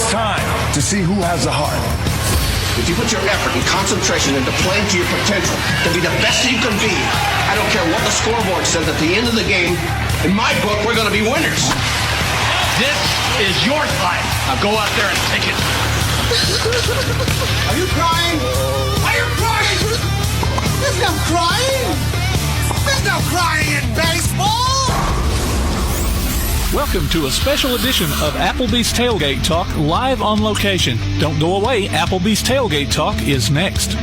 it's time to see who has the heart. If you put your effort and concentration into playing to your potential, to be the best you can be, I don't care what the scoreboard says at the end of the game, in my book, we're going to be winners. This is your fight. Now go out there and take it. Are you crying? Are you crying? There's no crying. There's no crying in baseball. Welcome to a special edition of Applebee's Tailgate Talk, live on location. Don't go away. Applebee's Tailgate Talk is next.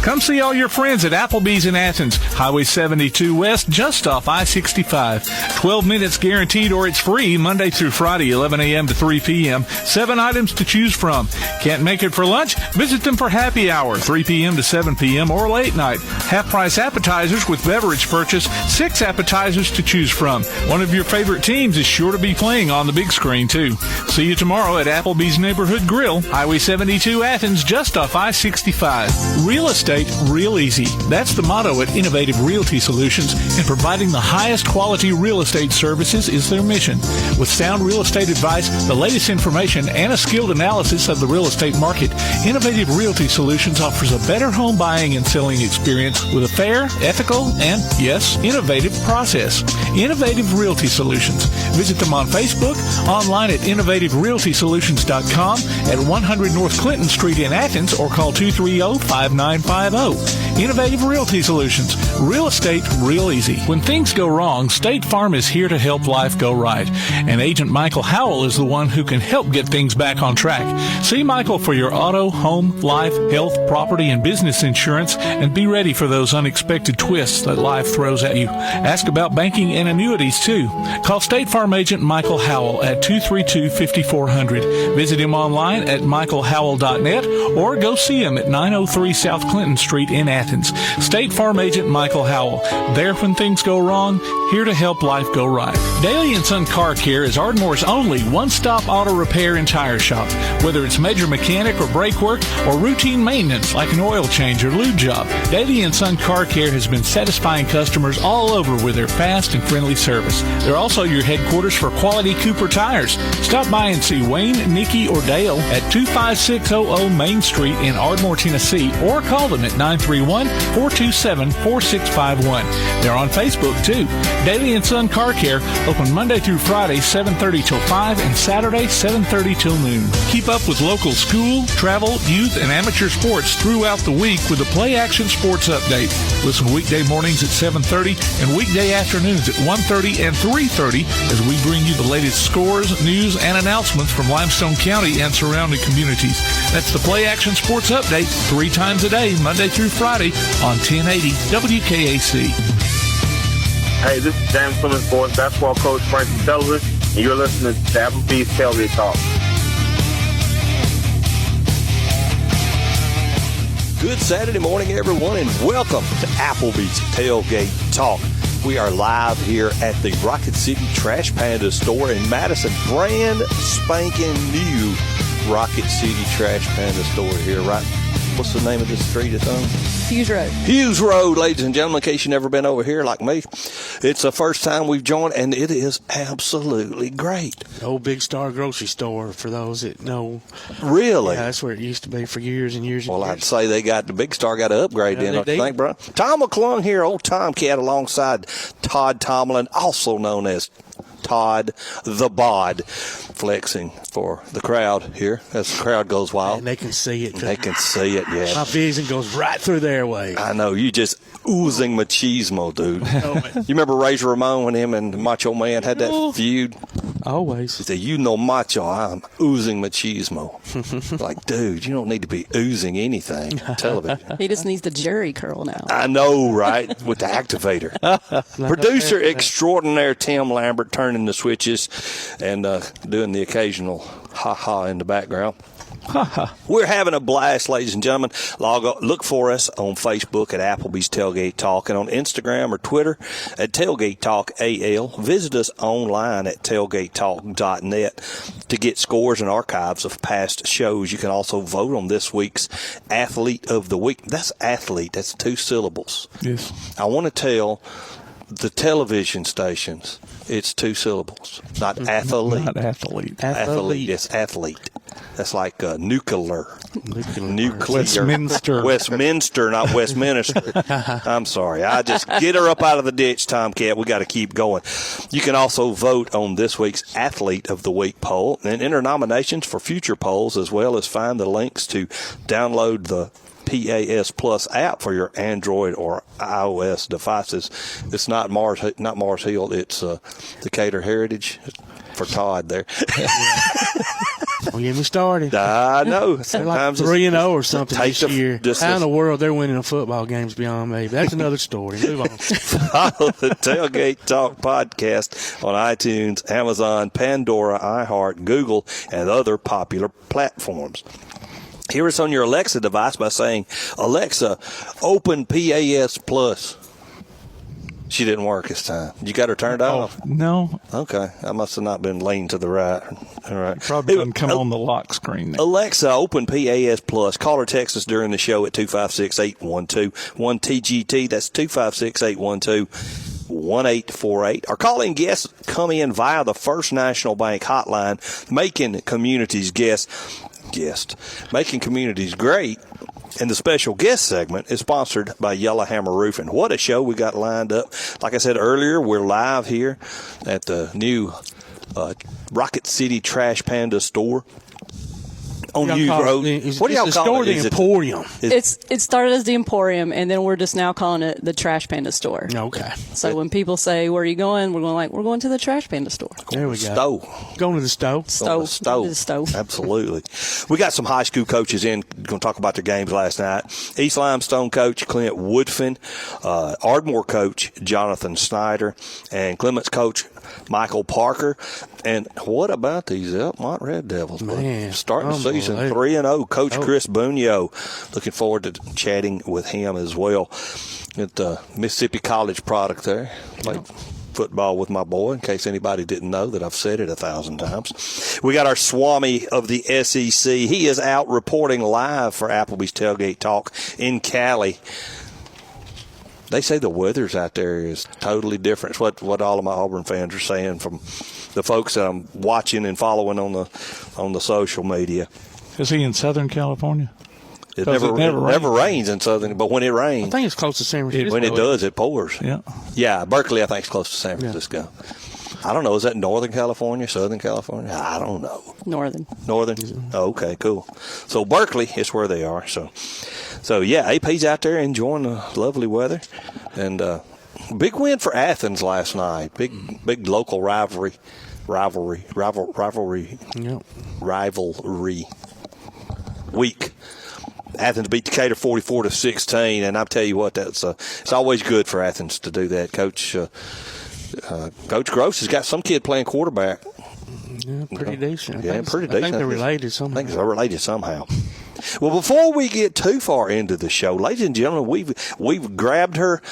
Come see all your friends at Applebee's in Athens, Highway 72 West, just off I-65. 12 minutes guaranteed or it's free, Monday through Friday, 11 a.m. to 3 p.m. 7 items to choose from. Can't make it for lunch? Visit them for happy hour, 3 p.m. to 7 p.m. or late night. Half-price appetizers with beverage purchase, 6 appetizers to choose from. One of your favorite teams is sure to be playing on the big screen, too. See you tomorrow at Applebee's Neighborhood Grill, Highway 72 Athens, just off I-65. Real estate real easy. That's the motto at Innovative Realty Solutions, and providing the highest quality real estate services is their mission. With sound real estate advice, the latest information, and a skilled analysis of the real estate market, Innovative Realty Solutions offers a better home buying and selling experience with a fair, ethical, and, yes, innovative process. Innovative Realty Solutions. Visit them on Facebook, online at innovativerealtysolutions.com, at 100 North Clinton Street in Athens, or call 230-5950. Innovative Realty Solutions. Real estate real easy. When things go wrong, State Farm is here to help life go right. And Agent Michael Howell is the one who can help get things back on track. See Michael for your auto, home, life, health, property, and business insurance, and be ready for those unexpected twists that life throws at you. Ask about banking and annuities, too. Call State Farm Agent Michael Howell at 232-5400. Visit him online at michaelhowell.net or go see him at 903 South Clinton Street in Athens. State Farm Agent Michael Howell. There when things go wrong, here to help life go right. Daly & Son Car Care is Ardmore's only one-stop auto repair and tire shop. Whether it's major mechanic or brake work or routine maintenance like an oil change or lube job, Daly & Son Car Care has been satisfying customers all over with their fast and friendly service. They're also your headquarters for quality Cooper tires. Stop by and see Wayne, Nikki, or Dale at 25600 Main Street in Ardmore, Tennessee, or call them at 931-427-4651. They're on Facebook, too. Daly & Son Car Care, open Monday through Friday, 7:30 till 5, and Saturday, 7:30 till noon. Keep up with local school, travel, youth, and amateur sports throughout the week with the Play Action Sports Update. Listen weekday mornings at 7:30 and weekday afternoons at 1:30 and 3:30 as we bring you the latest scores, news, and announcements from Limestone County and surrounding communities. That's the Play Action Sports Update 3 times a day, Monday through Friday on 1080 WKAC. Hey, this is Dan Clements boys basketball coach Bryce Osmond, and you're listening to Applebee's Tailgate Talk. Good Saturday morning, everyone, and welcome to Applebee's Tailgate Talk. We are live here at the Rocket City Trash Pandas store in Madison. Brand spanking new Rocket City Trash Panda store here, right? What's the name of this street it's on? Hughes Road. Hughes Road, ladies and gentlemen, in case you've never been over here like me. It's the first time we've joined, and it is absolutely great. Old Big Star grocery store, for those that know. Really? Yeah, that's where it used to be for years and years and years. Well, I'd say the Big Star got to upgrade then, don't you think, bro? Tom McClung here, old Tomcat, alongside Todd Tomlin, also known as Todd the Bod, flexing for the crowd here as the crowd goes wild. And they can see it. They can see it, yeah. My vision goes right through their way. I know. You just oozing machismo, dude. You remember Razor Ramon when him and Macho Man had that feud? Always. He said, you know macho, I'm oozing machismo. Like, dude, you don't need to be oozing anything on television. He just needs the Jerry curl now. I know, right? With the activator. Producer extraordinaire Tim Lambert turning the switches and doing the occasional ha-ha in the background. We're having a blast, ladies and gentlemen. Look for us on Facebook at Applebee's Tailgate Talk and on Instagram or Twitter at Tailgate Talk AL. Visit us online at tailgatetalk.net to get scores and archives of past shows. You can also vote on this week's Athlete of the Week. That's athlete. That's 2 syllables. Yes. I want to tell the television stations It's 2 syllables. Not athlete. Not athlete. Athlete. It's athlete. That's like nuclear. Westminster. Westminster, not Westminster. I'm sorry. I just get her up out of the ditch, Tomcat. We got to keep going. You can also vote on this week's Athlete of the Week poll and enter nominations for future polls, as well as find the links to download the PAS Plus app for your Android or iOS devices. It's not Mars Hill. It's Decatur Heritage for Todd there. Don't get me started. I know. They're like 3-0 or something this year. How in the world they're winning the football games beyond me? That's another story. Move on. Follow the Tailgate Talk podcast on iTunes, Amazon, Pandora, iHeart, Google, and other popular platforms. Hear us on your Alexa device by saying, Alexa, open PAS Plus. She didn't work this time. You got her turned off? No. Okay. I must have not been leaning to the right. All right. Probably didn't come on the lock screen there. Alexa, open PAS Plus. Call or text us during the show at 256-812-1TGT. That's 256-812-1848. Our calling guests come in via the First National Bank hotline, making communities making communities great. And the special guest segment is sponsored by Yellowhammer Roofing. What a show we got lined up. Like I said earlier, we're live here at the new Rocket City Trash Pandas store on Hughes Road. What do y'all call it? The Emporium. It started as the Emporium, and then we're just now calling it the Trash Panda store. Okay. So when people say, where are you going? We're going to the Trash Panda store. There we go. Stove. Going to the stove. Stove. To the stove. Absolutely. We got some high school coaches in, going to talk about their games last night. East Limestone coach Clint Woodfin, Ardmore coach Jonathan Snider, and Clements coach Michael Parker. And what about these Elkmont Red Devils? Man, starting the season 3-0. Coach Chris Bunio. Looking forward to chatting with him as well. At Mississippi College product there. Played football with my boy, in case anybody didn't know that I've said it 1,000 times. We got our Swami of the SEC. He is out reporting live for Applebee's Tailgate Talk in Cali. They say the weather's out there is totally different. It's what all of my Auburn fans are saying from the folks that I'm watching and following on the social media. Is he in Southern California? It never rains in Southern, but when it rains, I think it's close to San Francisco. When it does, it pours. Yeah. Berkeley, I think, is close to San Francisco. Yeah. I don't know. Is that Northern California, Southern California? I don't know. Northern. Oh, okay, cool. So Berkeley is where they are. So yeah, AP's out there enjoying the lovely weather, and big win for Athens last night. Big local rivalry week. Athens beat Decatur 44-16, and I'll tell you what, it's always good for Athens to do that. Coach Gross has got some kid playing quarterback. Yeah, pretty decent. Yeah, pretty decent. I think they're related somehow. I think they're related somehow. Well, before we get too far into the show, ladies and gentlemen, we've grabbed her,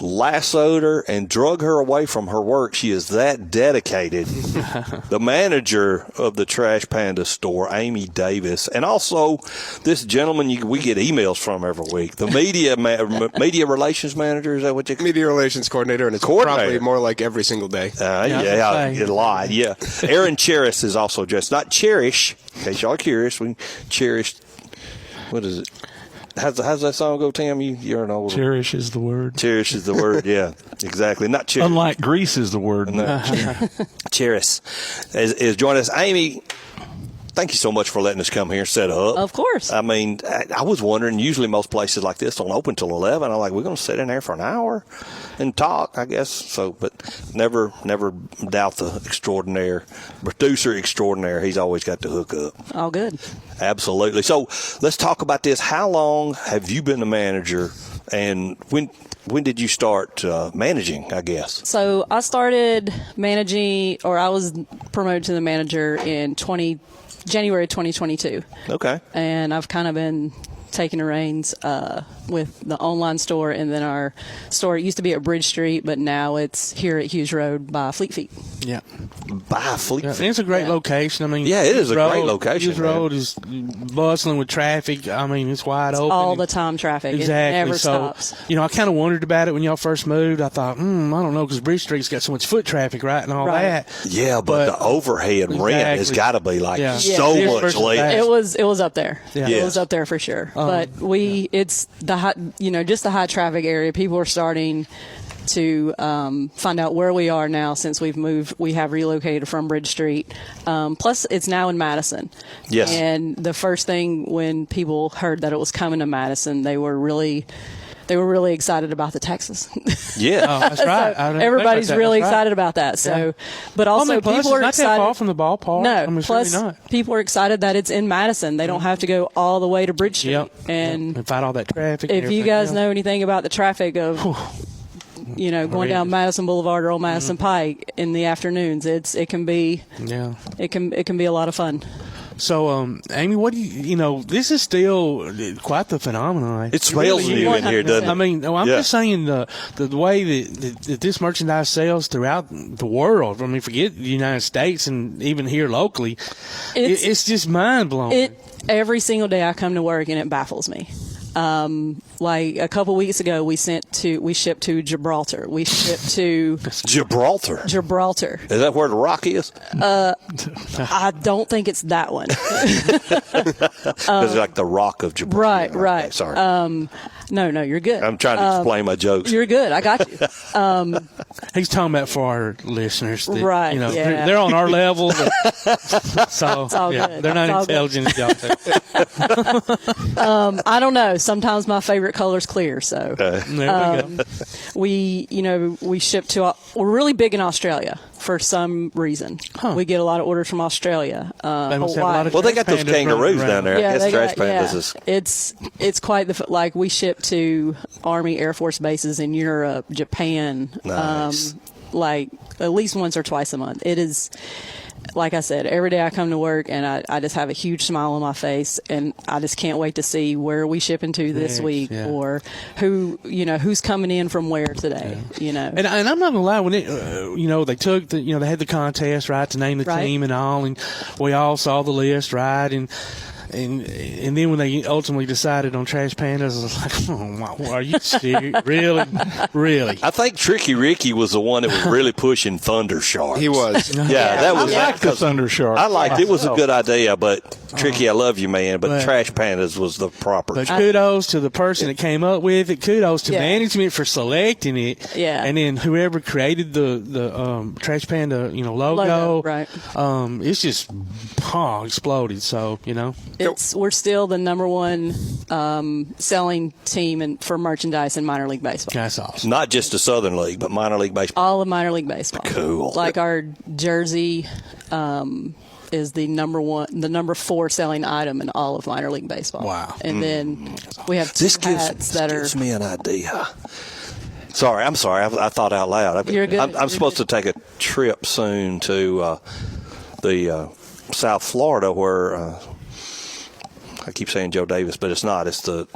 lassoed her, and drug her away from her work. She is that dedicated. The manager of the Trash Panda store, Amy Davis, and also this gentleman we get emails from every week, the media relations manager. Is that what you call it? Media relations coordinator, and it's probably more like every single day. A lot. Yeah. Aaron Cheris is also just not Cherish. In case y'all are curious, we cherish. What is it? How's that song go, Tim? You're an old. Cherish is the word. Cherish is the word, yeah. Exactly. Not cherish. Unlike grease is the word. No. Cheris is joining us. Amy, thank you so much for letting us come here and set up. Of course. I mean, I was wondering, usually most places like this don't open till 11. I'm like, we're going to sit in there for an hour and talk, I guess. So, but never doubt the producer extraordinaire. He's always got the hook up. All good. Absolutely. So let's talk about this. How long have you been a manager, and when did you start managing, I guess? So I started managing, or I was promoted to the manager in January 2022. Okay. And I've kind of been taking the reins with the online store, and then our store, it used to be at Bridge Street, but now it's here at Hughes Road by Fleet Feet. Yeah. By Fleet. Yeah, it's a great location. I mean, yeah, it is a great location. Hughes Road is bustling with traffic. I mean, it's wide open. All the time traffic. Exactly. It never so, stops. I kind of wondered about it when y'all first moved. I thought, I don't know, because Bridge Street's got so much foot traffic, right, and all that. Yeah, but the overhead rent has got to be so much less. It was up there. Yeah. It was up there for sure. But it's the high, just the high traffic area. People are starting to find out where we are now since we've moved. We have relocated from Bridge Street. Plus, it's now in Madison. Yes. And the first thing when people heard that it was coming to Madison, they were really excited about the Texas. Yeah, that's right. So everybody's really excited about that. So, but also people are not excited. That far from the ballpark. No, plus really not. People are excited that it's in Madison. They don't have to go all the way to Bridge Street. Yep. And fight all that traffic. If you guys know anything about the traffic of going down Madison Boulevard or Old Madison Pike in the afternoons, it can be a lot of fun. So, Amy, what do you this is still quite the phenomenon. It smells new in here, doesn't it? I mean, I'm just saying the way that this merchandise sells throughout the world. I mean, forget the United States and even here locally, it's just mind blowing. Every single day I come to work and it baffles me. Like a couple weeks ago, we shipped to Gibraltar. We shipped to Gibraltar. Gibraltar. Is that where the rock is? I don't think it's that one. It's like the Rock of Gibraltar. Right. Okay, sorry. No, you're good. I'm trying to explain my jokes. You're good. I got you. He's talking about for our listeners. That, right. They're on our level. So it's all good. They're not intelligent as y'all. I don't know. Sometimes my favorite color's clear. So there we go. We ship to. We're really big in Australia for some reason. We get a lot of orders from Australia. Hawaii. They got those kangaroos down there. Yeah, I guess Trash Pandas is. It's quite the we ship to Army Air Force bases in Europe, Japan. Nice. Like at least once or twice a month. It is. Like I said, every day I come to work and I just have a huge smile on my face, and I just can't wait to see where we shipping to this week or who's coming in from where today. And I'm not gonna lie, when it they took they had the contest to name the team and all, and we all saw the list and then when they ultimately decided on Trash Pandas, I was like, oh, are you serious? Really? I think Tricky Ricky was the one that was really pushing Thunder Sharks. He was. Yeah, that was. I like the Thunder Sharks. I liked it. It was a good idea, but Tricky, I love you, man. But Trash Pandas was the proper. But kudos to the person that came up with it. Kudos to management for selecting it. Yeah. And then whoever created the Trash Panda, logo. Right. It's just exploded. So we're still the number one selling team for merchandise in minor league baseball. That's awesome. Not just the Southern League, but minor league baseball. All of minor league baseball. Cool. Like our jersey is the number 4 selling item in all of minor league baseball. Wow. And then we have two hats that gives me an idea. I'm sorry. I thought out loud. You're good. I'm supposed to take a trip soon to the South Florida where I keep saying Joe Davis, but it's not. It's the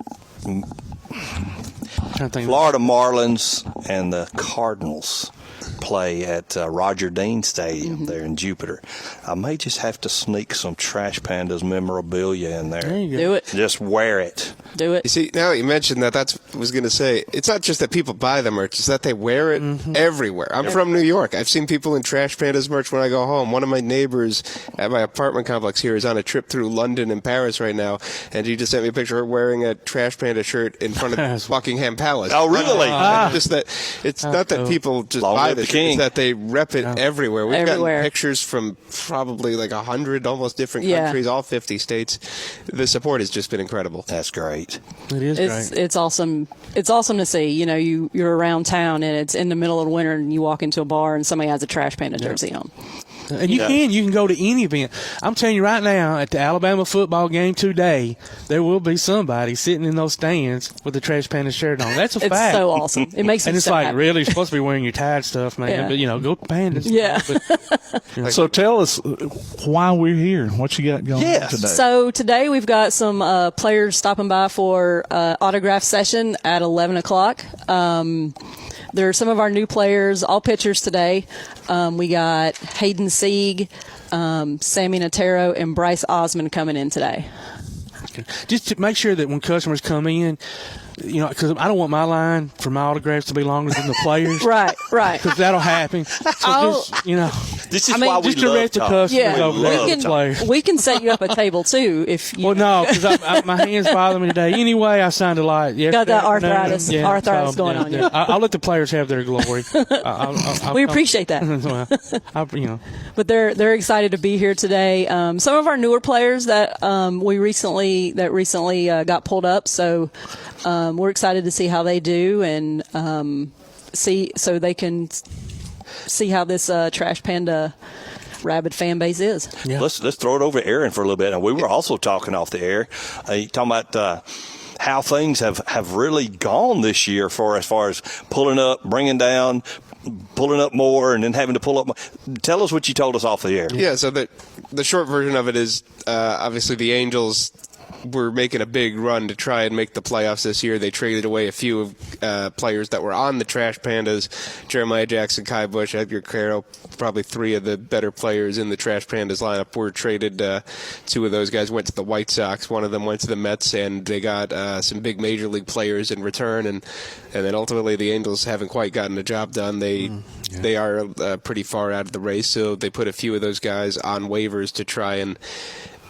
Florida Marlins and the Cardinals play at Roger Dean Stadium there in Jupiter. I may just have to sneak some Trash Pandas memorabilia in there. There you go. Do it. Just wear it. Do it. You see, now that you mentioned that, that's what I was going to say. It's not just that people buy the merch, it's that they wear it everywhere. I'm from New York. I've seen people in Trash Pandas merch when I go home. One of my neighbors at my apartment complex here is on a trip through London and Paris right now, and he just sent me a picture of her wearing a Trash Panda shirt in front of Buckingham Palace. Oh, really? Just that it's not that people just buy this, it's that they rep it everywhere. We've gotten pictures from probably like 100 almost different countries, all 50 states. The support has just been incredible. That's great. It is great. It's awesome. It's awesome to see. You're around town and it's in the middle of the winter and you walk into a bar and somebody has a Trash Panda jersey on. And you can go to any event. I'm telling you right now, at the Alabama football game today, there will be somebody sitting in those stands with the Trash Panda shirt on. That's a fact. It's so awesome. It makes me and it's so like, happy. really, you're supposed to be wearing your tied stuff, man. Yeah. But, go to Pandas. Yeah. But, so tell us why we're here. What you got going on today? So today we've got some players stopping by for autograph session at 11 o'clock. there are some of our new players, all pitchers today. We got Hayden, Seig, Sammy, Natera, and Bryce Osmond coming in today. Okay. Just to make sure that when customers come in, because I don't want my line for my autographs to be longer than the players. Right. Because that'll happen. So this is why we just direct the customers over the players. We can set you up a table too if you. Well, no, because my hands bother me today. Anyway, I signed a lot. Got that arthritis going on you. I'll let the players have their glory. We appreciate that. But they're excited to be here today. Some of our newer players that recently got pulled up, so. We're excited to see how they do and so they can see how this Trash Panda rabid fan base is. Yeah. Let's throw it over to Aaron for a little bit. And we were also talking off the air, talking about how things have really gone this year as far as pulling up, bringing down, pulling up more, and then having to pull up more. Tell us what you told us off the air. Yeah, so the short version of it is obviously the Angels were making a big run to try and make the playoffs this year. They traded away a few players that were on the Trash Pandas: Jeremiah Jackson, Kai Bush, Edgar Carroll. Probably three of the better players in the Trash Pandas lineup were traded. Two of those guys went to the White Sox. One of them went to the Mets, and they got some big major league players in return. And then ultimately the Angels haven't quite gotten the job done. They are pretty far out of the race, so they put a few of those guys on waivers to try and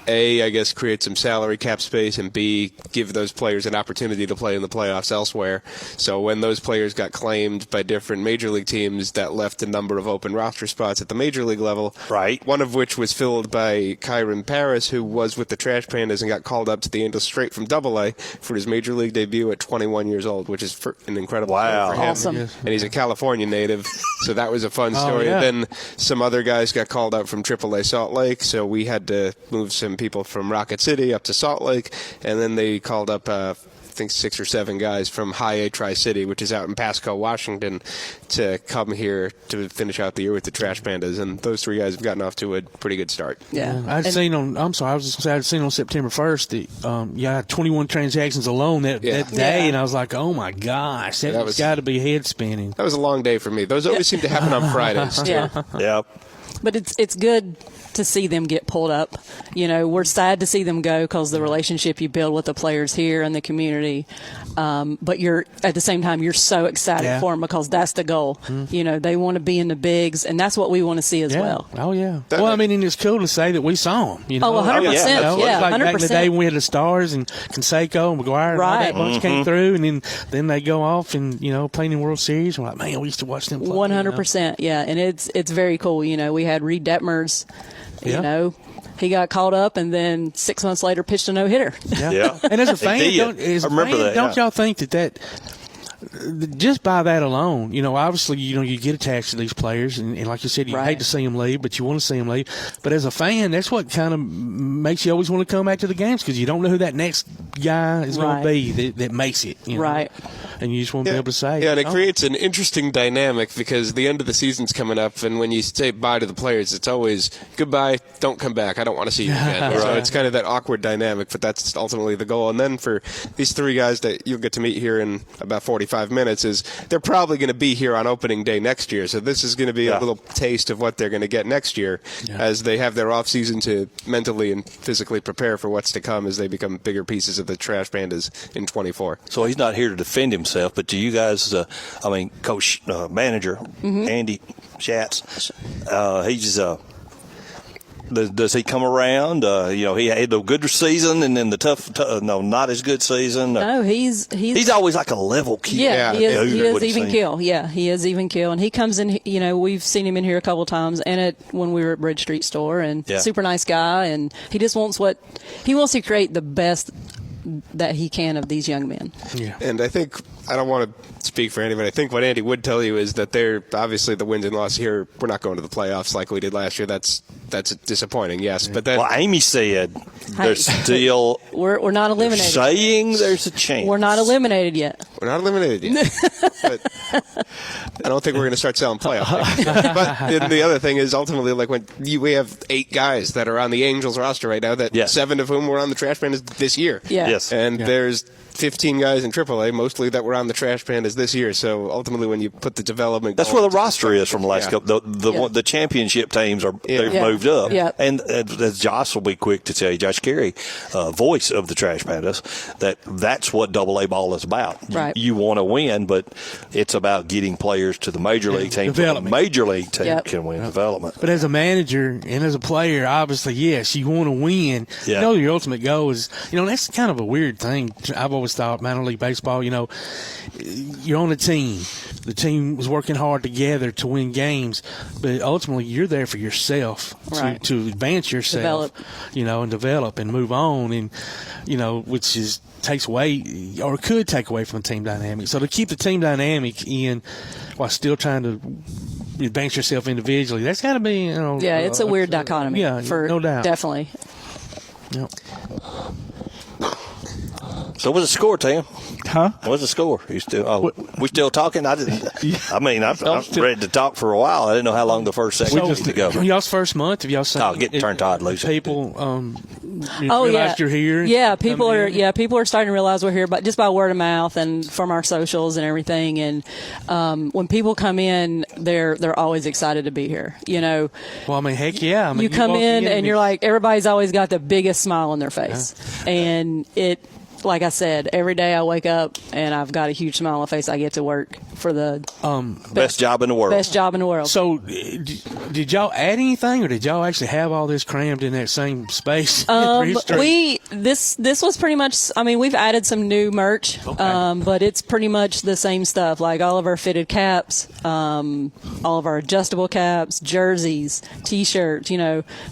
A, I guess, create some salary cap space, and B, give those players an opportunity to play in the playoffs elsewhere. So when those players got claimed by different major league teams, that left a number of open roster spots at the major league level. Right. One of which was filled by Kyron Paris, who was with the Trash Pandas and got called up to the Angels straight from AA for his major league debut at 21 years old, which is an incredible thing for him. Awesome. And he's a California native, so that was a fun story. Yeah. Then some other guys got called up from AAA Salt Lake, so we had to move some people from Rocket City up to Salt Lake, and then they called up I think 6 or 7 guys from High A Tri-City, which is out in Pasco, Washington, to come here to finish out the year with the Trash Pandas, and those 3 guys have gotten off to a pretty good start. Yeah. I'd seen on September 1st that you had 21 transactions alone that day, and I was like, oh my gosh, that's got to be head spinning. That was a long day for me. Those always seem to happen on Fridays too. Yeah. But it's good to see them get pulled up. We're sad to see them go because the relationship you build with the players here and the community. But at the same time, you're so excited for them because that's the goal. They want to be in the bigs, and that's what we want to see as well. Oh, yeah. Well, I mean, and it's cool to say that we saw them. 100%. Yeah, like 100%. back in the day when we had the Stars and Conseco and McGuire and all that bunch came through, and then they go off and, playing in World Series. We're like, man, we used to watch them play. 100%, yeah. And it's very cool. We had Reed Detmers. He got called up and then 6 months later pitched a no-hitter. Yeah. And as a fan, don't y'all think that just by that alone, obviously, you get attached to these players, and like you said, you hate to see them leave, but you want to see them leave. But as a fan, that's what kind of makes you always want to come back to the games, because you don't know who that next guy is going to be that makes it. Right. And you just want to be able to say. Yeah, and it creates an interesting dynamic, because the end of the season's coming up, and when you say bye to the players, it's always goodbye, don't come back, I don't want to see you again. So it's kind of that awkward dynamic, but that's ultimately the goal. And then for these 3 guys that you'll get to meet here in about 45 minutes, is they're probably going to be here on opening day next year. So this is going to be a little taste of what they're going to get next year as they have their off season to mentally and physically prepare for what's to come as they become bigger pieces of the Trash Pandas in 24. So he's not here to defend himself, but do you guys, coach, manager, Andy Schatz, he's does he come around? He had a good season and then the not as good season. No, he's always like a level kid. Yeah, he is even keel. Yeah, he is even keel, and he comes in. We've seen him in here a couple of times, and when we were at Bridge Street store, and super nice guy, and he just wants to create the best that he can of these young men. Yeah, and I think I don't want to speak for anybody. I think what Andy would tell you is that they're obviously the wins and losses here. We're not going to the playoffs like we did last year. That's disappointing. Yes, but then Amy said there's still we're not eliminated. Saying there's a chance. We're not eliminated yet. We're not eliminated yet. But I don't think we're going to start selling playoff tickets. But then the other thing is ultimately, like when we have 8 guys that are on the Angels roster right now, that 7 of whom were on the Trash Pandas this year. Yeah. Yes. And there's 15 guys in AAA, mostly that were on the Trash Pandas this year. So ultimately, when you put the development, that's where the roster is from the last couple. The championship teams they've moved up. Yeah. And as Josh will be quick to tell you, Josh Carey, voice of the Trash Pandas, that's what AA ball is about. Right. You want to win, but it's about getting players to the major league team. The major league team can win development. But as a manager and as a player, obviously, yes, you want to win. Yeah. You know, your ultimate goal is, that's kind of a weird thing. I've always thought minor league baseball, you're on a team. The team was working hard together to win games, but ultimately you're there for yourself, to advance yourself, and develop and move on, and which takes away or could take away from the team dynamic. So to keep the team dynamic in while still trying to advance yourself individually, that's got to be it's a weird dichotomy. Yeah, no doubt, definitely. Yep. So what's the score, Tim? Huh? What's the score? We still talking? I'm ready to talk for a while. I didn't know how long the first segment was to go. Y'all's first month, have y'all seen get turned Todd loose. People realize you're here? Yeah, people are starting to realize we're here, but just by word of mouth and from our socials and everything. And when people come in, they're always excited to be here. Well, I mean, heck yeah. You come in and you're like, everybody's always got the biggest smile on their face, and like I said, every day I wake up and I've got a huge smile on my face. I get to work for the best job in the world. Best job in the world. So, did y'all add anything, or did y'all actually have all this crammed in that same space? This was pretty much. I mean, we've added some new merch, but it's pretty much the same stuff. Like all of our fitted caps, all of our adjustable caps, jerseys, T-shirts.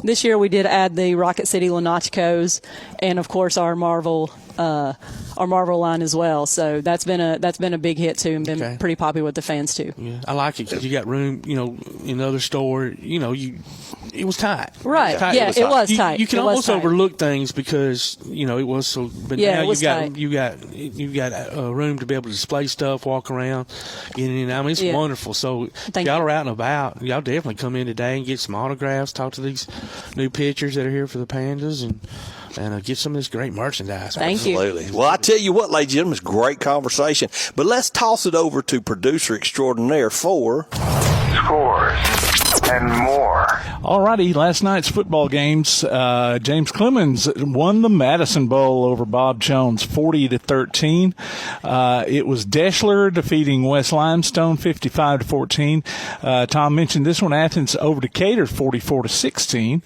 This year we did add the Rocket City Lunachicos, and of course our Marvel line as well. So that's been a big hit too, and been pretty popular with the fans too. Yeah, I like it because you got room. In the other store, it was tight. Right. It was tight. You can almost overlook things because it was so. But now you got room to be able to display stuff, walk around, get in. I mean, it's wonderful. So if y'all are out and about, y'all definitely come in today and get some autographs. Talk to these new pitchers that are here for the Pandas and get some of this great merchandise. Thank you. Absolutely. Well, I tell you what, ladies and gentlemen, it's great conversation. But let's toss it over to producer extraordinaire for Scores and more. All righty, last night's football games, James Clements won the Madison Bowl over Bob Jones 40-13. It was Deschler defeating West Limestone 55-14. Tom mentioned this one, Athens over Decatur 44-16.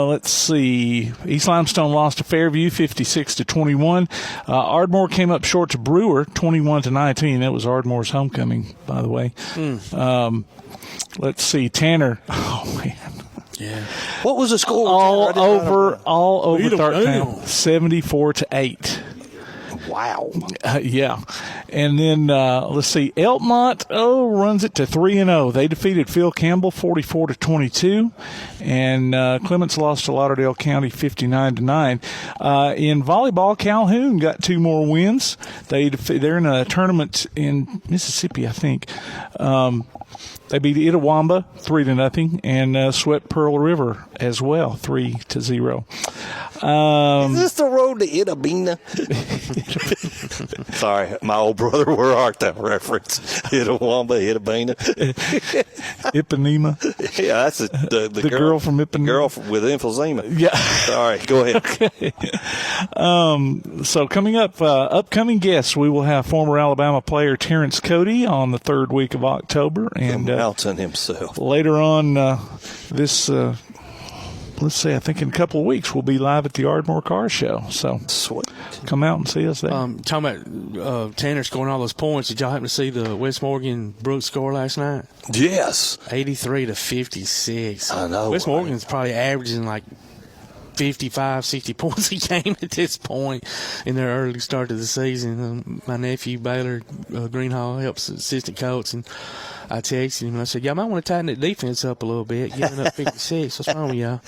Let's see, East Limestone lost to Fairview 56-21. Ardmore came up short to Brewer 21-19. That was Ardmore's homecoming, by the way. Let's see, Tanner. Oh man. Yeah. What was the score? All over Darktown, 74-8. Wow. Yeah. And then, let's see, Elkmont, runs it to 3-0. They defeated Phil Campbell 44-22. And Clements lost to Lauderdale County 59-9. In volleyball, Calhoun got 2 more wins. They're in a tournament in Mississippi, I think. They beat Itawamba 3-0 and swept Pearl River as well 3-0. Is this the road to Itabena? Sorry, my old brother, where art thou reference? Itawamba, Itabena. Ipanema. Yeah, that's the girl from Ipanema. Girl with emphysema. Yeah. Sorry, go ahead. Okay. So coming up, upcoming guests, we will have former Alabama player Terrence Cody on the 3rd week of October. And Mountain himself. Later on this let's see, I think in a couple of weeks we'll be live at the Ardmore Car Show. So sweet. Come out and see us there. Talking about Tanner scoring all those points, did y'all happen to see the West Morgan Brooks score last night? Yes. 83-56. I know. West Morgan's probably averaging like 55, 60 points a game at this point in their early start of the season. My nephew, Baylor Greenhall, helps assistant coach, and I texted him and I said, y'all might want to tighten that defense up a little bit, giving up 56. What's wrong with y'all?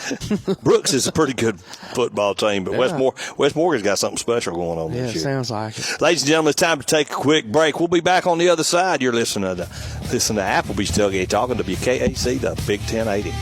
Brooks is a pretty good football team, but West Morgan's got something special going on this year. Yeah, sounds like it. Ladies and gentlemen, it's time to take a quick break. We'll be back on the other side. You're listening to Applebee's Tailgate Talk on WKAC, the Big 1080.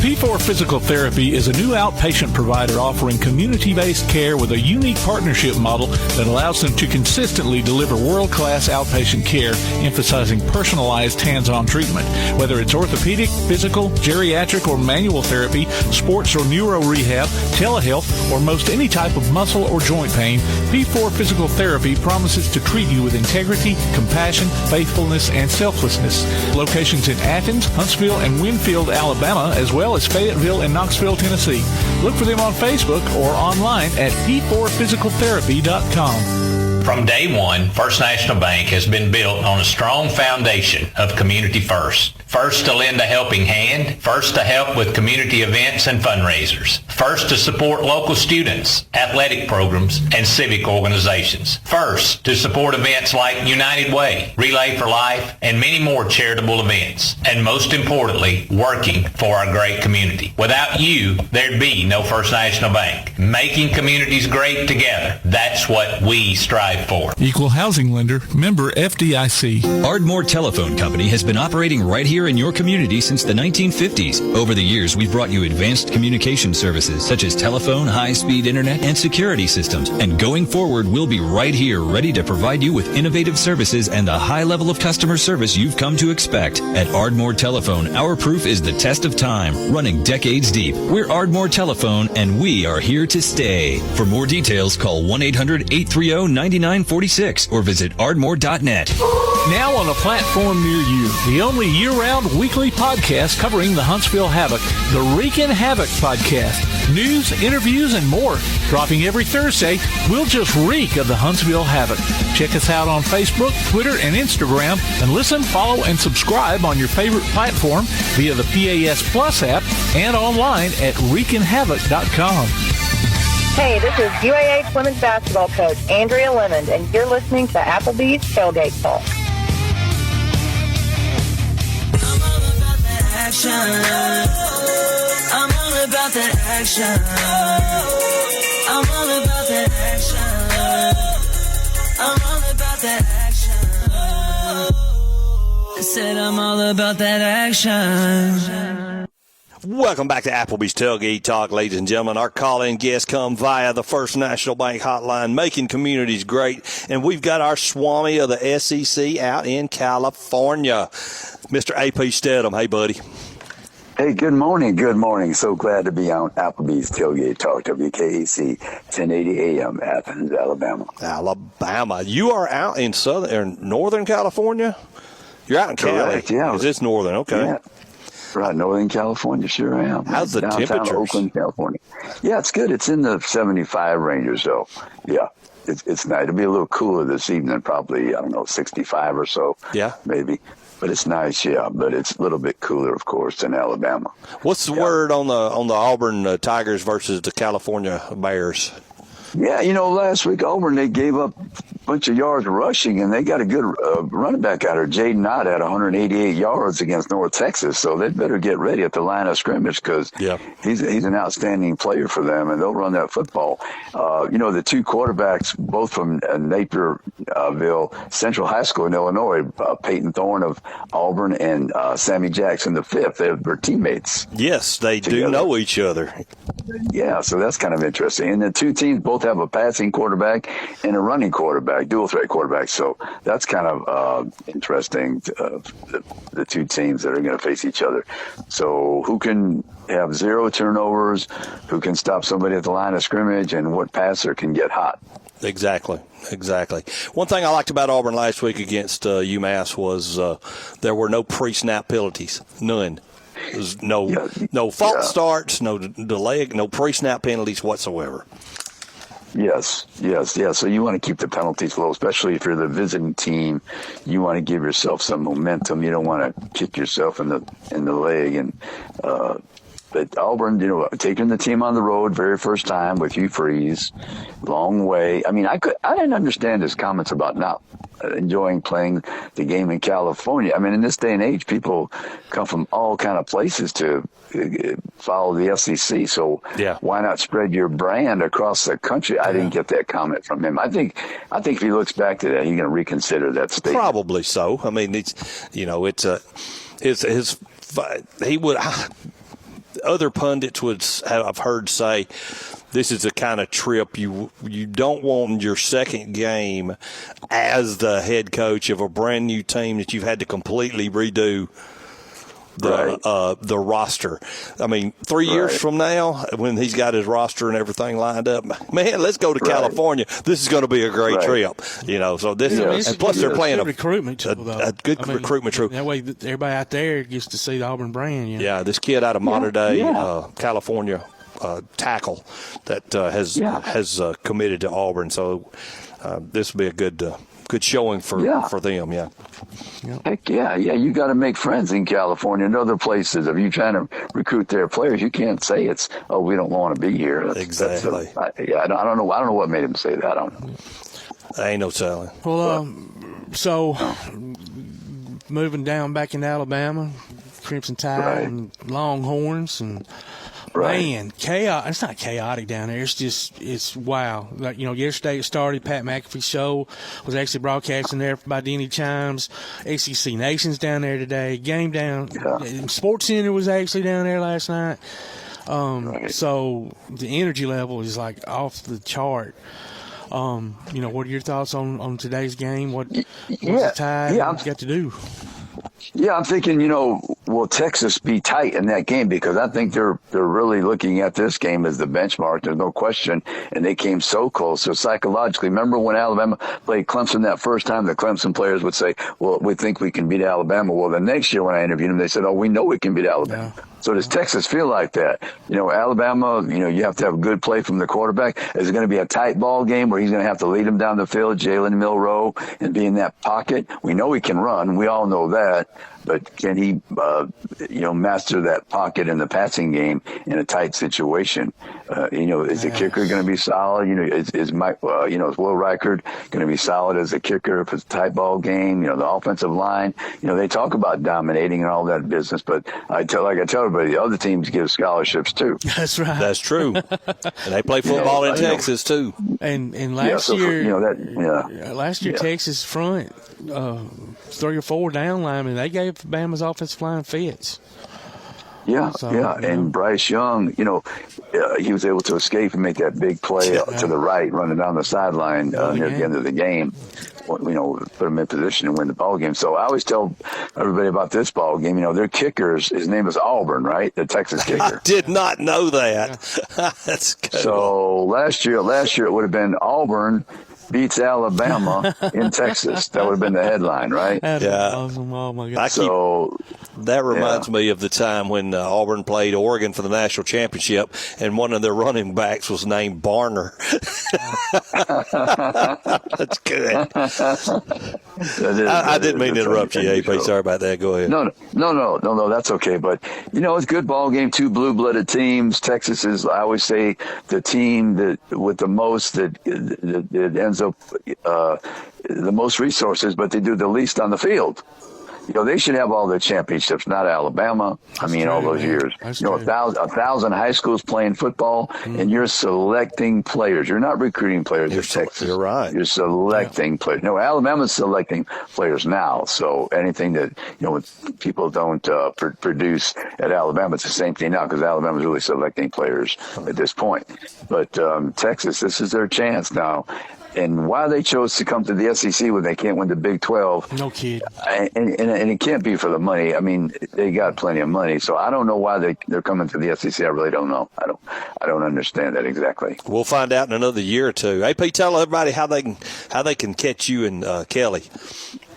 P4 Physical Therapy is a new outpatient provider offering community-based care with a unique partnership model that allows them to consistently deliver world-class outpatient care, emphasizing personalized hands-on treatment. Whether it's orthopedic, physical, geriatric, or manual therapy, sports or neuro rehab, telehealth, or most any type of muscle or joint pain, P4 Physical Therapy promises to treat you with integrity, compassion, faithfulness, and selflessness. Locations in Athens, Huntsville, and Winfield, Alabama, as well as Fayetteville and Knoxville, Tennessee. Look for them on Facebook or online at p4physicaltherapy.com. From day one, First National Bank has been built on a strong foundation of community first. First to lend a helping hand, first to help with community events and fundraisers, first to support local students, athletic programs, and civic organizations, first to support events like United Way, Relay for Life, and many more charitable events, and most importantly, working for our great community. Without you, there'd be no First National Bank. Making communities great together, that's what we strive for. Equal housing lender, member FDIC. Ardmore Telephone Company has been operating right here in your community since the 1950s. Over the years, we've brought you advanced communication services such as telephone, high-speed internet, and security systems. And going forward, we'll be right here ready to provide you with innovative services and the high level of customer service you've come to expect. At Ardmore Telephone, our proof is the test of time, running decades deep. We're Ardmore Telephone, and we are here to stay. For more details, call 1-800-830-9946 or visit ardmore.net. Now on a platform near you, the only year-round weekly podcast covering the Huntsville Havoc, the Wreakin' Havoc Podcast. News, interviews, and more. Dropping every Thursday, we'll just reek of the Huntsville Havoc. Check us out on Facebook, Twitter, and Instagram, and listen, follow, and subscribe on your favorite platform via the PAS Plus app and online at wreakinhavoc.com. Hey, this is UAH Women's Basketball Coach Andrea Lemond, and you're listening to Applebee's Tailgate Talk. Action. I'm all about that action. I'm all about that action. I'm all about that action. I said I'm all about that action. Welcome back to Applebee's Tailgate Talk, ladies and gentlemen. Our call-in guests come via the First National Bank hotline, making communities great. And we've got our Swami of the SEC out in California, Mr. A.P. Stedham. Hey, buddy. Hey, good morning. Good morning. So glad to be on Applebee's Tailgate Talk, WKAC, 1080 AM, Athens, Alabama. Alabama. You are out in northern California? You're out in Cali. Yeah. Is this northern? Okay. Yeah. Right, Northern California, sure am. How's the downtown temperatures? Oakland, California. Yeah, it's good. It's in the 75 range or so. Yeah, it's nice. It'll be a little cooler this evening, probably, 65 or so. Yeah. Maybe. But it's nice, yeah. But it's a little bit cooler, of course, than Alabama. What's the word on the Auburn Tigers versus the California Bears? Yeah, last week Auburn, they gave up a bunch of yards rushing, and they got a good running back out there. Jaden Knott had 188 yards against North Texas, so they'd better get ready at the line of scrimmage because he's an outstanding player for them, and they'll run that football. The two quarterbacks, both from Naperville Central High School in Illinois, Peyton Thorne of Auburn and Sammy Jackson V, they're teammates. Yes, they do know each other. Yeah, so that's kind of interesting. And the two teams both have a passing quarterback and a running quarterback, dual threat quarterback. So that's kind of interesting, the two teams that are going to face each other. So who can have zero turnovers, who can stop somebody at the line of scrimmage, and what passer can get hot? Exactly. One thing I liked about Auburn last week against UMass was there were no pre-snap penalties. None. There's no false starts, no delay, no pre-snap penalties whatsoever. Yes. So you want to keep the penalties low, especially if you're the visiting team. You want to give yourself some momentum. You don't want to kick yourself in the leg. And but Auburn, taking the team on the road very first time with Hugh Freeze, long way. I mean, I didn't understand his comments about not enjoying playing the game in California. I mean, in this day and age, people come from all kind of places to follow the SEC. So why not spread your brand across the country? I didn't get that comment from him. I think if he looks back to that, he's going to reconsider that statement. Probably so. I mean, he would. Other pundits I've heard say this is the kind of trip you don't want in your second game as the head coach of a brand new team that you've had to completely redo the roster. I mean, 3 years from now, when he's got his roster and everything lined up, man, let's go to California. This is going to be a great trip. So this, and plus they're playing a recruitment tool, a good recruitment troop. That way, everybody out there gets to see the Auburn brand. Yeah, this kid out of modern day California tackle that has committed to Auburn. So this will be a good showing for them. Yeah. Heck yeah. You got to make friends in California and other places. If you're trying to recruit their players, you can't say we don't want to be here. Exactly. I don't know what made him say that. I don't know. Ain't no telling. Well, so moving down back into Alabama, Crimson Tide and Longhorns and. Man, chaos. It's not chaotic down there. It's wow. Like, yesterday it started. Pat McAfee's show was actually broadcasting there by Denny Chimes. ACC Nation's down there today. Game down. Sports Center was actually down there last night. So the energy level is like off the chart. What are your thoughts on today's game? What's the Tide got to do? Yeah, I'm thinking, will Texas be tight in that game? Because I think they're really looking at this game as the benchmark. There's no question. And they came so close. So psychologically, remember when Alabama played Clemson that first time, the Clemson players would say, well, we think we can beat Alabama. Well, the next year when I interviewed them, they said, we know we can beat Alabama. Yeah. So does Texas feel like that? Alabama, you have to have good play from the quarterback. Is it going to be a tight ball game where he's going to have to lead them down the field, Jalen Milroe, and be in that pocket? We know he can run. We all know that. But can he, master that pocket in the passing game in a tight situation? Is the kicker going to be solid? Is Mike, is Will Reichard going to be solid as a kicker if it's a tight ball game? The offensive line, they talk about dominating and all that business, but I tell everybody, the other teams give scholarships too. That's right. That's true. And they play football in Texas too. And last year Texas front 3 or 4 down linemen, they gave Bama's offensive line fits. And Bryce Young, he was able to escape and make that big play to the right, running down the sideline near the end of the game. Put him in position to win the ball game. So I always tell everybody about this ball game. Their kickers, his name is Auburn, right? The Texas kicker. I did not know that. That's good. So last year it would have been Auburn beats Alabama in Texas. That would have been the headline, right? Awesome. Oh my God. That reminds me of the time when Auburn played Oregon for the national championship, and one of their running backs was named Barner. That's good. I didn't mean to interrupt you, AP. Sorry about that. Go ahead. No, that's okay. But, it's a good ball game, 2 blue-blooded teams. Texas is, I always say, the team that with the most that ends up the most resources, but they do the least on the field. They should have all their championships, not Alabama. All those years. 1,000 high schools playing football, and you're selecting players. You're not recruiting players at Texas. You're right. You're selecting players. No, Alabama's selecting players now. So anything that, people don't produce at Alabama, it's the same thing now because Alabama's really selecting players at this point. But Texas, this is their chance now. And why they chose to come to the SEC when they can't win the Big 12. No kid. And it can't be for the money. They got plenty of money. So I don't know why they're coming to the SEC. I really don't know. I don't understand that exactly. We'll find out in another year or two. AP, tell everybody how they can catch you and Kelly.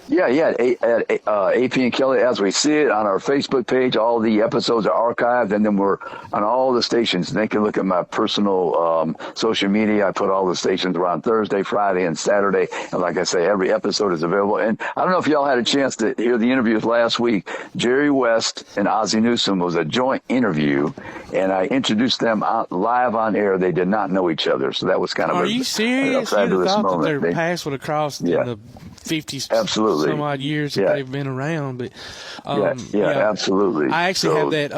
Yeah, at 8 p.m. Kelly, as we see it on our Facebook page. All the episodes are archived, and then we're on all the stations. They can look at my personal social media. I put all the stations around Thursday, Friday, and Saturday. And like I say, every episode is available. And I don't know if y'all had a chance to hear the interviews last week. Jerry West and Ozzie Newsome was a joint interview, and I introduced them live on air. They did not know each other, so that was kind of Are you serious? a fabulous thought moment. That their paths would have crossed in the 50s, absolutely, some odd years that they've been around. But absolutely. I actually have that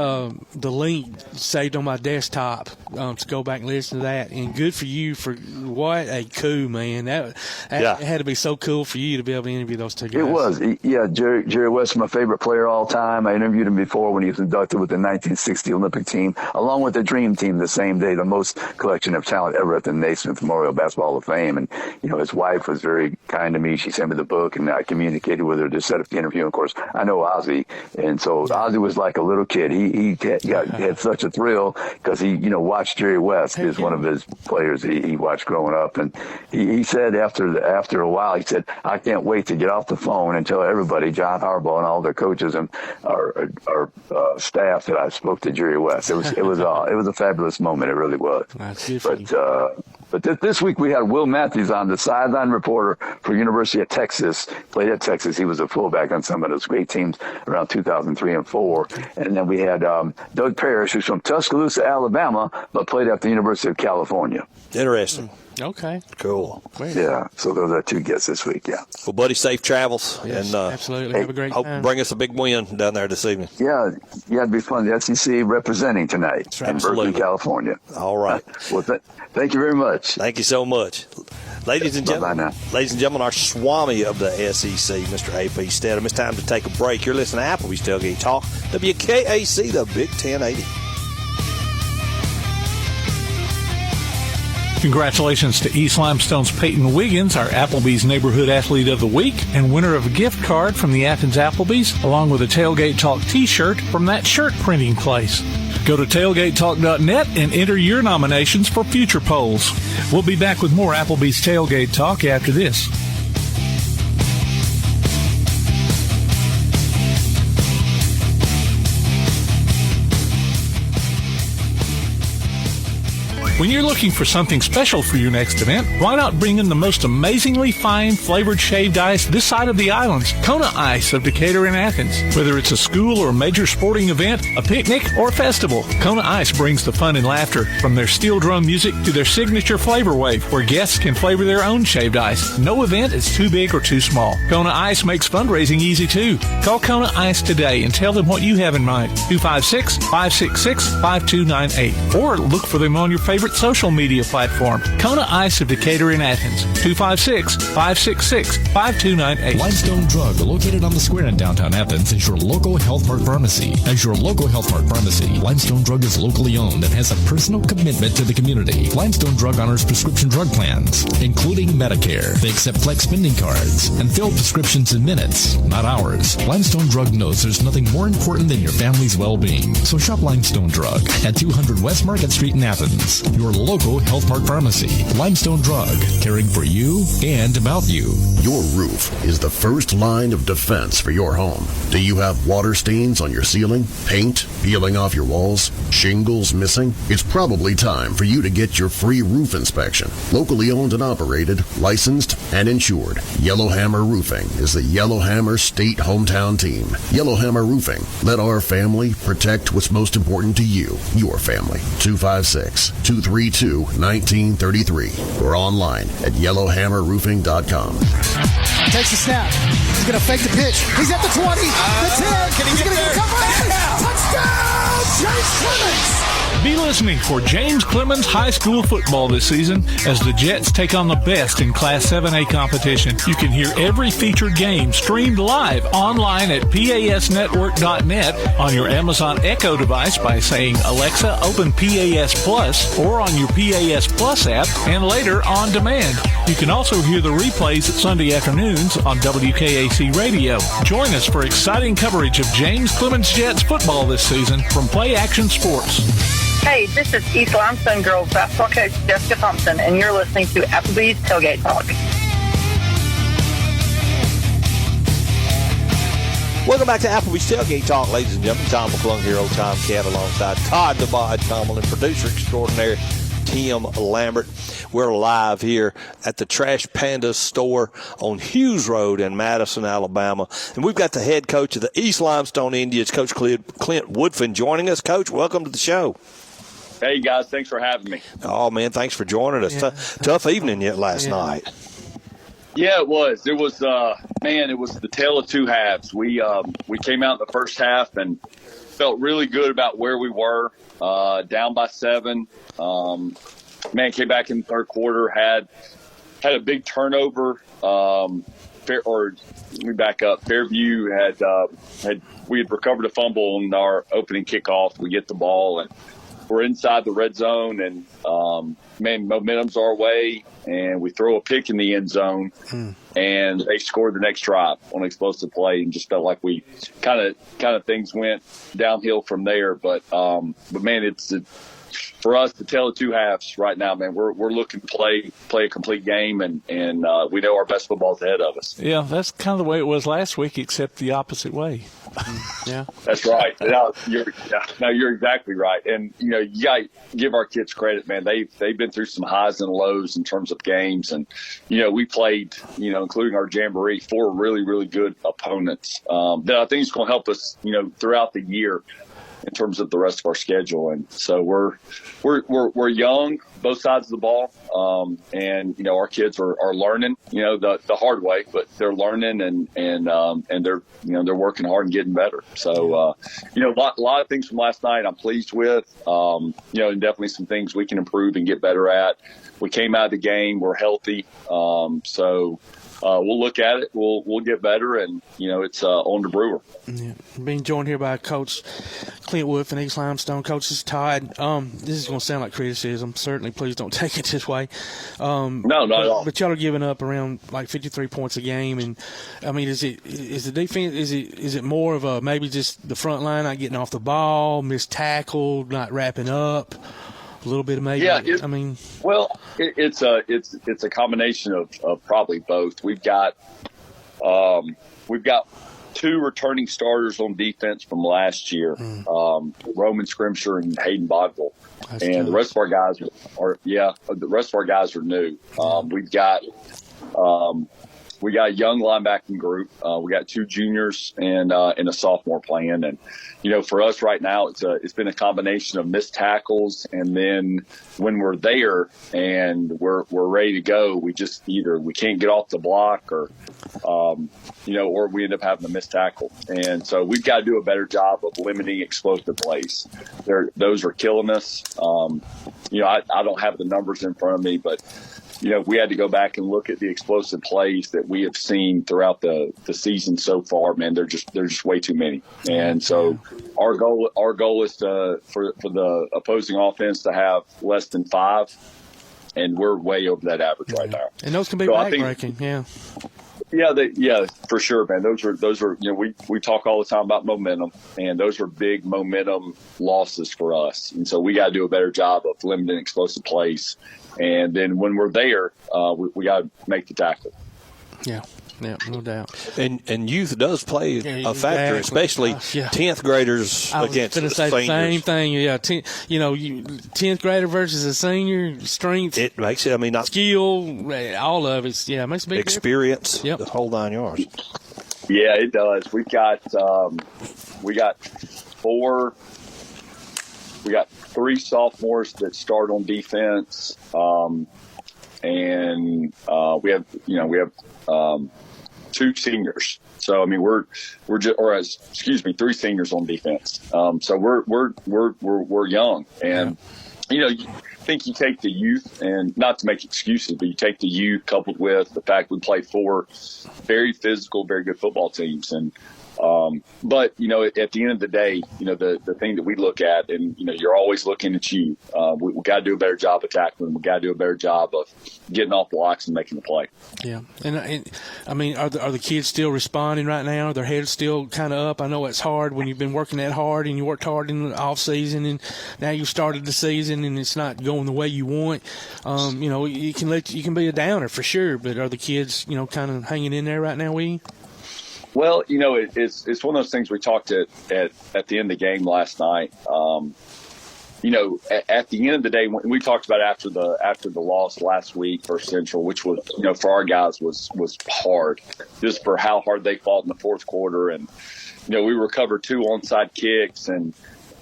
the link saved on my desktop to go back and listen to that. And good for you for what a coup, man. That had to be so cool for you to be able to interview those two guys. It was. Jerry West is my favorite player all time. I interviewed him before when he was inducted with the 1960 Olympic team, along with the Dream Team the same day, the most collection of talent ever at the Naismith Memorial Basketball Hall of Fame. And, his wife was very kind to me. She sent me the book, and I communicated with her to set up the interview. And of course, I know Ozzie, and so Ozzie was like a little kid. He had such a thrill because he, watched Jerry West. He was one of his players he watched growing up, and he said after a while, he said, I can't wait to get off the phone and tell everybody, John Harbaugh and all their coaches and our staff, that I spoke to Jerry West. It was a fabulous moment. It really was. That's good. But this week we had Will Matthews on, the sideline reporter for University of Texas. Played at Texas. He was a fullback on some of those great teams around 2003 and 4. And then we had Doug Parrish, who's from Tuscaloosa, Alabama, but played at the University of California. Interesting. Okay. Cool. Yeah. So those are two guests this week. Yeah. Well, buddy, safe travels. Yes, and absolutely. Have a great time. Bring us a big win down there this evening. Yeah, it'd be fun. The SEC representing tonight in Berkeley, California. All right. Well, thank you very much. Thank you so much. Ladies and gentlemen, our Swami of the SEC, Mr. A.P. Stedham. It's time to take a break. You're listening to Applebee's Tailgate Talk, WKAC, the Big 1080. Congratulations to East Limestone's Peyton Wiggins, our Applebee's Neighborhood Athlete of the Week, and winner of a gift card from the Athens Applebee's, along with a Tailgate Talk t-shirt from that shirt printing place. Go to tailgatetalk.net and enter your nominations for future polls. We'll be back with more Applebee's Tailgate Talk after this. When you're looking for something special for your next event, why not bring in the most amazingly fine flavored shaved ice this side of the islands, Kona Ice of Decatur and Athens. Whether it's a school or major sporting event, a picnic, or a festival, Kona Ice brings the fun and laughter. From their steel drum music to their signature flavor wave, where guests can flavor their own shaved ice. No event is too big or too small. Kona Ice makes fundraising easy too. Call Kona Ice today and tell them what you have in mind. 256-566-5298. Or look for them on your favorite social media platform. Kona Ice of Decatur in Athens. 256-566-5298. Limestone Drug, located on the square in downtown Athens, is your local Health Mart pharmacy. As your local Health Mart pharmacy, Limestone Drug is locally owned and has a personal commitment to the community. Limestone Drug honors prescription drug plans, including Medicare. They accept flex spending cards and fill prescriptions in minutes, not hours. Limestone Drug knows there's nothing more important than your family's well-being. So shop Limestone Drug at 200 West Market Street in Athens. Your local Health Mart pharmacy. Limestone Drug, caring for you and about you. Your roof is the first line of defense for your home. Do you have water stains on your ceiling, paint peeling off your walls, shingles missing? It's probably time for you to get your free roof inspection. Locally owned and operated, licensed and insured, Yellowhammer Roofing is the Yellowhammer State hometown team. Yellowhammer Roofing. Let our family protect what's most important to you, your family. 256-232-1933 or online at yellowhammerroofing.com. Takes the snap. He's going to fake the pitch. He's at the 20, the 10. He's going to get a cover. Touchdown, James Clements. Be listening for James Clements High School football this season as the Jets take on the best in Class 7A competition. You can hear every featured game streamed live online at PASnetwork.net on your Amazon Echo device by saying, Alexa, open PAS Plus, or on your PAS Plus app, and later on demand. You can also hear the replays at Sunday afternoons on WKAC Radio. Join us for exciting coverage of James Clements Jets football this season from Play Action Sports. Hey, this is East Limestone Girls basketball coach Jessica Thompson, and you're listening to Applebee's Tailgate Talk. Welcome back to Applebee's Tailgate Talk, ladies and gentlemen. Tom McClung here, old Tom Cat, alongside Todd the Bod Tomlin, producer extraordinaire Tim Lambert. We're live here at the Trash Pandas store on Hughes Road in Madison, Alabama. And we've got the head coach of the East Limestone Indians, Coach Clint Woodfin, joining us. Coach, welcome to the show. Hey, guys. Thanks for having me. Oh, man, thanks for joining us. Yeah. Tough evening yet last night. Yeah, it was. It was, it was the tale of two halves. We came out in the first half and felt really good about where we were, down by 7. Came back in the third quarter, had a big turnover. Fairview we had recovered a fumble on our opening kickoff. We get the ball and we're inside the red zone, and momentum's our way, and we throw a pick in the end zone, and they scored the next drive on an explosive play, and just felt like we kind of things went downhill from there. But man, for us, the tale of two halves right now, man. We're looking to play a complete game, and we know our best football's ahead of us. Yeah, that's kind of the way it was last week, except the opposite way. Yeah, that's right. You're exactly right. And you got to give our kids credit, man. They've been through some highs and lows in terms of games, and we played, including our jamboree, 4 really, really good opponents that I think is going to help us, throughout the year in terms of the rest of our schedule. And so we're young, both sides of the ball. And our kids are learning, the hard way, but they're learning and they're working hard and getting better. So, a lot of things from last night I'm pleased with, and definitely some things we can improve and get better at. We came out of the game, we're healthy. We'll look at it. We'll get better, and it's on to Brewer. Yeah. Being joined here by Coach Clint Woodfin, East Limestone. Coach, this is Todd. This is going to sound like criticism. Certainly, please don't take it this way. No, not at all. But y'all are giving up around like 53 points a game, and I mean, is the defense? Is it more of a maybe just the front line not getting off the ball, missed tackle, not wrapping up? A little bit of maybe. Yeah, it's a combination of probably both. We've got 2 returning starters on defense from last year, Roman Scrimsher and Hayden Bodville, and the rest of our guys are new. We got a young linebacking group. We got 2 juniors and a sophomore playing. And, for us right now, it's been a combination of missed tackles. And then when we're there and we're ready to go, we just we can't get off the block or we end up having a missed tackle. And so we've got to do a better job of limiting explosive plays. Those are killing us. I don't have the numbers in front of me, but we had to go back and look at the explosive plays that we have seen throughout the season so far. Man, they're just way too many. And so our goal is for the opposing offense to have less than 5, and we're way over that average right now. And those can be back-breaking, yeah. Yeah, for sure, man. Those are we talk all the time about momentum, and those are big momentum losses for us. And so we got to do a better job of limiting explosive plays. And then when we're there, we got to make the tackle. Yeah, no doubt. And youth does play a factor, especially 10th graders against seniors. Say the same thing. Yeah, 10th grader versus a senior, strength. It makes it. I mean, not skill, all of it. Yeah, it makes a big experience. Yep. The whole 9 yards. Yeah, it does. We got 3 sophomores that start on defense, and we have 2 seniors. So I mean, we're just 3 seniors on defense. So we're young, and you think you take the youth, and not to make excuses, but you take the youth coupled with the fact we play 4 very physical, very good football teams, and. But, at the end of the day, the thing that we look at, and, you're always looking at you. We got to do a better job of tackling. We got to do a better job of getting off blocks and making the play. Yeah. And I mean, are the kids still responding right now? Are their heads still kind of up? I know it's hard when you've been working that hard and you worked hard in the off season, and now you started the season and it's not going the way you want. You can be a downer for sure, but are the kids, kind of hanging in there right now with you? Well, it's one of those things we talked at the end of the game last night. At the end of the day, we talked about after the loss last week for Central, which was, for our guys was hard, just for how hard they fought in the fourth quarter. And, we recovered 2 onside kicks, and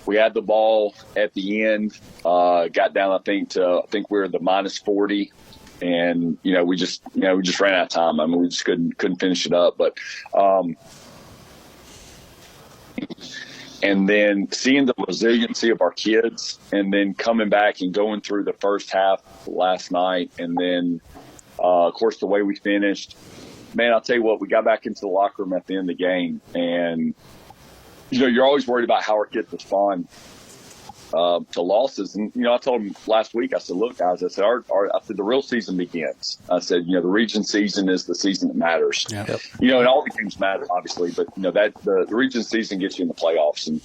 we had the ball at the end, got down, I think we were the -40. And, we just ran out of time. I mean, we just couldn't finish it up. But, and then seeing the resiliency of our kids, and then coming back and going through the first half last night, and then, of course, the way we finished, man, I'll tell you what, we got back into the locker room at the end of the game, and, you're always worried about how our kids respond to losses. And, I told them last week, I said, look, guys, I said, the real season begins. I said, the region season is the season that matters. Yep. And all the games matter, obviously, but, that the region season gets you in the playoffs. And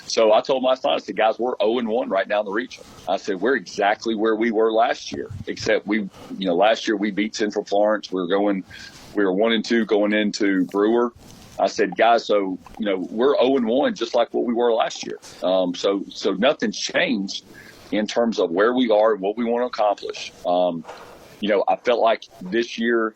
so I told them last night, I said, guys, we're 0-1 right now in the region. I said, we're exactly where we were last year, except last year we beat Central Florence. We were 1-2 going into Brewer. I said, guys, so, we're 0-1 just like what we were last year. So nothing's changed in terms of where we are and what we want to accomplish. I felt like this year,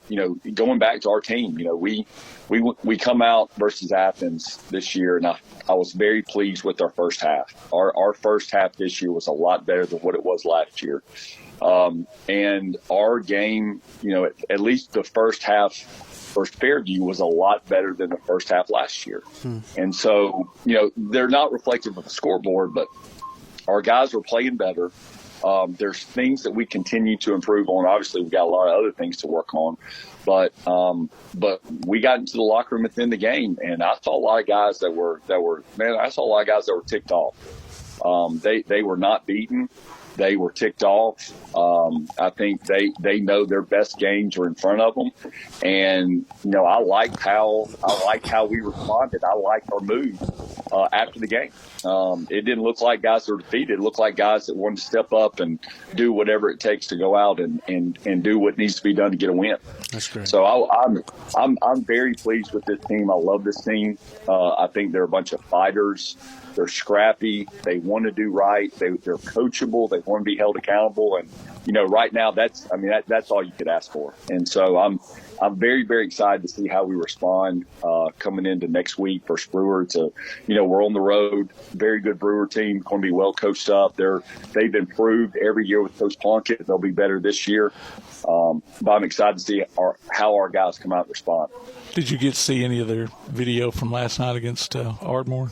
going back to our team, we come out versus Athens this year, and I was very pleased with our first half. Our first half this year was a lot better than what it was last year. And our game, at least the first half for Fairview was a lot better than the first half last year. And so, they're not reflective of the scoreboard, but our guys were playing better. There's things that we continue to improve on. Obviously, we've got a lot of other things to work on, but we got into the locker room at the end of the game, and I saw a lot of guys that were ticked off. They were not beaten. They were ticked off. I think they know their best games are in front of them, and I liked how we responded. I liked our mood after the game. It didn't look like guys that were defeated. It looked like guys that wanted to step up and do whatever it takes to go out and do what needs to be done to get a win. That's great. So I'm very pleased with this team. I love this team. I think they're a bunch of fighters. They're scrappy. They want to do right. They're coachable. They want to be held accountable. And, right now that's all you could ask for. And so I'm very, very excited to see how we respond coming into next week for Brewer. We're on the road. Very good Brewer team. Going to be well coached up. They've improved every year with Coach Plunkett. They'll be better this year. But I'm excited to see how our guys come out and respond. Did you get to see any of their video from last night against Ardmore?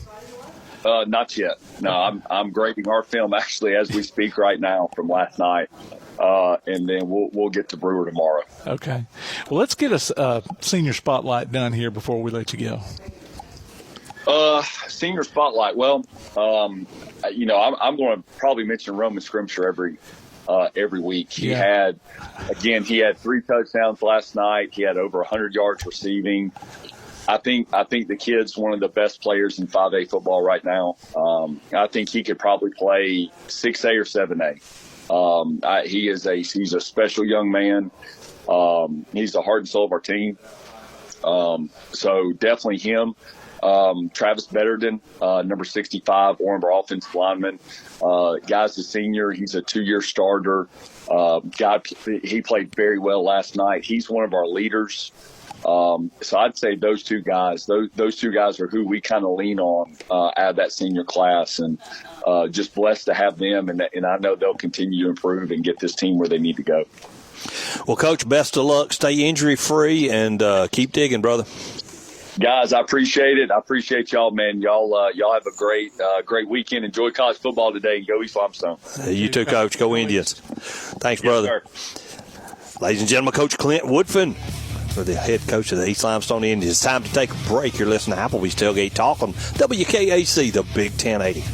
Not yet. No, I'm grading our film actually as we speak right now from last night, and then we'll get to Brewer tomorrow. Okay. Well, let's get a senior spotlight done here before we let you go. Senior spotlight. Well, I'm going to probably mention Roman Scrimsher every week. He had 3 touchdowns last night. He had over 100 yards receiving. I think the kid's one of the best players in 5A football right now. I think he could probably play 6A or 7A. He's a special young man. He's the heart and soul of our team. So definitely him. Travis Betterton, number 65, Orange offensive lineman. Guy's a senior. He's a 2-year starter. He played very well last night. He's one of our leaders. So I'd say those two guys are who we kind of lean on out of that senior class, and just blessed to have them. And I know they'll continue to improve and get this team where they need to go. Well, Coach, best of luck. Stay injury free and keep digging, brother. Guys, I appreciate it. I appreciate y'all, man. Y'all have a great weekend. Enjoy college football today and go East Limestone. You too, Coach. Go Indians. Thanks, brother. Sir. Ladies and gentlemen, Coach Clint Woodfin, for the head coach of the East Limestone Indians. It's time to take a break. You're listening to Applebee's Tailgate Talk on WKAC, the Big 1080.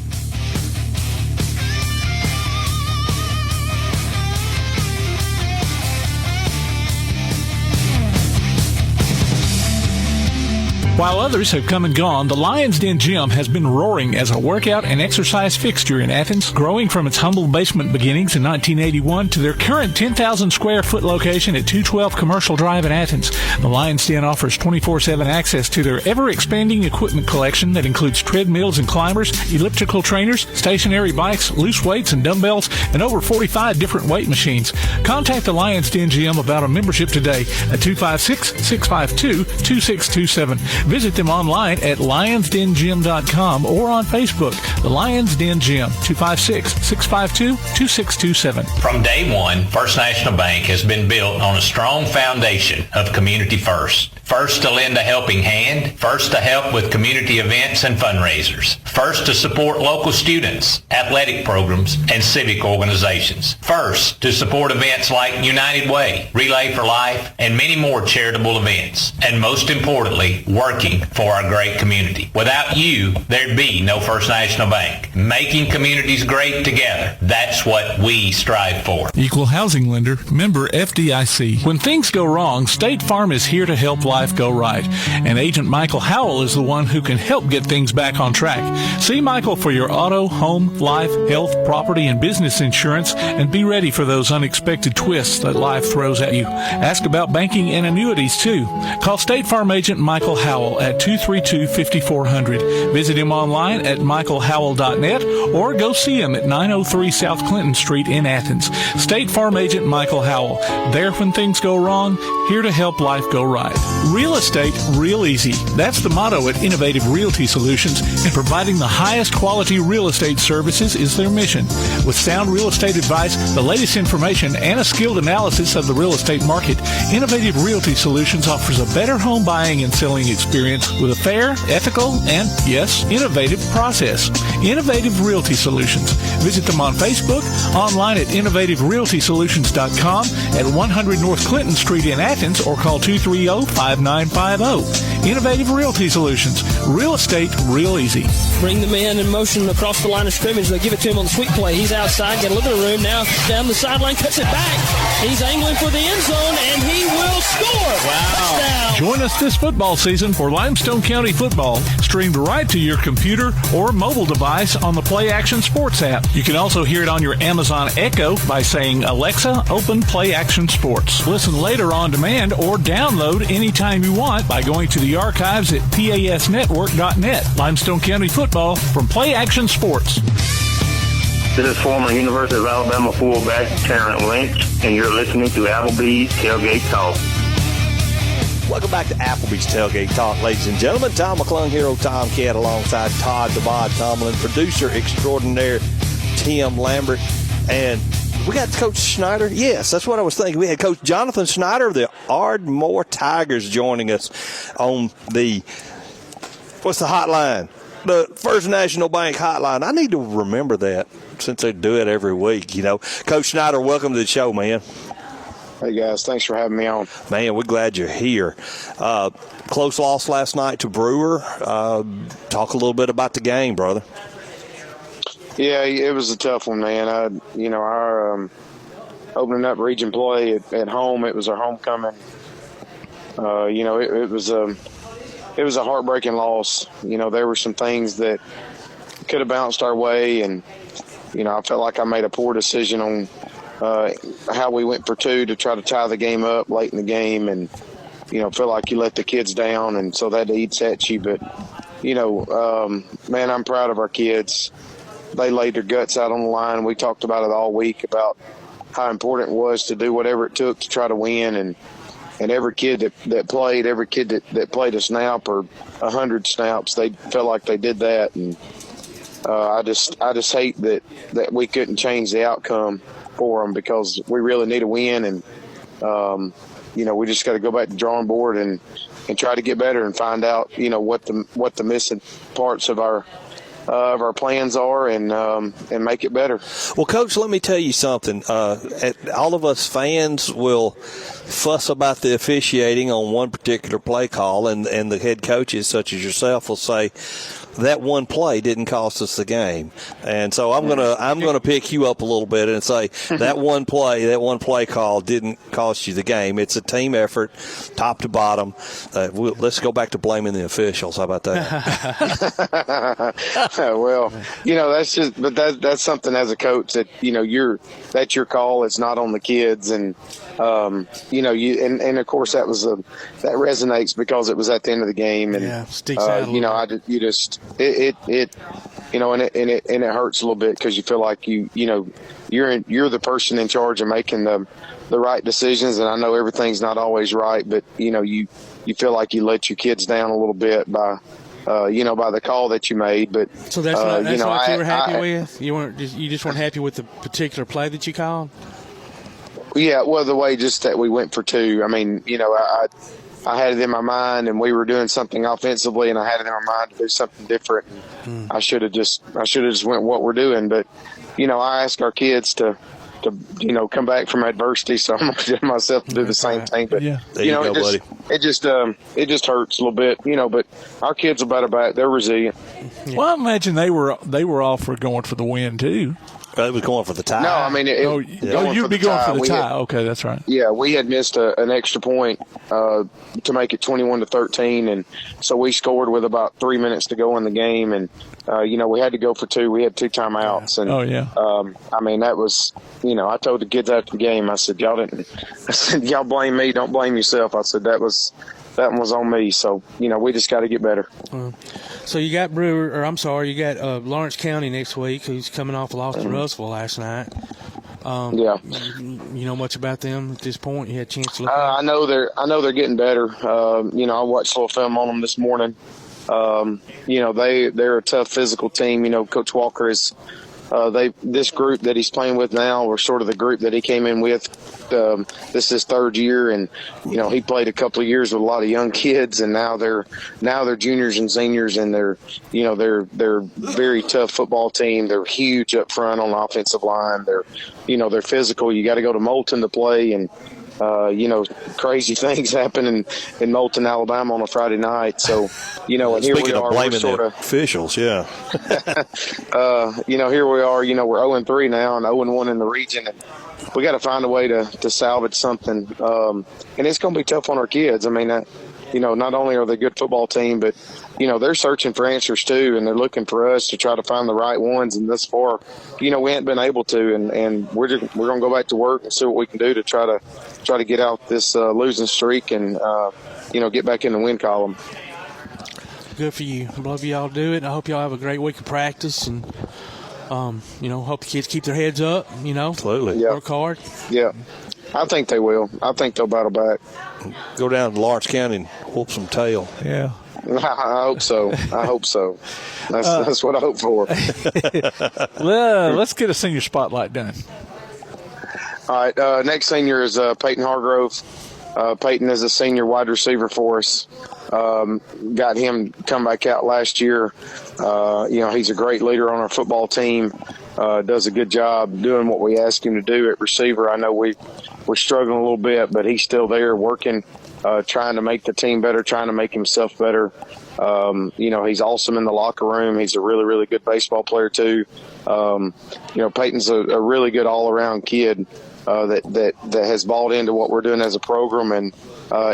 While others have come and gone, the Lion's Den Gym has been roaring as a workout and exercise fixture in Athens, growing from its humble basement beginnings in 1981 to their current 10,000 square foot location at 212 Commercial Drive in Athens. The Lion's Den offers 24/7 access to their ever-expanding equipment collection that includes treadmills and climbers, elliptical trainers, stationary bikes, loose weights and dumbbells, and over 45 different weight machines. Contact the Lion's Den Gym about a membership today at 256-652-2627. Visit them online at lionsdengym.com or on Facebook. The Lion's Den Gym, 256-652-2627. From day one, First National Bank has been built on a strong foundation of community first. First to lend a helping hand, first to help with community events and fundraisers, first to support local students, athletic programs, and civic organizations, first to support events like United Way, Relay for Life, and many more charitable events, and most importantly, working for our great community. Without you, there'd be no First National Bank. Making communities great together, that's what we strive for. Equal housing lender, member FDIC. When things go wrong, State Farm is here to help life go right. And Agent Michael Howell is the one who can help get things back on track. See Michael for your auto, home, life, health, property, and business insurance, and be ready for those unexpected twists that life throws at you. Ask about banking and annuities, too. Call State Farm Agent Michael Howell at 232-5400. Visit him online at michaelhowell.net or go see him at 903 South Clinton Street in Athens. State Farm Agent Michael Howell. There when things go wrong, here to help life go right. Real estate, real easy. That's the motto at Innovative Realty Solutions, and providing the highest quality real estate services is their mission. With sound real estate advice, the latest information, and a skilled analysis of the real estate market, Innovative Realty Solutions offers a better home buying and selling experience with a fair, ethical, and, yes, innovative process. Innovative Realty Solutions. Visit them on Facebook, online at innovativerealtysolutions.com, at 100 North Clinton Street in Athens, or call 230-5950. Innovative Realty Solutions. Real estate, real easy. Bring the man in motion across the line of scrimmage. They give it to him on the sweep play. He's outside, got a little bit of room now. Down the sideline, cuts it back. He's angling for the end zone, and he will score. Wow. Touchdown. Join us this football season for Limestone County football, streamed right to your computer or mobile device on the Play Action Sports app. You can also hear it on your Amazon Echo by saying, Alexa, open Play Action Sports. Listen later on demand or download anytime you want by going to the archives at pasnetwork.net. Limestone County football from Play Action Sports. This is former University of Alabama fullback Terrence Lynch, and you're listening to Applebee's Tailgate Talk. Welcome back to Applebee's Tailgate Talk, ladies and gentlemen. Tom McClung, Hero Tomcat, alongside Todd the Bod Tomlin, producer extraordinaire Tim Lambert, and we got Coach Snider. Yes, that's what I was thinking. We had Coach Jonathan Snider of the Ardmore Tigers joining us on the, what's the hotline? The First National Bank hotline. I need to remember that since they do it every week, you know. Coach Snider, welcome to the show, man. Hey, guys. Thanks for having me on. Man, we're glad you're here. Close loss last night to Brewer. Talk a little bit about the game, brother. Yeah, it was a tough one, man. Our opening up region play at home, it was our homecoming. It was a heartbreaking loss. There were some things that could have bounced our way, and I felt like I made a poor decision on how we went for two to try to tie the game up late in the game, and feel like you let the kids down, and so that eats at you. But man, I'm proud of our kids. They laid their guts out on the line. We talked about it all week about how important it was to do whatever it took to try to win, and every kid that played, every kid that played a snap or 100 snaps, they felt like they did that. And I just hate that we couldn't change the outcome for them, because we really need a win. And, we just got to go back to the drawing board and try to get better and find out, what the missing parts of our of our plans are and make it better. Well, Coach, let me tell you something. All of us fans will fuss about the officiating on one particular play call, and the head coaches, such as yourself, will say that one play didn't cost us the game. And so I'm gonna pick you up a little bit and say that one play call didn't cost you the game. It's a team effort, top to bottom. Let's go back to blaming the officials. How about that? Well, that's something as a coach that that's your call. It's not on the kids, and and of course that resonates because it was at the end of the game, and sticks out it hurts a little bit because you feel like you're the person in charge of making the right decisions, and I know everything's not always right, but you feel like you let your kids down a little bit by the call that you made. But so that's what you were happy with. You just weren't happy with the particular play that you called. Yeah, well, the way just that we went for two. I mean, I had it in my mind, and we were doing something offensively, and I had it in my mind to do something different. I should have just went what we're doing. But I ask our kids to come back from adversity, so I'm gonna do myself to do the same thing. But it just hurts a little bit, But our kids are better back; they're resilient. Well, I imagine they were all for going for the win too. It was going for the tie. No, I mean, you'd be going for the tie. Okay, that's right. Yeah, we had missed an extra point to make it 21-13, and so we scored with about 3 minutes to go in the game, and we had to go for two. We had 2 timeouts, and I mean that was, I told the kids after the game, I said, y'all blame me, don't blame yourself. I said that one was on me. So, we just got to get better. So you got you got Lawrence County next week, who's coming off a loss to Russellville last night. You know much about them at this point? You had a chance to look I know they're getting better. I watched a little film on them this morning. They're a tough physical team. Coach Walker is this group that he's playing with now were sort of the group that he came in with. This is his 3rd year, and he played a couple of years with a lot of young kids, and now they're juniors and seniors, and they're very tough football team. They're huge up front on the offensive line. They're physical. You got to go to Moulton to play, and crazy things happen in Moulton, Alabama on a Friday night. So, and here we are, blaming the officials, here we are, we're 0-3 now and 0-1 in the region. And we got to find a way to salvage something. And it's going to be tough on our kids. I mean, not only are they a good football team, but, they're searching for answers too, and they're looking for us to try to find the right ones. And thus far, we haven't been able to, and we're going to go back to work and see what we can do to try to get out this losing streak and, get back in the win column. Good for you. I love y'all do it. I hope y'all have a great week of practice, and hope the kids keep their heads up. Absolutely. Work hard. Yeah. I think they will. I think they'll battle back. Go down to Lawrence County and whoop some tail. Yeah. I hope so. That's what I hope for. Well, let's get a senior spotlight done. All right. Next senior is Peyton Hargrove. Peyton is a senior wide receiver for us. Got him come back out last year. He's a great leader on our football team. Does a good job doing what we ask him to do at receiver. I know we're struggling a little bit, but he's still there working, trying to make the team better, trying to make himself better. He's awesome in the locker room. He's a really, really good baseball player too. Peyton's a really good all-around kid that has bought into what we're doing as a program, and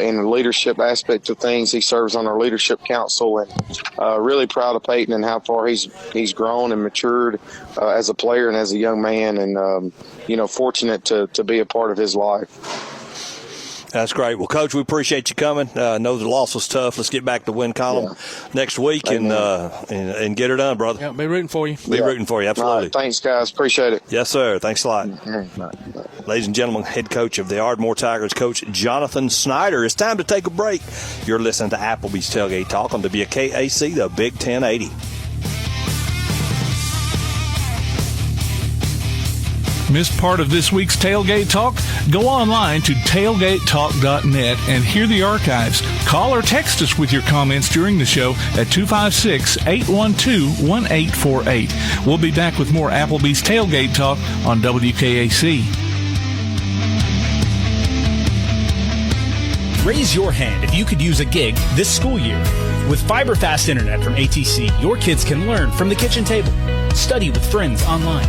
in the leadership aspect of things, he serves on our leadership council, and really proud of Peyton and how far he's grown and matured as a player and as a young man, and fortunate to be a part of his life. That's great. Well, Coach, we appreciate you coming. Know the loss was tough. Let's get back to win column next week and get her done, brother. Yeah, be rooting for you. Be rooting for you, absolutely. Right, thanks, guys. Appreciate it. Yes, sir. Thanks a lot. Ladies and gentlemen, head coach of the Ardmore Tigers, Coach Jonathan Snider. It's time to take a break. You're listening to Applebee's Tailgate Talk on WKAC, the Big 1080. Missed part of this week's Tailgate Talk? Go online to tailgatetalk.net and hear the archives. Call or text us with your comments during the show at 256-812-1848. We'll be back with more Applebee's Tailgate Talk on WKAC. Raise your hand if you could use a gig this school year. With fiber fast internet from ATC, your kids can learn from the kitchen table, study with friends online,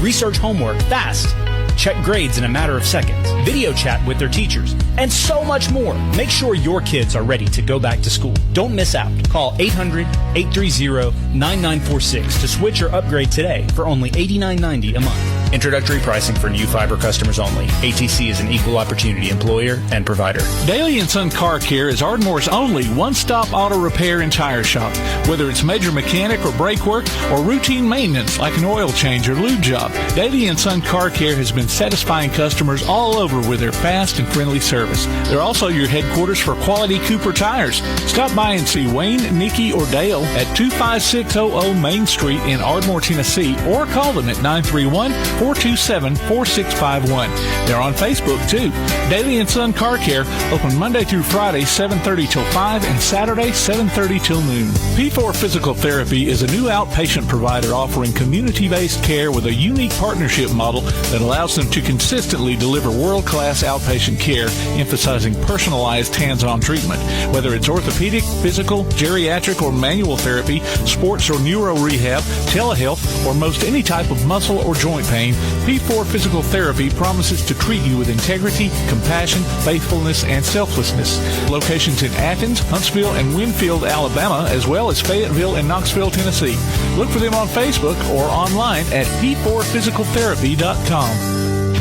research homework fast, check grades in a matter of seconds, video chat with their teachers, and so much more. Make sure your kids are ready to go back to school. Don't miss out. Call 800-830-9946 to switch or upgrade today for only $89.90 a month. Introductory pricing for new fiber customers only. ATC is an equal opportunity employer and provider. Daly & Son Car Care is Ardmore's only one-stop auto repair and tire shop. Whether it's major mechanic or brake work or routine maintenance like an oil change or lube job, Daly & Son Car Care has been satisfying customers all over with their fast and friendly service. They're also your headquarters for quality Cooper tires. Stop by and see Wayne, Nikki, or Dale at 25600 Main Street in Ardmore, Tennessee, or call them at 931-427-4651. They're on Facebook, too. Daly & Son Car Care, open Monday through Friday, 7:30 till 5, and Saturday, 7:30 till noon. P4 Physical Therapy is a new outpatient provider offering community-based care with a unique partnership model that allows them to consistently deliver world-class outpatient care, emphasizing personalized hands-on treatment. Whether it's orthopedic, physical, geriatric, or manual therapy, sports or neuro rehab, telehealth, or most any type of muscle or joint pain, P4 Physical Therapy promises to treat you with integrity, compassion, faithfulness, and selflessness. Locations in Athens, Huntsville, and Winfield, Alabama, as well as Fayetteville and Knoxville, Tennessee. Look for them on Facebook or online at p4physicaltherapy.com.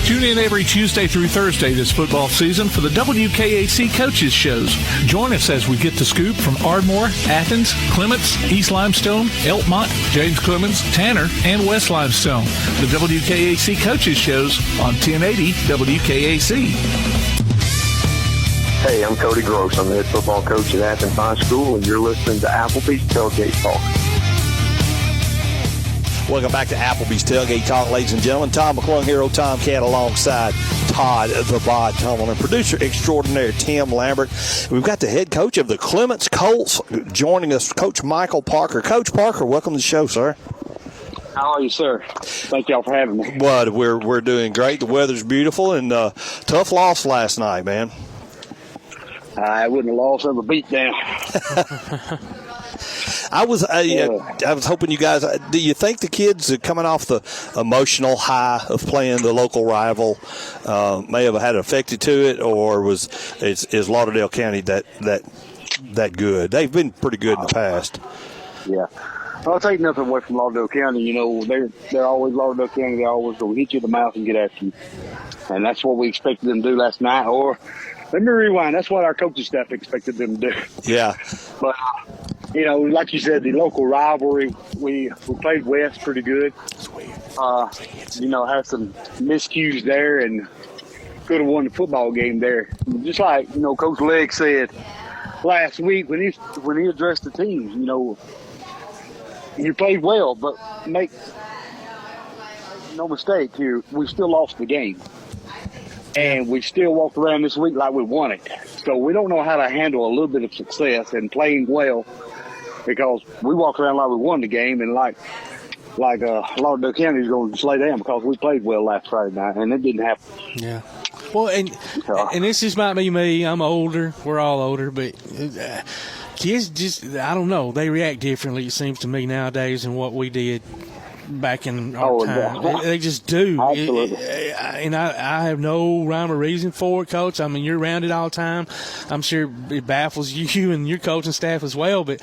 Tune in every Tuesday through Thursday this football season for the WKAC Coaches Shows. Join us as we get the scoop from Ardmore, Athens, Clements, East Limestone, Elkmont, James Clemens, Tanner, and West Limestone. The WKAC Coaches Shows on 1080 WKAC. Hey, I'm Cody Gross. I'm the head football coach at Athens High School, and you're listening to Applebee's Tailgate Talk. Welcome back to Applebee's Tailgate Talk, ladies and gentlemen. Tom McClung here, old Tomcat, alongside Todd the Bod Tumble and producer extraordinaire Tim Lambert. We've got the head coach of the Clements Colts joining us, Coach Michael Parker. Coach Parker, welcome to the show, sir. How are you, sir? Thank y'all for having me. Well, we're doing great. The weather's beautiful, and tough loss last night, man. I wouldn't have lost over beat down. I was hoping you guys. Do you think the kids coming off the emotional high of playing the local rival may have had affected to it, or is Lauderdale County that good? They've been pretty good in the past. Yeah, I'll take nothing away from Lauderdale County. You know, they're always Lauderdale County. They always go hit you in the mouth and get after you, and that's what we expected them to do last night. Or let me rewind. That's what our coaching staff expected them to do. Yeah, but. You know, like you said, the local rivalry, we played West pretty good. You know, had some miscues there and could have won the football game there. Just like, you know, Coach Legg said last week when he addressed the team, you know, you played well, but make no mistake here, we still lost the game. And we still walked around this week like we won it. So we don't know how to handle a little bit of success and playing well, because we walk around like we won the game, and like Lauderdale County is going to slow down because we played well last Friday night, and it didn't happen. Yeah. Well, and this just might be me. I'm older. We're all older, but kids just, I don't know. They react differently, it seems to me, nowadays than what we did back in our time. They just do. Absolutely. And I have no rhyme or reason for it, Coach. I mean, you're around it all the time. I'm sure it baffles you and your coaching staff as well. But,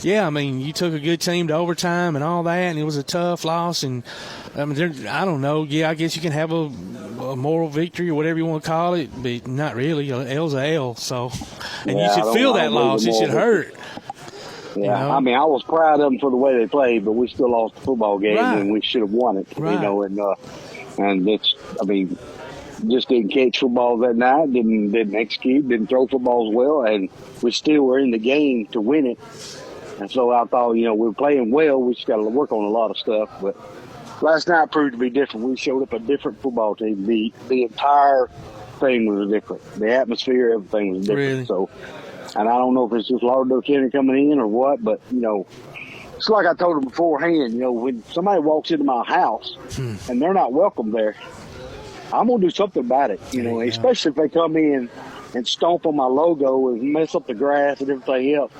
yeah, I mean, you took a good team to overtime and all that, and it was a tough loss. And, I mean, I don't know. Yeah, I guess you can have a moral victory or whatever you want to call it, but not really. An L's a L. So, and you should feel that loss. It should hurt. Yeah, you know? I mean, I was proud of them for the way they played, but we still lost the football game, and we should have won it. Right. You know, and it's, I mean, just didn't catch footballs that night, didn't execute, didn't throw footballs well, and we still were in the game to win it. And so I thought, you know, we were playing well. We just got to work on a lot of stuff, but last night proved to be different. We showed up a different football team. The entire thing was different. The atmosphere, everything was different. Really? So, and I don't know if it's just Lauderdale County coming in or what, but, it's like I told them beforehand, when somebody walks into my house and they're not welcome there, I'm going to do something about it, especially if they come in and stomp on my logo and mess up the grass and everything else.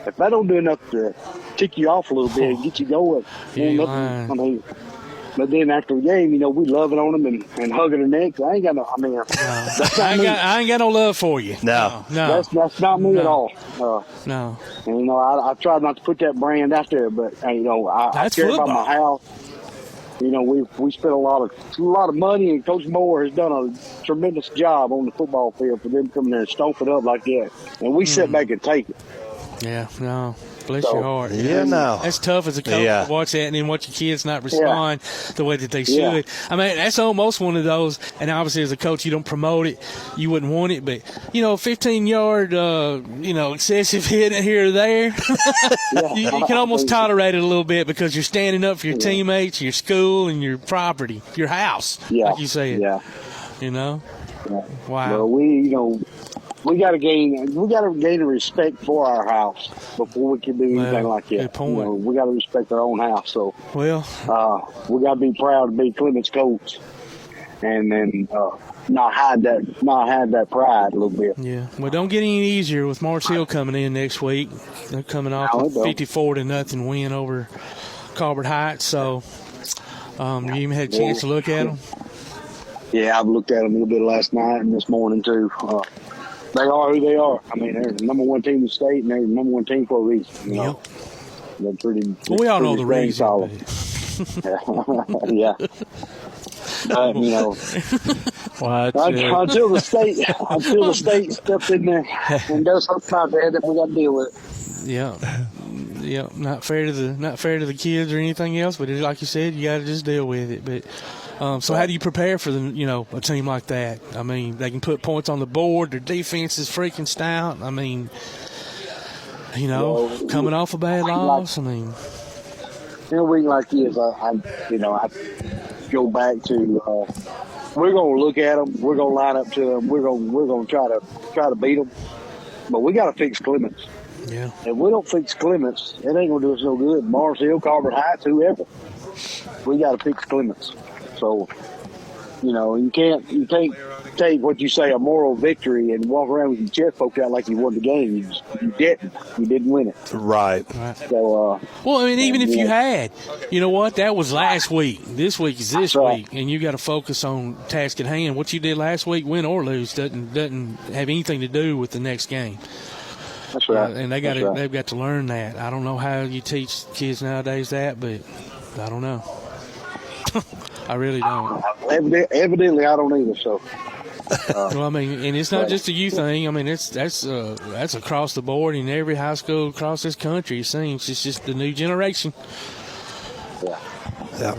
If that don't do enough to tick you off a little bit and get you going, but then after the game, we loving on them and hugging their necks. I ain't got no. I ain't got no love for you. No. That's not me at all. No. And I try not to put that brand out there, but I care about my house. We spent a lot of money, and Coach Moore has done a tremendous job on the football field for them coming there and stomp it up like that, and we sit back and take it. Yeah, no. Bless your heart. Yeah, no. That's tough as a coach to watch that and then watch your kids not respond the way that they should. Yeah. I mean, that's almost one of those, and obviously as a coach, you don't promote it. You wouldn't want it, but, 15-yard, excessive hit here or there, you can almost tolerate it a little bit because you're standing up for your teammates, your school, and your property, your house, like you said. Yeah. Wow. Well, we got to gain a respect for our house before we can do anything like that. Good point. We got to respect our own house. So, we got to be proud to be Clements coach, and then not hide that pride a little bit. Yeah. Well, don't get any easier with Mars Hill coming in next week. They're coming off a 54-0 win over Colbert Heights. So, you even had a chance to look at them. Yeah, I've looked at them a little bit last night and this morning too. They are who they are. I mean, they're the number one team in the state, and they're the number one team for a reason. They're pretty. Well, we all know the reason. Yeah. Until the state steps in there and does something out there that we got to deal with. Yeah, not fair to the kids or anything else, but like you said, you got to just deal with it. But so how do you prepare for a team like that? I mean, they can put points on the board. Their defense is freaking stout. I mean, coming off a bad loss. I mean, we like this. I go back to we're going to look at them. We're going to line up to them. We're going to try to beat them. But we got to fix Clements. Yeah. If we don't fix Clements, it ain't going to do us no good. Mars Hill, Colbert Heights, whoever. We got to fix Clements. So, you can't take what you say a moral victory and walk around with your chest poked out like you won the game. You didn't win it. Right. So, well, I mean, even if you had, that was last week. This week is this week, and you got to focus on task at hand. What you did last week, win or lose, doesn't have anything to do with the next game. That's right. And they've got to learn that. I don't know how you teach kids nowadays that, but I don't know. I really don't. Evidently, I don't either. So, well, I mean, and it's not just a you thing. I mean, that's across the board in every high school across this country. It seems it's just the new generation. Yeah.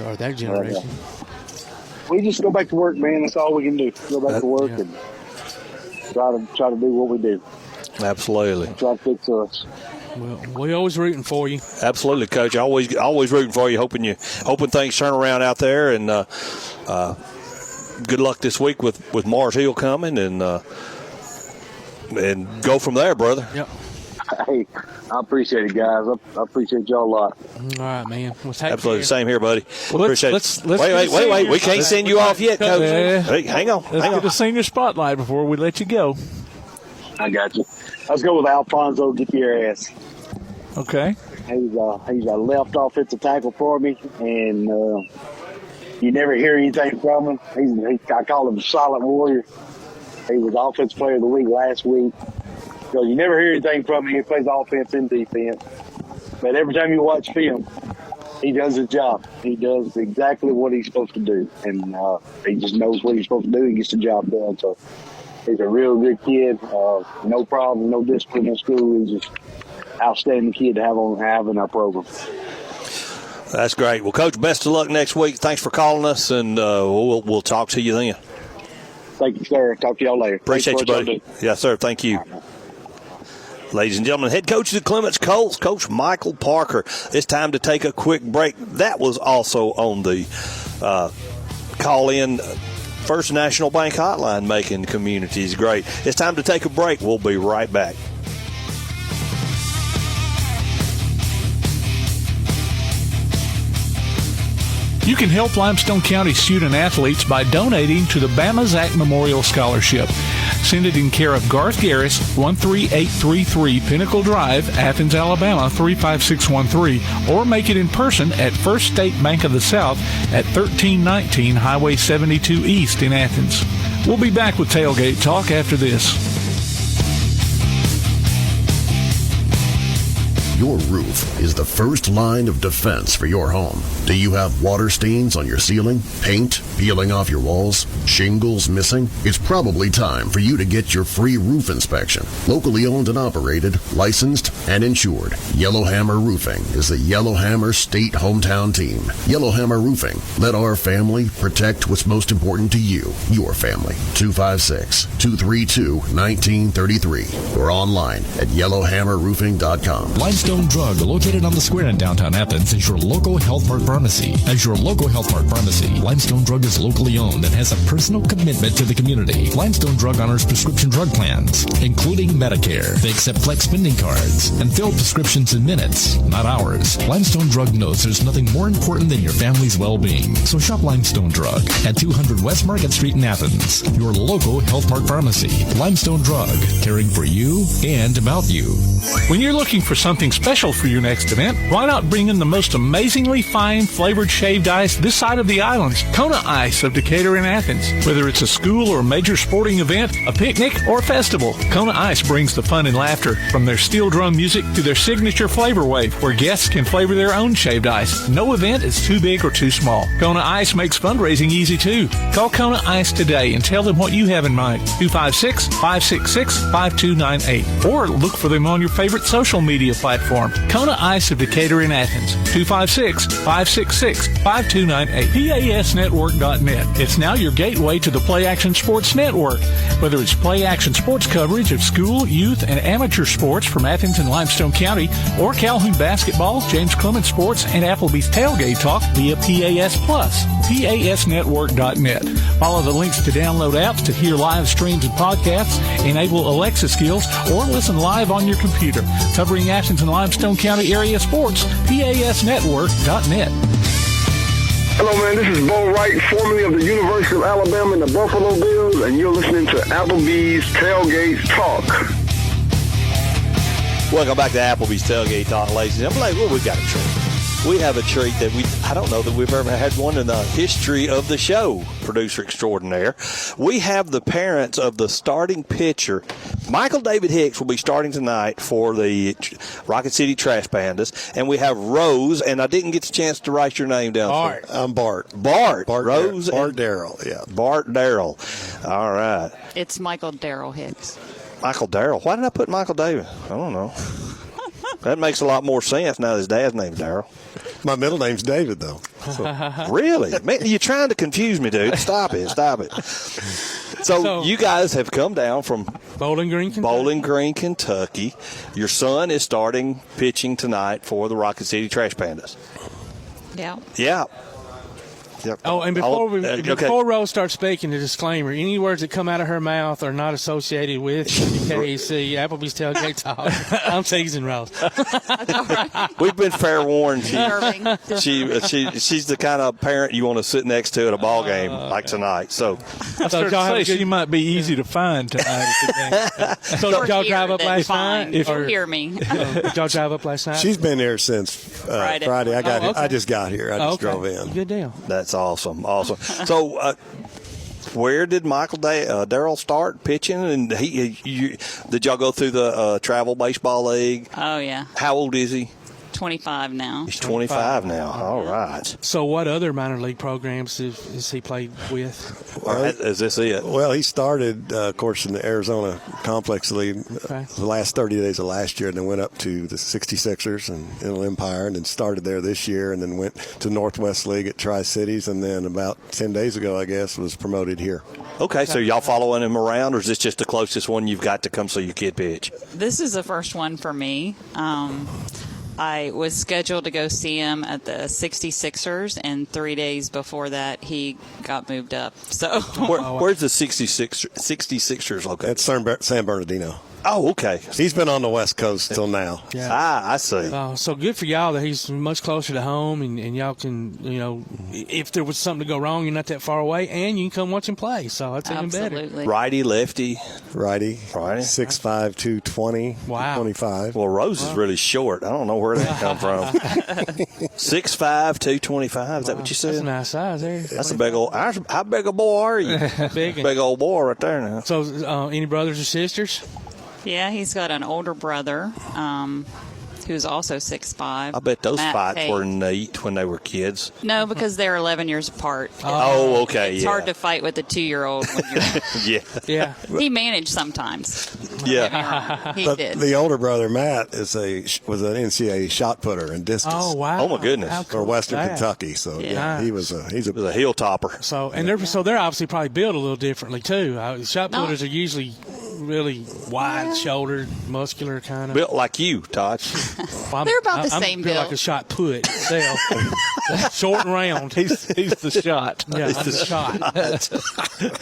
Or that generation. We just go back to work, man. That's all we can do. Go back to work and try to do what we do. Absolutely. Try to fix us. Well, we're always rooting for you. Absolutely, Coach. Always rooting for you. Hoping things turn around out there, and good luck this week with Mars Hill coming, and go from there, brother. Yep. Hey, I appreciate it, guys. I appreciate y'all a lot. All right, man. Well, absolutely, same here, buddy. Well, appreciate it. Wait. We can't send you off yet, Coach. Hey, hang on. Let's get a senior spotlight before we let you go. I got you. Let's go with Alfonso Gutierrez. Okay. He's a left offensive tackle for me, and you never hear anything from him. I call him a silent warrior. He was Offensive Player of the Week last week. So you never hear anything from him. He plays offense and defense. But every time you watch film, he does his job. He does exactly what he's supposed to do. And he just knows what he's supposed to do and gets the job done. So he's a real good kid. No problem, no discipline in school. He's just outstanding kid to have in our program. That's great. Well, Coach, best of luck next week. Thanks for calling us, and we'll talk to you then. Thank you, sir. Talk to y'all later. Appreciate you, buddy. Yes, sir. Thank you. Ladies and gentlemen, head coach of the Clements Colts, Coach Michael Parker. It's time to take a quick break. That was also on the call-in First National Bank hotline, making communities great. It's time to take a break. We'll be right back. You can help Limestone County student athletes by donating to the Bama Zach Memorial Scholarship. Send it in care of Garth Garris, 13833 Pinnacle Drive, Athens, Alabama, 35613, or make it in person at First State Bank of the South at 1319 Highway 72 East in Athens. We'll be back with Tailgate Talk after this. Your roof is the first line of defense for your home. Do you have water stains on your ceiling, paint peeling off your walls, shingles missing? It's probably time for you to get your free roof inspection. Locally owned and operated, licensed, and insured, Yellowhammer Roofing is the Yellowhammer State hometown team. Yellowhammer Roofing. Let our family protect what's most important to you, your family. 256-232-1933 or online at yellowhammerroofing.com. Limestone Drug, located on the square in downtown Athens, is your local Health Mart pharmacy. As your local Health Mart pharmacy, Limestone Drug is locally owned and has a personal commitment to the community. Limestone Drug honors prescription drug plans, including Medicare. They accept flex spending cards and fill prescriptions in minutes, not hours. Limestone Drug knows there's nothing more important than your family's well-being. So shop Limestone Drug at 200 West Market Street in Athens, your local Health Mart pharmacy. Limestone Drug, caring for you and about you. When you're looking for something special for your next event, why not bring in the most amazingly fine flavored shaved ice this side of the islands, Kona Ice of Decatur in Athens. Whether it's a school or major sporting event, a picnic, or a festival, Kona Ice brings the fun and laughter. From their steel drum music to their signature flavor wave, where guests can flavor their own shaved ice. No event is too big or too small. Kona Ice makes fundraising easy too. Call Kona Ice today and tell them what you have in mind. 256-566-5298. Or look for them on your favorite social media platform. Kona Ice of Decatur in Athens. 256-566-5298. PASnetwork.net. It's now your gateway to the Play Action Sports Network. Whether it's Play Action Sports coverage of school, youth, and amateur sports from Athens and Limestone County, or Calhoun basketball, James Clements Sports, and Applebee's Tailgate Talk via PAS Plus. PASnetwork.net. Follow the links to download apps to hear live streams and podcasts, enable Alexa skills, or listen live on your computer. Covering Athens and Limestone County area sports, PASnetwork.net. Hello, man. This is Bo Wright, formerly of the University of Alabama and the Buffalo Bills, and you're listening to Applebee's Tailgate Talk. Welcome back to Applebee's Tailgate Talk, ladies and gentlemen. Well, we've got a treat. We have a treat that I don't know that we've ever had one in the history of the show, producer extraordinaire. We have the parents of the starting pitcher. Michael David Hicks will be starting tonight for the Rocket City Trash Pandas. And we have Rose, and I didn't get the chance to write your name down. Bart. I'm Bart. Bart. Rose. Bart Darrell, yeah. Bart Darrell. All right. It's Michael Darrell Hicks. Michael Darrell. Why did I put Michael David? I don't know. That makes a lot more sense now that his dad's name's Darrell. My middle name's David, though. So. Really? Man, you're trying to confuse me, dude. Stop it. So you guys have come down from Bowling Green, Kentucky. Your son is starting pitching tonight for the Rocket City Trash Pandas. Yeah. Yeah. Yep. Oh, and before Rose starts speaking, a disclaimer: any words that come out of her mouth are not associated with KC, Applebee's Tailgate Talk. I'm teasing Rose. We've been fair warned. She's the kind of parent you want to sit next to at a ball game like tonight. So I started to say she might be easy to find tonight. So did y'all drive up last night? You'll hear me. Did y'all drive up last night? She's been there since Friday. I just got here. I just drove in. Good deal. That's awesome. So, where did Michael Darrell start pitching? And did y'all go through the travel baseball league? Oh, yeah. How old is he? 25 now. He's 25 now. All right. So what other minor league programs has he played with? Well, is this it? Well, he started, of course, in the Arizona Complex League the last 30 days of last year, and then went up to the 66ers and Inland Empire, and then started there this year, and then went to Northwest League at Tri-Cities, and then about 10 days ago, I guess, was promoted here. Okay, so y'all following him around, or is this just the closest one you've got to come see your kid pitch? This is the first one for me. I was scheduled to go see him at the 66ers, and 3 days before that, he got moved up. So where's the 66ers located? That's San Bernardino. Oh, okay. He's been on the West Coast till now. Yeah. I see. So good for y'all that he's much closer to home, and y'all can, if there was something to go wrong, you're not that far away, and you can come watch him play. So that's even better. Righty, lefty? Righty. 6'5", 220, wow. 25. Well, Rose is really short. I don't know where that come from. 6'5", 225. Is that what you said? That's a nice size there. That's a big old. How big a boy are you? Big old boy right there now. So any brothers or sisters? Yeah, he's got an older brother who's also 6'5". I bet those Matt fights Hayden. were neat when they were kids. No, because they're 11 years apart. Oh, okay, It's hard to fight with a 2-year-old when you're Yeah. He managed sometimes. Yeah. He did. The older brother, Matt, was an NCAA shot putter in distance. Oh, wow. Oh, my goodness. How cool For Western is that? Kentucky. So, Yeah. he's a heel topper. So they're obviously probably built a little differently too. Shot putters are usually really wide-shouldered, muscular kind of. Built like you, Todd. They're about the I'm same built build. like a shot put itself. Short and round. He's the shot. Yeah, I'm the shot.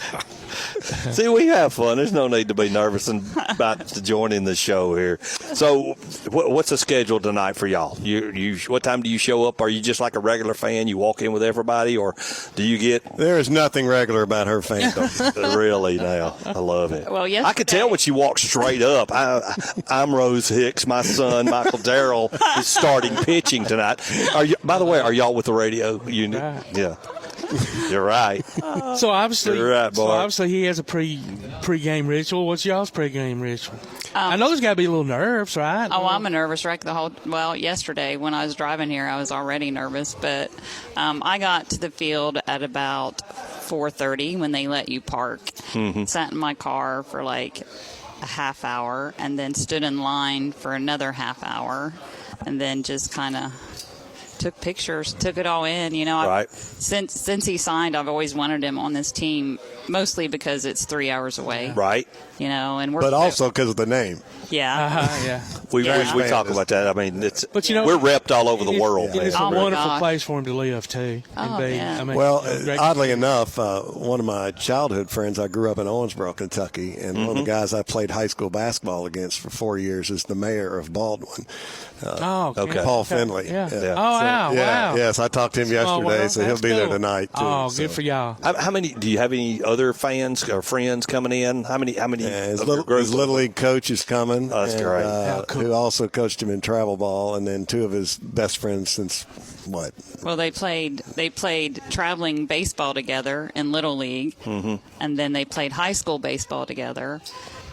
See, we have fun. There's no need to be nervous about joining the show here. So, what's the schedule tonight for y'all? You what time do you show up? Are you just like a regular fan? You walk in with everybody, or do you get? There is nothing regular about her fandom. Really, now I love it. Well, I could tell when she walked straight up. I'm Rose Hicks. My son Michael Darrell is starting pitching tonight. By the way, are y'all with the radio unit? Yeah. You're right. So obviously, You're right, boy. he has a pre-game ritual. What's y'all's pre-game ritual? I know there's got to be a little nerves, right? Oh, I'm a nervous wreck yesterday when I was driving here, I was already nervous, but I got to the field at about 4:30 when they let you park. Mm-hmm. Sat in my car for like a half hour and then stood in line for another half hour and then just kind of took pictures, took it all in. Right. Since he signed, I've always wanted him on this team, mostly because it's 3 hours away. Right. And we're But also because of the name. Yeah. Yeah. We talk about that. I mean, we're repped all over the world. It's a man. wonderful place for him to live too. Oh, yeah. Oddly enough, one of my childhood friends, I grew up in Owensboro, Kentucky, and one of the guys I played high school basketball against for 4 years is the mayor of Baldwin. Paul Finley. Yeah. Oh, wow. Wow. Yes, I talked to him yesterday, so he'll be there tonight too. Oh, good for y'all. How many? Do you have any other fans or friends coming in? How many? His little league coach is coming. That's great. Who also coached him in travel ball, and then two of his best friends since what? Well, they played traveling baseball together in Little League, and then they played high school baseball together.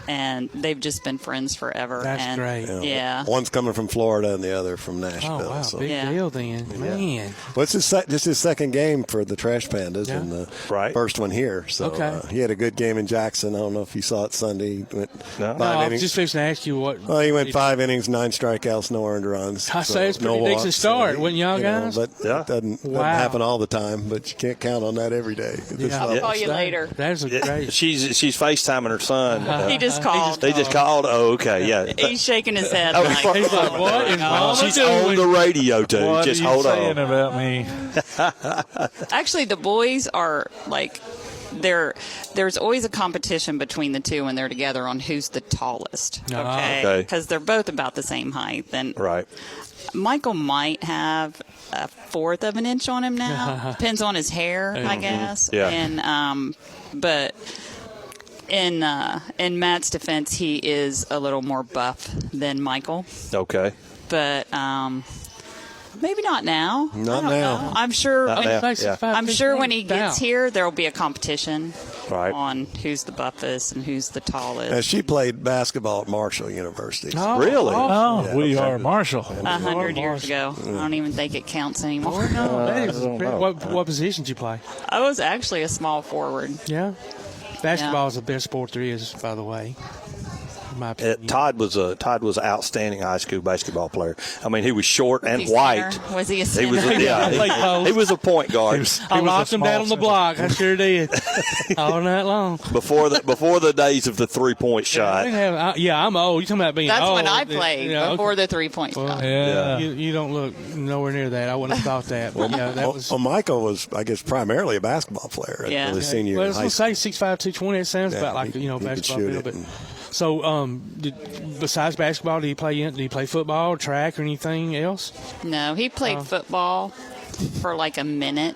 And they've just been friends forever. That's great. Yeah. One's coming from Florida and the other from Nashville. Oh, wow. Big deal then. Man. Well, it's just his second game for the Trash Pandas and the first one here. So he had a good game in Jackson. I don't know if you saw it Sunday. He went I was just fixing to ask you what. Well, he went 5 innings, 9 strikeouts, no earned runs. I say it's a pretty decent start, wouldn't y'all guys? But it doesn't happen all the time, but you can't count on that every day. I'll call you later. That's great. She's FaceTiming her son. He just called. They just called? Oh, okay, yeah. He's shaking his head. He's like, what is Mama She's doing? on the radio, too. What just are you hold saying on. about me? Actually, the boys are like, there's always a competition between the two when they're together on who's the tallest. Okay. Because they're both about the same height. And right. Michael might have a fourth of an inch on him now. Depends on his hair, I guess. Yeah. And but in Matt's defense, he is a little more buff than Michael. Okay. But Maybe not now. Not now. Know. I'm sure. I'm sure when he gets down. here, there will be a competition right. on who's the buffest and who's the tallest. And she played basketball at Marshall University. Oh, really? Oh, Yeah, we okay. are Marshall. 100 years ago. I don't even think it counts anymore. What position did you play? I was actually a small forward. Yeah. Basketball is the best sport there is, by the way. Todd was an outstanding high school basketball player. I mean, he was short and Was he white. center? Was he a center? He was he was a point guard. I locked him down on the block. I sure did. All night long. Before the days of the 3-point shot. I'm old. You talking about being That's old? when I played, before the 3-point shot. You don't look nowhere near that. I wouldn't have thought that. But that was. Well, Michael was, I guess, primarily a basketball player at his senior year. Well, I was going to say 6'5", 220. It sounds about like basketball field, but. So, besides basketball, did he play football, track, or anything else? No, he played football for like a minute.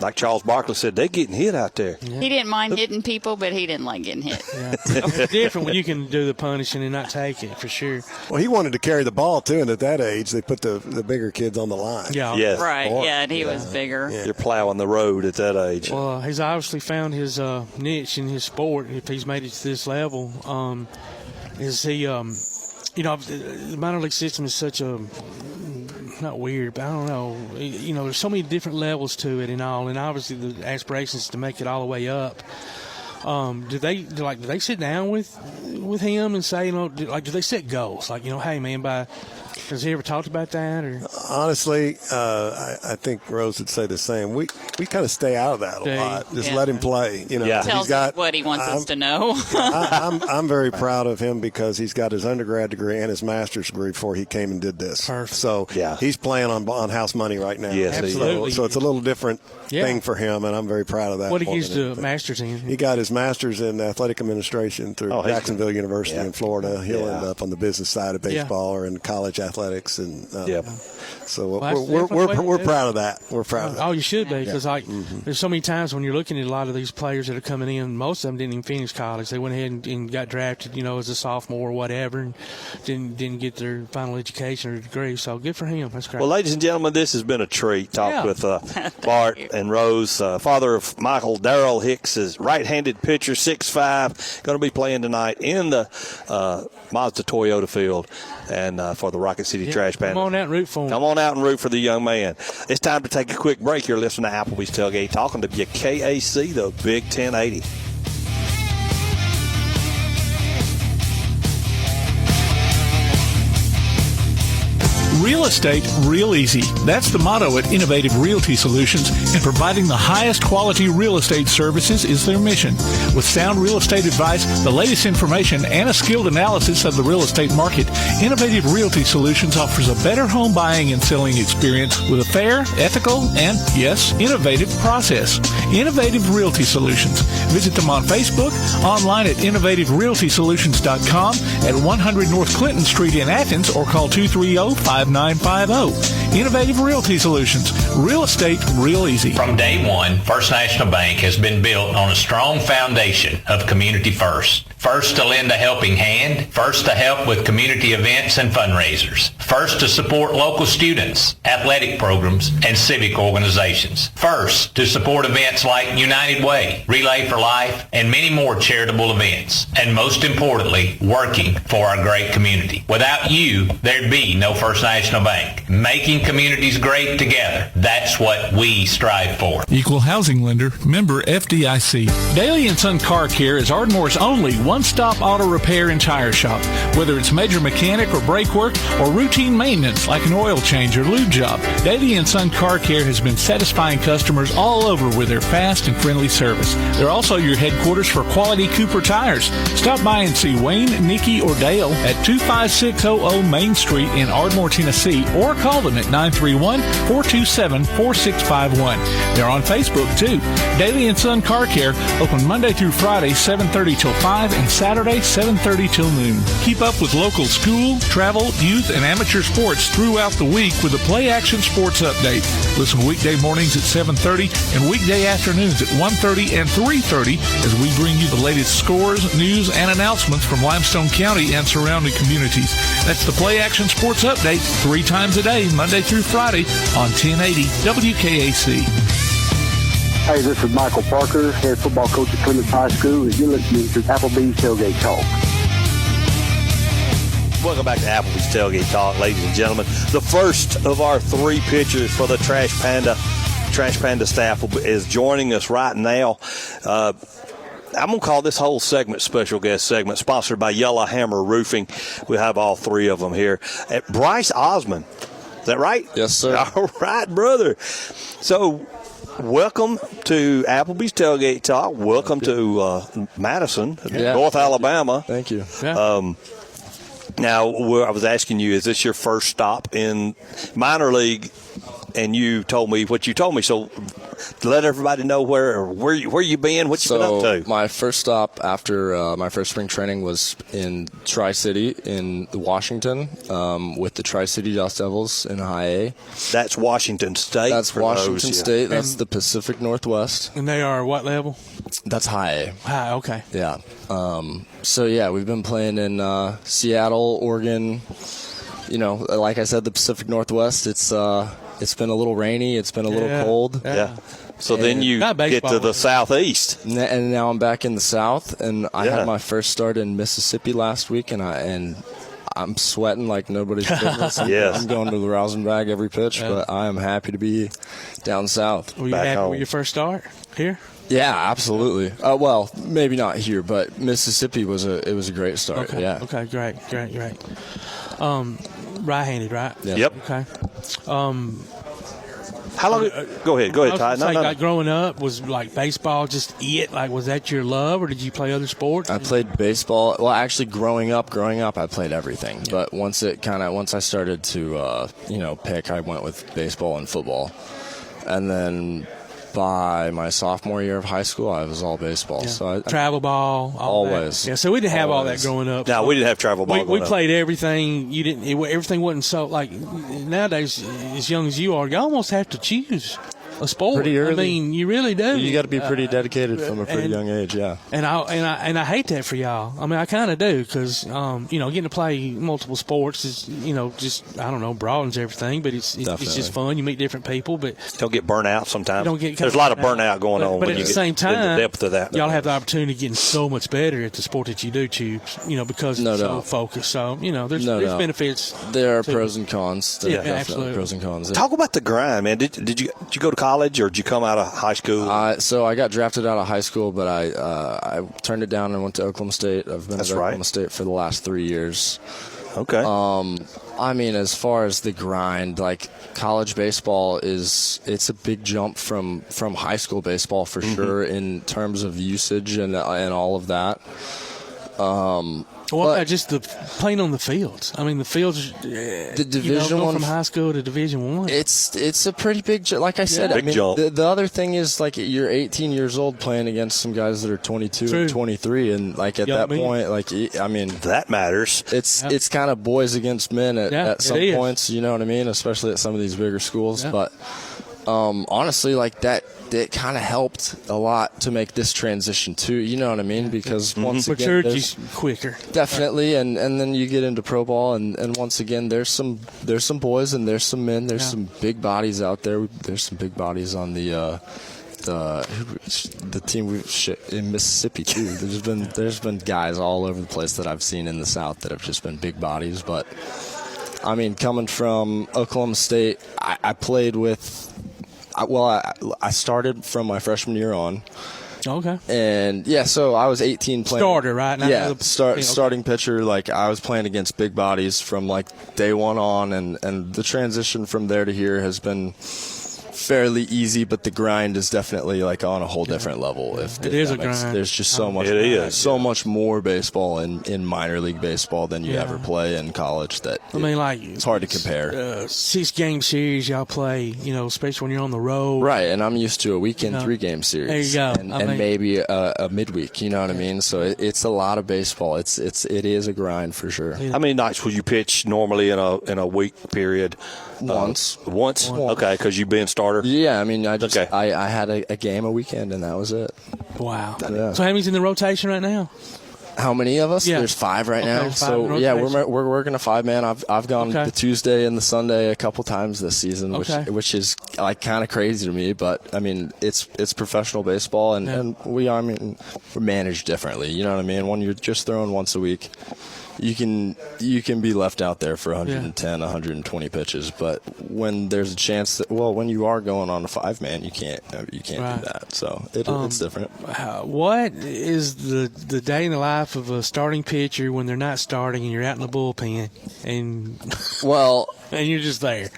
Like Charles Barkley said, they're getting hit out there. Yeah. He didn't mind hitting people, but he didn't like getting hit. Yeah. It's different when you can do the punishing and not take it, for sure. Well, he wanted to carry the ball, too, and at that age, they put the bigger kids on the line. Yeah. Yes. Right, and he was bigger. You're plowing the road at that age. Well, he's obviously found his niche in his sport, if he's made it to this level. Is he, the minor league system is such a, not weird, but I don't know. There's so many different levels to it and all, and obviously the aspirations to make it all the way up. Do they sit down with him and say, do they set goals? Like, hey, man, has he ever talked about that? Or? Honestly, I think Rose would say the same. We kind of stay out of that a lot. Just let him play. Tells us what he wants us to know. I'm very proud of him because he's got his undergrad degree and his master's degree before he came and did this. Perfect. So he's playing on house money right now. Yes, absolutely. So it's a little different thing for him, and I'm very proud of that. What did he use the master's in? He got his master's in athletic administration through Jacksonville University in Florida. He'll end up on the business side of baseball or in college athletics, and so we're proud of that. We're proud of that. Oh, you should be, because there's so many times when you're looking at a lot of these players that are coming in, most of them didn't even finish college. They went ahead and got drafted, as a sophomore or whatever, and didn't get their final education or degree. So good for him. That's great. Well, ladies and gentlemen, this has been a treat. Talk with Bart and Rose, father of Michael Darrell Hicks, is right-handed pitcher, 6'5", going to be playing tonight in the Mazda Toyota field and for the Rocket City Trash Pandas. Come on out and root for him. Come on out and root for the young man. It's time to take a quick break. You're listening to Applebee's Tailgate Talk on WKAC, the Big 1080. Real estate, real easy. That's the motto at Innovative Realty Solutions, and providing the highest quality real estate services is their mission. With sound real estate advice, the latest information, and a skilled analysis of the real estate market, Innovative Realty Solutions offers a better home buying and selling experience with a fair, ethical, and, yes, innovative process. Innovative Realty Solutions. Visit them on Facebook, online at innovativerealtysolutions.com, at 100 North Clinton Street in Athens, or call 230-5950. Innovative Realty Solutions. Real estate, real easy. From day one, First National Bank has been built on a strong foundation of community first. First to lend a helping hand. First to help with community events and fundraisers. First to support local students, athletic programs, and civic organizations. First to support events like United Way, Relay for Life, and many more charitable events. And most importantly, working for our great community. Without you, there'd be no First National Bank. Making communities great together. That's what we strive for. Equal housing lender, member FDIC. Daly & Son Car Care is Ardmore's only one-stop auto repair and tire shop. Whether it's major mechanic or brake work or routine maintenance like an oil change or lube job, Daly & Son Car Care has been satisfying customers all over with their fast and friendly service. They're also your headquarters for quality Cooper tires. Stop by and see Wayne, Nikki, or Dale at 25600 Main Street in Ardmore, Tennessee, or call them at 931-427-4651. They're on Facebook, too. Daly & Son Car Care, open Monday through Friday, 7:30 till 5, and Saturday 7:30 till noon. Keep up with local school, travel, youth, and amateur sports throughout the week with the Play Action Sports Update. Listen weekday mornings at 7:30 and weekday afternoons at 1:30 and 3:30 as we bring you the latest scores, news, and announcements from Limestone County and surrounding communities. That's the Play Action Sports Update 3 times a day, Monday through Friday on 1080 WKAC. Hey, this is Michael Parker, head football coach at Clements High School, and you're listening to Applebee's Tailgate Talk. Welcome back to Applebee's Tailgate Talk, ladies and gentlemen. The first of our 3 pitchers for the Trash Panda staff is joining us right now. I'm going to call this whole segment special guest segment, sponsored by Yellow Hammer Roofing. We have all 3 of them here. Bryce Osmond, is that right? Yes, sir. All right, brother. So, welcome to Applebee's Tailgate Talk. Welcome to Madison, North Alabama. Thank you. Now, I was asking you, is this your first stop in minor league? And you told me what you told me. So let everybody know where you been, what you been up to. My first stop after my first spring training was in Tri-City in Washington with the Tri-City Dust Devils in High A. That's Washington State. That's Washington State. That's the Pacific Northwest. And they are what level? That's High A. High, okay. Yeah. We've been playing in Seattle, Oregon. You know, like I said, the Pacific Northwest. It's been a little rainy. It's been a little cold. Yeah. So then you get to the southeast, and now I'm back in the south. And I had my first start in Mississippi last week, and I'm sweating like nobody's business. Yes. I'm going to the rousing bag every pitch, but I am happy to be down south. Were you happy with your first start here? Yeah, absolutely. Well, maybe not here, but Mississippi was a great start. Okay. Yeah. Okay. Great. Right-handed, right? Yeah. Yep. Okay. How long? Go ahead, Ty. No. Growing up, was like baseball just it? Like, was that your love, or did you play other sports? I played baseball. Well, actually, growing up, I played everything. Yeah. But once I started to, pick, I went with baseball and football, and then by my sophomore year of high school, I was all baseball. Yeah. So travel ball, always. Yeah, so we didn't have all that growing up. No, we didn't have travel ball. We played everything. You didn't. Everything wasn't so like nowadays. As young as you are, you almost have to choose a sport. Pretty early. I mean, you really do. You got to be pretty dedicated from a pretty young age. Yeah. And I hate that for y'all. I mean, I kind of do because getting to play multiple sports is just I don't know, broadens everything. But it's just fun. You meet different people, but don't get burnt out sometimes. There's a lot of burnout going on. But at the same time, the depth of that, y'all have the opportunity to get so much better at the sport that you do choose. Because it's so focused. So there's benefits. There are pros and cons. There are definitely absolutely pros and cons. Talk about the grind, man. Did you go to college or did you come out of high school? So I got drafted out of high school, but I turned it down and went to Oklahoma State. I've been at Oklahoma State for the last 3 years. Okay. I mean, as far as the grind, like college baseball it's a big jump from high school baseball for sure in terms of usage and all of that. What about just the playing on the fields? I mean, the fields. The Division One from high school to Division One. It's a pretty big jump. Like I said, big jump. The other thing is like you're 18 years old playing against some guys that are 22 and 23, and like at that point, like I mean, that matters. It's kind of boys against men at some points. You know what I mean? Especially at some of these bigger schools, but. Honestly, like that kind of helped a lot to make this transition too. You know what I mean? Because once again, maturity's quicker. Definitely, and then you get into pro ball, and once again, there's some boys and there's some men. There's some big bodies out there. There's some big bodies on the team in Mississippi too. There's been guys all over the place that I've seen in the South that have just been big bodies. But I mean, coming from Oklahoma State, I played with. I started from my freshman year on. Okay. And so I was 18 playing. Starter, right? Now starting pitcher. Like I was playing against big bodies from like day one on, and the transition from there to here has been fairly easy, but the grind is definitely like on a whole different level. It is a grind. There's just so much. It is so much more baseball in minor league baseball than you ever play in college. That it's hard to compare. 6-game series y'all play, especially when you're on the road. Right, and I'm used to a weekend 3-game series. There you go. And maybe a midweek. You know what I mean? So it's a lot of baseball. It is a grind for sure. How many nights will you pitch normally in a week period? Once. Okay, because you've been starter. Yeah, I mean, I had a game a weekend, and that was it. Wow. Yeah. So how many's in the rotation right now? How many of us? Yeah. There's 5 right now. 5 so we're working a 5-man. I've gone the Tuesday and the Sunday a couple times this season, which is like kind of crazy to me. But I mean, it's professional baseball, and we're managed differently. You know what I mean? When you're just throwing once a week, you can be left out there for 110, 120 pitches. But when there's a chance that, when you are going on a 5-man, you can't do that. So it's different. What is the day in the life of a starting pitcher when they're not starting and you're out in the bullpen and and you're just there?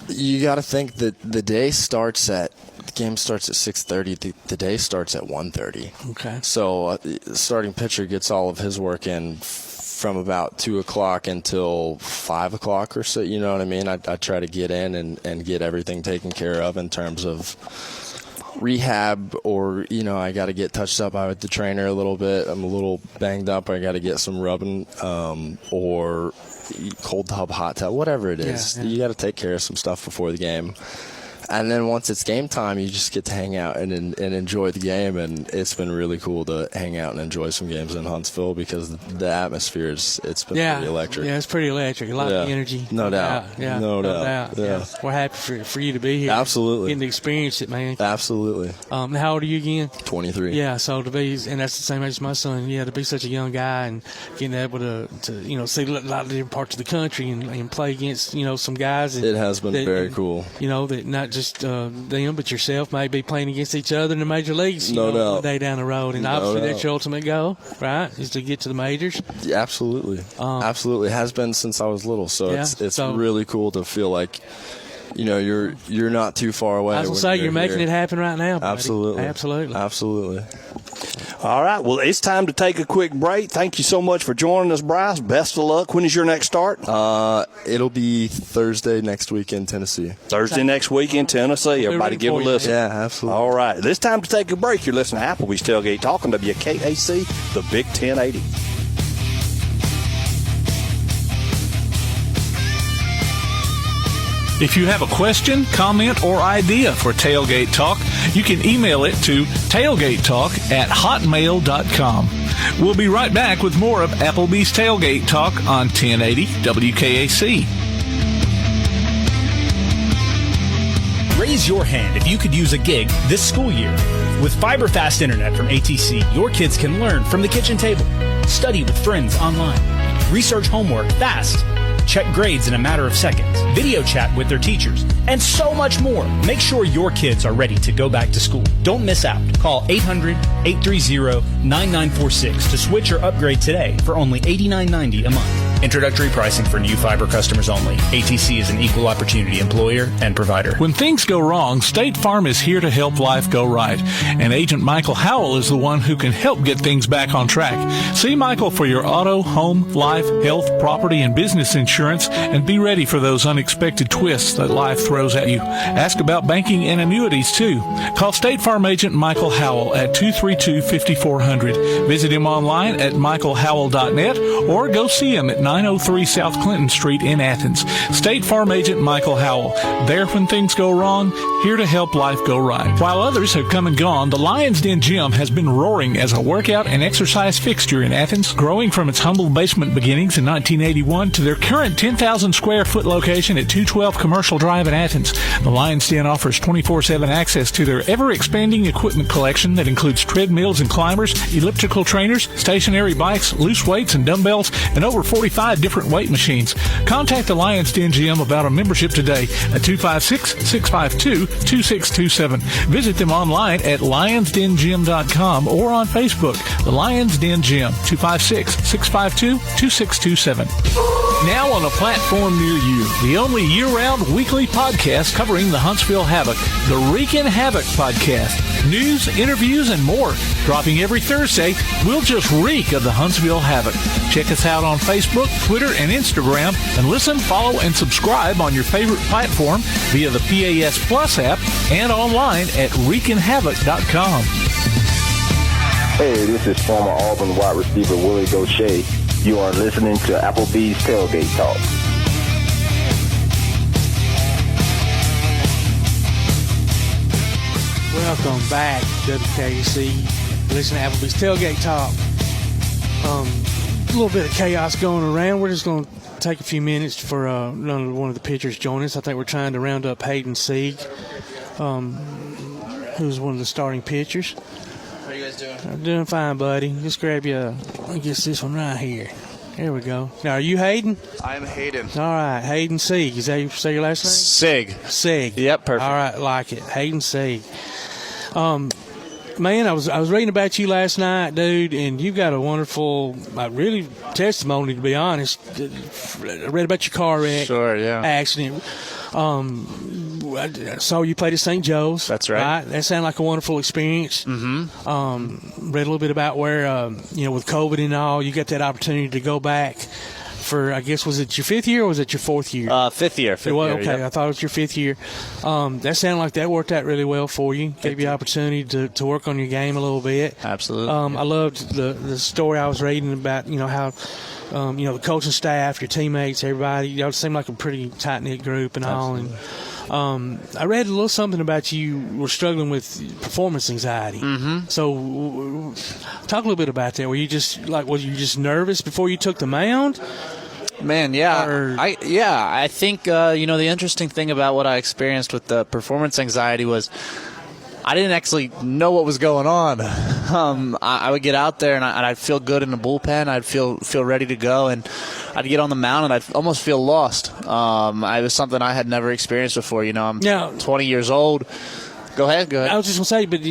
You got to think that the game starts at 6:30. The day starts at 1:30. Okay. So the starting pitcher gets all of his work in from about 2 o'clock until 5 o'clock or so. You know what I mean? I try to get in and get everything taken care of in terms of rehab, or I got to get touched up by the trainer a little bit. I'm a little banged up. I got to get some rubbing or cold tub, hot tub, whatever it is. You got to take care of some stuff before the game. And then once it's game time, you just get to hang out and enjoy the game. And it's been really cool to hang out and enjoy some games in Huntsville because the atmosphere it's been pretty electric. Yeah, it's pretty electric. A lot of energy. No doubt. No doubt. Yeah. We're happy for you to be here. Absolutely. Getting to experience it, man. Absolutely. How old are you again? 23. Yeah, so to be, and that's the same age as my son. Yeah, to be such a young guy and getting able to see a lot of different parts of the country and play against some guys. It has been very cool. That not just them, but yourself may be playing against each other in the major leagues. No doubt. One day down the road, and obviously that's your ultimate goal, right? Is to get to the majors. Yeah, absolutely. Absolutely, it has been since I was little. So it's really cool to feel like you're not too far away. I was gonna say you're making it happen right now, buddy. Absolutely. All right. Well, it's time to take a quick break. Thank you so much for joining us, Bryce. Best of luck. When is your next start? It'll be Thursday next week in Tennessee. Thursday next week in Tennessee. Everybody give a listen. Yeah, absolutely. All right. It's time to take a break. You're listening to Applebee's Tailgate Talk on WKAC, the Big 1080. If you have a question, comment, or idea for Tailgate Talk, you can email it to tailgatetalk@hotmail.com. We'll be right back with more of Applebee's Tailgate Talk on 1080 WKAC. Raise your hand if you could use a gig this school year. With fiber fast internet from ATC, your kids can learn from the kitchen table, study with friends online, research homework fast, check grades in a matter of seconds, video chat with their teachers, and so much more. Make sure your kids are ready to go back to school. Don't miss out. Call 800-830-9946 to switch or upgrade today for only $89.90 a month. Introductory pricing for new fiber customers only. ATC is an equal opportunity employer and provider. When things go wrong, State Farm is here to help life go right. And Agent Michael Howell is the one who can help get things back on track. See Michael for your auto, home, life, health, property, and business insurance, and be ready for those unexpected twists that life throws at you. Ask about banking and annuities, too. Call State Farm Agent Michael Howell at 232-5400. Visit him online at michaelhowell.net or go see him at 903 South Clinton Street in Athens. State Farm Agent Michael Howell. There when things go wrong, here to help life go right. While others have come and gone, the Lion's Den Gym has been roaring as a workout and exercise fixture in Athens, growing from its humble basement beginnings in 1981 to their current 10,000 square foot location at 212 Commercial Drive in Athens. The Lion's Den offers 24/7 access to their ever-expanding equipment collection that includes treadmills and climbers, elliptical trainers, stationary bikes, loose weights and dumbbells, and over 45 different weight machines. Contact the Lion's Den Gym about a membership today at 256-652-2627. Visit them online at lionsdengym.com or on Facebook. The Lion's Den Gym, 256-652-2627. Now on a platform near you, the only year-round weekly podcast covering the Huntsville Havoc, the Wreakin' Havoc Podcast. News, interviews, and more. Dropping every Thursday, we'll just reek of the Huntsville Havoc. Check us out on Facebook, Twitter, and Instagram, and listen, follow, and subscribe on your favorite platform via the PAS Plus app and online at wreakinhavoc.com. Hey, this is former Auburn wide receiver Willie Gaucher. You are listening to Applebee's Tailgate Talk. Welcome back, WKC. Listen to Applebee's Tailgate Talk. A little bit of chaos going around. We're just going to take a few minutes for one of the pitchers join us. I think we're trying to round up Hayden Seig, who's one of the starting pitchers. How are you guys doing? I'm doing fine, buddy. Just grab you let me get this one right here. There we go. Now, are you Hayden? I'm Hayden. All right, Hayden Seig. Is that you say your last name? Seig. Seig. Yep, perfect. All right, like it. Hayden Seig. Man, I was reading about you last night, dude, and you've got a wonderful, really testimony, to be honest. I read about your car wreck. Sure, yeah. Accident. I saw you played at St. Joe's. That's right. That sounded like a wonderful experience. Mm-hmm. Read a little bit about where, with COVID and all, you got that opportunity to go back for, I guess, was it your fifth year or was it your fourth year? Fifth year. Okay, yep. I thought it was your fifth year. That sounded like that worked out really well for you. Gave you the opportunity to work on your game a little bit. Absolutely. I loved the story I was reading about, how the coaching staff, your teammates, everybody, y'all seemed like a pretty tight-knit group and Absolutely. all. And I read a little something about you were struggling with performance anxiety. Mm-hmm. So talk a little bit about that. Was you just nervous before you took the mound? Man, yeah. I think, the interesting thing about what I experienced with the performance anxiety was I didn't actually know what was going on. I would get out there and I'd feel good in the bullpen. I'd feel ready to go, and I'd get on the mound and I'd almost feel lost. It was something I had never experienced before. I'm 20 years old. Go ahead. I was just going to say, but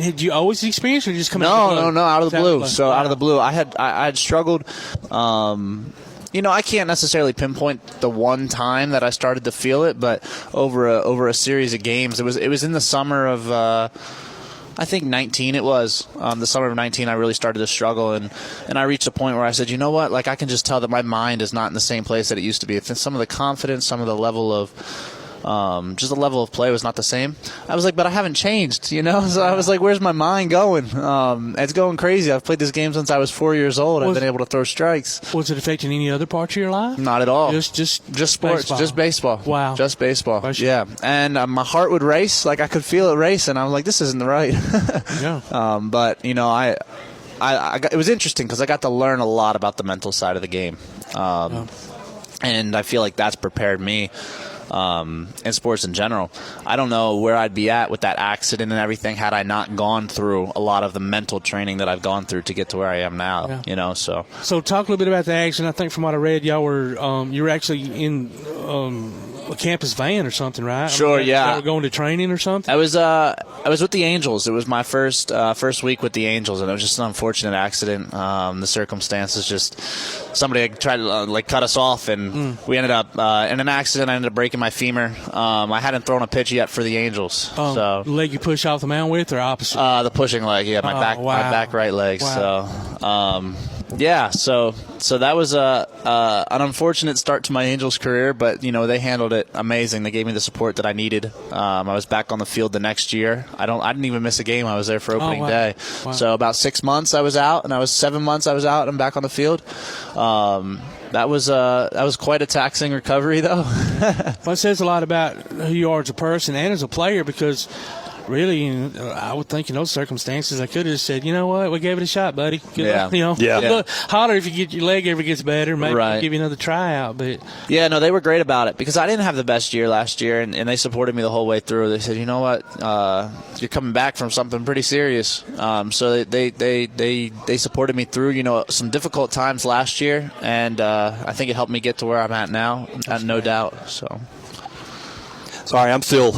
had you always experienced it or just coming out of the blue? No, out of the blue. So wow. Out of the blue, I had struggled. I can't necessarily pinpoint the one time that I started to feel it, but over a series of games, it was in the summer of I think 19. It was the summer of 19. I really started to struggle, and I reached a point where I said, you know what? Like, I can just tell that my mind is not in the same place that it used to be. It's some of the confidence, some of the level of just the level of play was not the same. I was like, but I haven't changed, So I was like, where's my mind going? It's going crazy. I've played this game since I was 4 years old. I've been able to throw strikes. Was it affecting any other parts of your life? Not at all. Just sports, baseball. just baseball. Wow. Just baseball. Yeah. And my heart would race. Like, I could feel it race, and I was like, this isn't right. Yeah. But, it was interesting because I got to learn a lot about the mental side of the game. And I feel like that's prepared me. In sports in general. I don't know where I'd be at with that accident and everything had I not gone through a lot of the mental training that I've gone through to get to where I am now. Yeah. So talk a little bit about the accident. I think from what I read, y'all were you were actually in a campus van or something, right? Sure, yeah. Y'all were going to training or something? I was with the Angels. It was my first week with the Angels, and it was just an unfortunate accident. The circumstances, just somebody tried to cut us off, and we ended up in an accident. I ended up breaking my femur. I hadn't thrown a pitch yet for the Angels. So the leg you push off the mound with, or opposite? The pushing leg, yeah, my back right leg. Wow. So that was an unfortunate start to my Angels career, but they handled it amazing. They gave me the support that I needed. I was back on the field the next year. I didn't even miss a game. I was there for opening day. Wow. So about 6 months I was out, and I was 7 months I was out, and I'm back on the field. That was quite a taxing recovery, though. Well, it says a lot about who you are as a person and as a player, because really, I would think in those circumstances, I could have said, you know what, we gave it a shot, buddy. Good luck. Holler if your leg ever gets better. Maybe we'll give you another tryout. But yeah, no, they were great about it because I didn't have the best year last year, and they supported me the whole way through. They said, you know what, you're coming back from something pretty serious. So they supported me through some difficult times last year, and I think it helped me get to where I'm at now, no doubt. So. Sorry, I'm still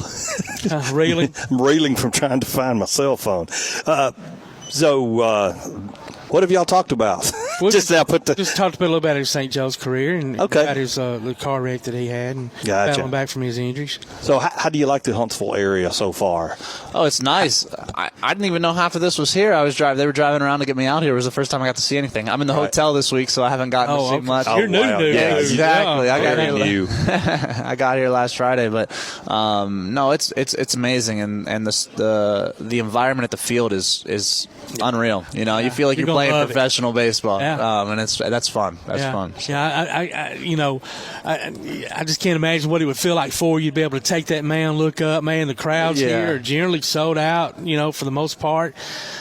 reeling. I'm reeling from trying to find my cell phone. So what have y'all talked about? just talked a little about his St. Joe's career and about his the car wreck that he had and battling back from his injuries. So how do you like the Huntsville area so far? Oh, it's nice. I didn't even know half of this was here. They were driving around to get me out here. It was the first time I got to see anything. I'm in the hotel this week, so I haven't gotten to see much. You're new. Yeah, exactly. Yeah. I got here. I got here last Friday, but no, it's amazing, and the environment at the field is unreal. You know, you feel like you're playing professional baseball, and that's fun. That's fun. Yeah, I just can't imagine what it would feel like for you to be able to take that mound, look up, man. The crowds here are generally sold out. You know, for the most part.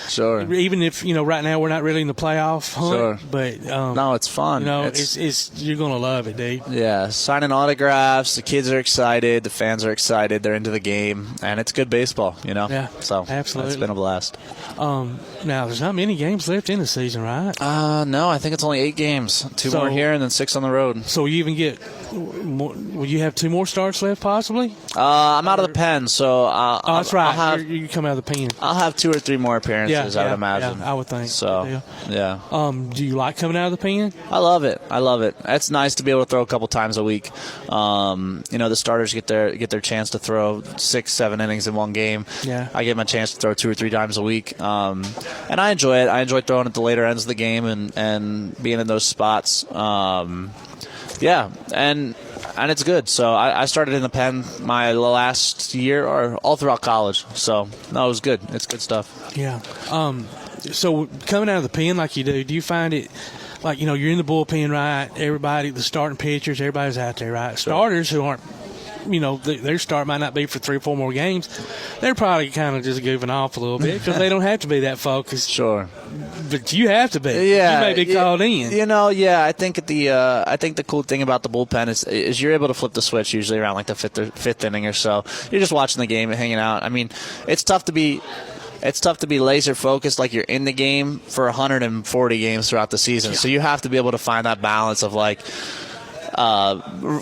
Sure. Even if right now we're not really in the playoff hunt, but no, it's fun. You know, it's you're gonna love it, dude. Yeah, signing autographs. The kids are excited. The fans are excited. They're into the game, and it's good baseball. You know. Yeah. So absolutely, it's been a blast. Now there's not many games left in the season, right? No, I think it's only 8 games. 2 more here, and then 6 on the road. So you even get? Will you have 2 more starts left, possibly? I'm out of the pen, so that's right. You come out of the pen. I'll have 2 or 3 more appearances. I would imagine. Yeah, I would think. So yeah. Do you like coming out of the pen? I love it. It's nice to be able to throw a couple times a week. The starters get their chance to throw 6-7 innings in one game. Yeah. I get my chance to throw 2 or 3 times a week, and I enjoy it. I enjoy throwing at the later ends of the game and being in those spots. Yeah, and it's good. So I started in the pen my last year or all throughout college. So no, it was good. It's good stuff. Yeah. So coming out of the pen like you do you find it like you're in the bullpen, right? Everybody, the starting pitchers, everybody's out there, right? Starters who aren't. Their start might not be for 3 or 4 more games. They're probably kind of just goofing off a little bit because they don't have to be that focused. Sure, but you have to be. Yeah, you may be called in. I think the cool thing about the bullpen is you're able to flip the switch usually around like the fifth inning or so. You're just watching the game and hanging out. I mean, it's tough to be laser focused like you're in the game for 140 games throughout the season. So you have to be able to find that balance of like.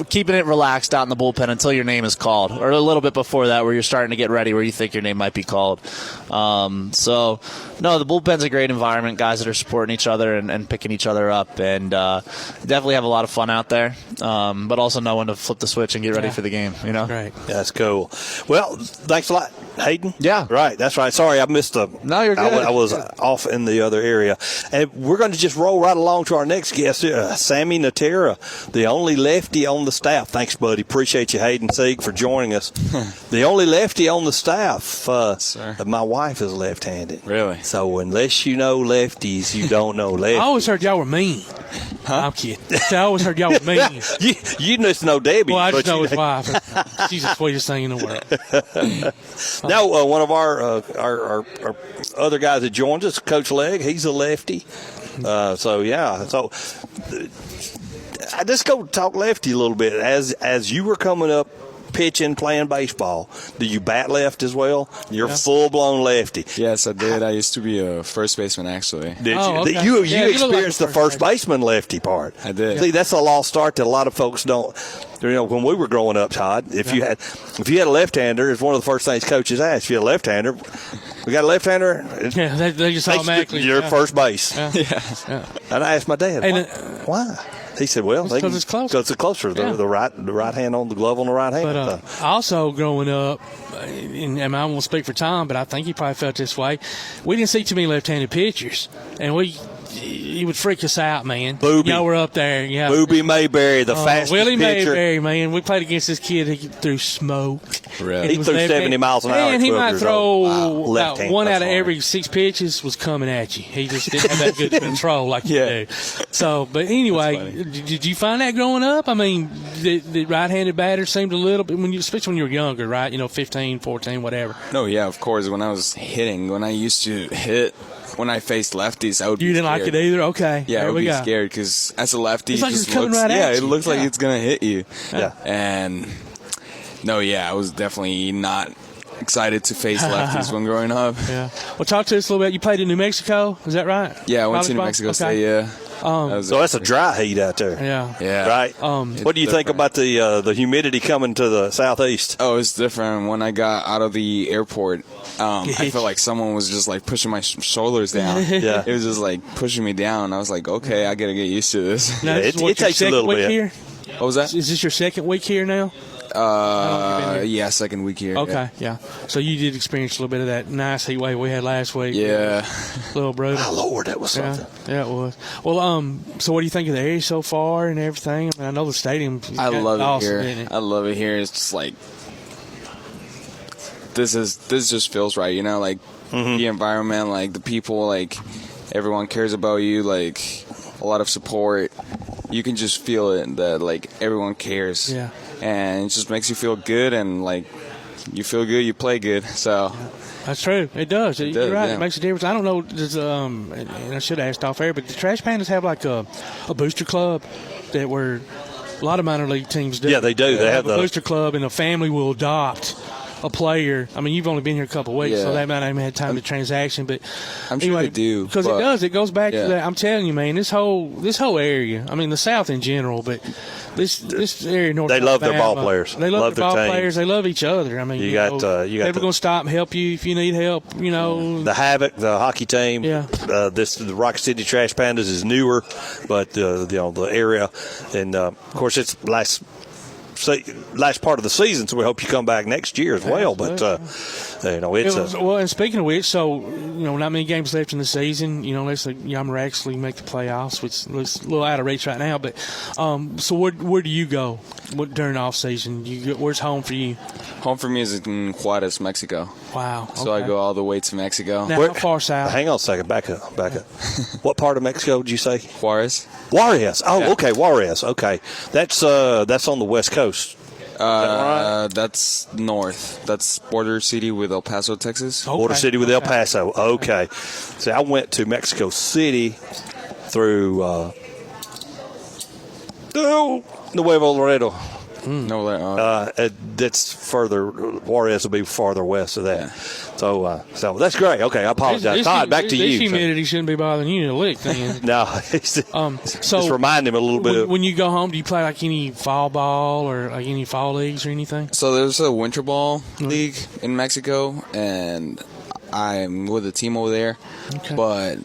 Keeping it relaxed out in the bullpen until your name is called, or a little bit before that where you're starting to get ready where you think your name might be called. So, no, the bullpen's a great environment, guys that are supporting each other and picking each other up, and definitely have a lot of fun out there, but also know when to flip the switch and get ready for the game. Right. That's cool. Well, thanks a lot, Hayden. Yeah. Right, that's right. Sorry, I missed No, you're good. I was off in the other area. And we're going to just roll right along to our next guest, Sammy Natera, the only lefty on the staff. Thanks, buddy. Appreciate you, Hayden Seig, for joining us. The only lefty on the staff. Sir. My wife is left-handed. Really? So unless you know lefties, you don't know lefties. I always heard y'all were mean. Huh? I'm kidding. I always heard y'all were mean. you just know Debbie. Well, I just know his wife. She's the sweetest thing in the world. Now, one of our other guys that joins us, Coach Legg, he's a lefty. So I just go talk lefty a little bit. As you were coming up, pitching, playing baseball, do you bat left as well? You're full-blown lefty. Yes, I did. I used to be a first baseman, actually. Did you? Okay. You like experienced the first baseman lefty part. I did. See, that's a lost art that a lot of folks don't. When we were growing up, Todd, if you had a left-hander, it's one of the first things coaches ask. If you had a left-hander, we got a left-hander. Yeah, they just automatically. You're first base. Yeah. And I asked my dad, why? He said, "Well, because it's closer. Because it's closer. The right hand on the glove on the right hand." But also growing up, and I won't speak for Tom, but I think he probably felt this way. We didn't see too many left-handed pitchers, and he would freak us out, man. Booby. Y'all were up there. Yeah. Booby Mayberry, the fastest Willie pitcher. Mayberry, man. We played against this kid. He threw smoke. Really? He threw 70 miles an hour. And he might throw about one out of every 6 pitches was coming at you. He just didn't have that good control like you do. So, but anyway, did you find that growing up? I mean, the right-handed batter seemed a little bit, especially when you were younger, right? 15, 14, whatever. No, yeah, of course. When I was hitting, when I used to hit, when I faced lefties, I would You be didn't scared. like it either? Okay. Yeah, there I would be go. scared because as a lefty, it's like just it's coming looks, right at you. it looks like it's going to hit you. Yeah. And, I was definitely not excited to face lefties when growing up. Yeah. Well, talk to us a little bit. You played in New Mexico, is that right? Yeah, I went to New College Mexico ball? State, yeah. So that's a dry heat out there. Yeah. Right. What do you think about the humidity coming to the southeast? Oh, it's different. When I got out of the airport, I felt like someone was just like pushing my shoulders down. Yeah. It was just like pushing me down. I was like, okay, I gotta get used to this. Now, it takes a little bit. Here? What was that? Is this your second week here now? Yeah, second week here. Okay, yeah. So you did experience a little bit of that nice heat wave we had last week. Yeah. Little brutal. Oh, Lord, that was something. Yeah, it was. Well, so what do you think of the area so far and everything? I mean, I know the stadium. I love awesome, it here. isn't it? I love it here. It's just like this just feels right, you know, like the environment, like the people, like everyone cares about you, like a lot of support. You can just feel it that like everyone cares. Yeah. And it just makes you feel good, and like you feel good, you play good. So that's true. It does. You're right. Yeah. It makes a difference. I don't know. And I should have asked off air, but the Trash Pandas have like a booster club that where a lot of minor league teams do. Yeah, they do. They have a booster club, and a family will adopt a player. I mean, you've only been here a couple of weeks, so they might not even have time to transaction. But I'm sure they do, because it does. It goes back to that. I'm telling you, man. This whole area. I mean, the South in general, but this area, North. They love Alabama, their ball players. They love their ball teams. players. They love each other. I mean, you got they're going to stop and help you if you need help. You know, the Havoc, the hockey team. Yeah. The Rocket City Trash Pandas is newer, but the area, and of course it's last part of the season, so we hope you come back next year as well. But well, and speaking of which, so not many games left in the season. Let's say Yammer actually make the playoffs, which looks a little out of reach right now. But so where do you go during the off season? Where's home for you? Home for me is in Juarez, Mexico. Wow. So I go all the way to Mexico. Now, how far south? Hang on a second. Back up. What part of Mexico did you say? Juarez. Oh, yeah. Okay. Juarez. Okay. That's on the west coast. That's north. That's border city with El Paso, Texas. Border city with El Paso. Okay. See, I went to Mexico City through Nuevo Laredo. That's further. Juarez will be farther west of that. Yeah. So that's great. Okay, I apologize. Todd, back to you. This humidity shouldn't be bothering you to lick, then. No. Just remind him a little bit. When you go home, do you play like any fall ball or like any fall leagues or anything? So there's a winter ball league in Mexico, and I'm with a team over there. Okay. But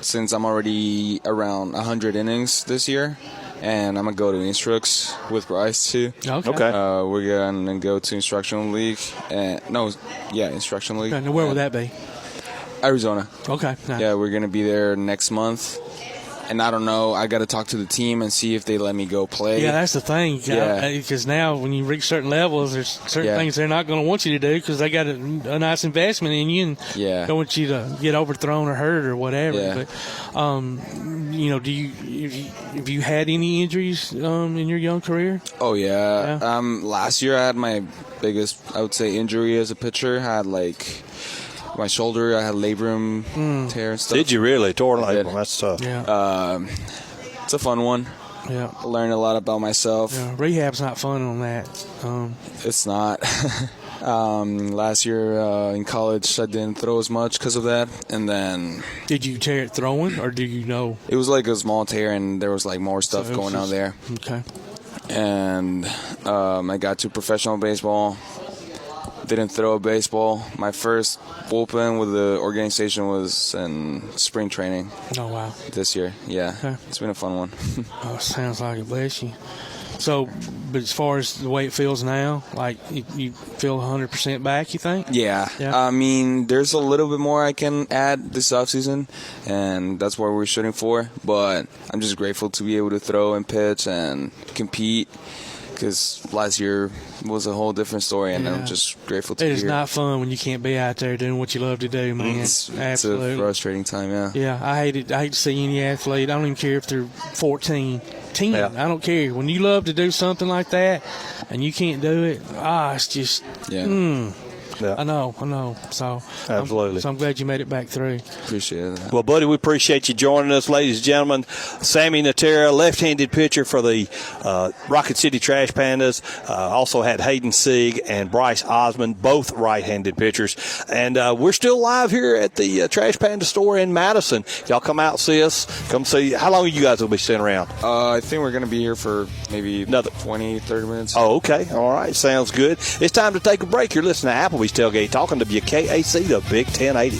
since I'm already around 100 innings this year, and I'm going to go to Instructs with Bryce, too. Okay. We're going to go to Instructional League. Instructional League. Okay, now where would that be? Arizona. Okay. Nice. Yeah, we're going to be there next month. And I don't know. I got to talk to the team and see if they let me go play. Yeah, that's the thing. Yeah. Because now when you reach certain levels, there's certain things they're not going to want you to do because they got a nice investment in you and don't want you to get overthrown or hurt or whatever. Yeah. But, have you had any injuries in your young career? Oh, yeah. Last year I had my biggest, I would say, injury as a pitcher. I had my shoulder, I had labrum tear and stuff. Did you really? Tore labrum? That's tough. Yeah. It's a fun one. Yeah. I learned a lot about myself. Yeah. Rehab's not fun on that. It's not. Last year in college, I didn't throw as much because of that. And then... Did you tear it throwing, or do you know? It was like a small tear, and there was more stuff going on there. Okay. And I got to professional baseball. Didn't throw a baseball. My first bullpen with the organization was in spring training. Oh, wow. This year, yeah. Okay. It's been a fun one. Oh, sounds like it. Bless you. So, but as far as the way it feels now, like you feel 100% back, you think? Yeah. I mean, there's a little bit more I can add this offseason, and that's what we're shooting for. But I'm just grateful to be able to throw and pitch and compete. Because last year was a whole different story, and I'm just grateful to be here. It is not fun when you can't be out there doing what you love to do, man. It's Absolutely. a frustrating time, yeah. Yeah, I hate to see any athlete. I don't even care if they're 14, 10. Yeah. I don't care. When you love to do something like that and you can't do it, it's just, Yeah. I know. So absolutely. I'm glad you made it back through. Appreciate it. Well, buddy, we appreciate you joining us, ladies and gentlemen. Sammy Natera, left-handed pitcher for the Rocket City Trash Pandas. Also had Hayden, Seig, and Bryce Osmond, both right-handed pitchers. And we're still live here at the Trash Panda store in Madison. Y'all come out and see us. Come see. How long you guys will be sitting around? I think we're going to be here for maybe another 20, 30 minutes. Oh, okay. All right. Sounds good. It's time to take a break. You're listening to Applebee's Tailgate Talk on WKAC, the Big 1080.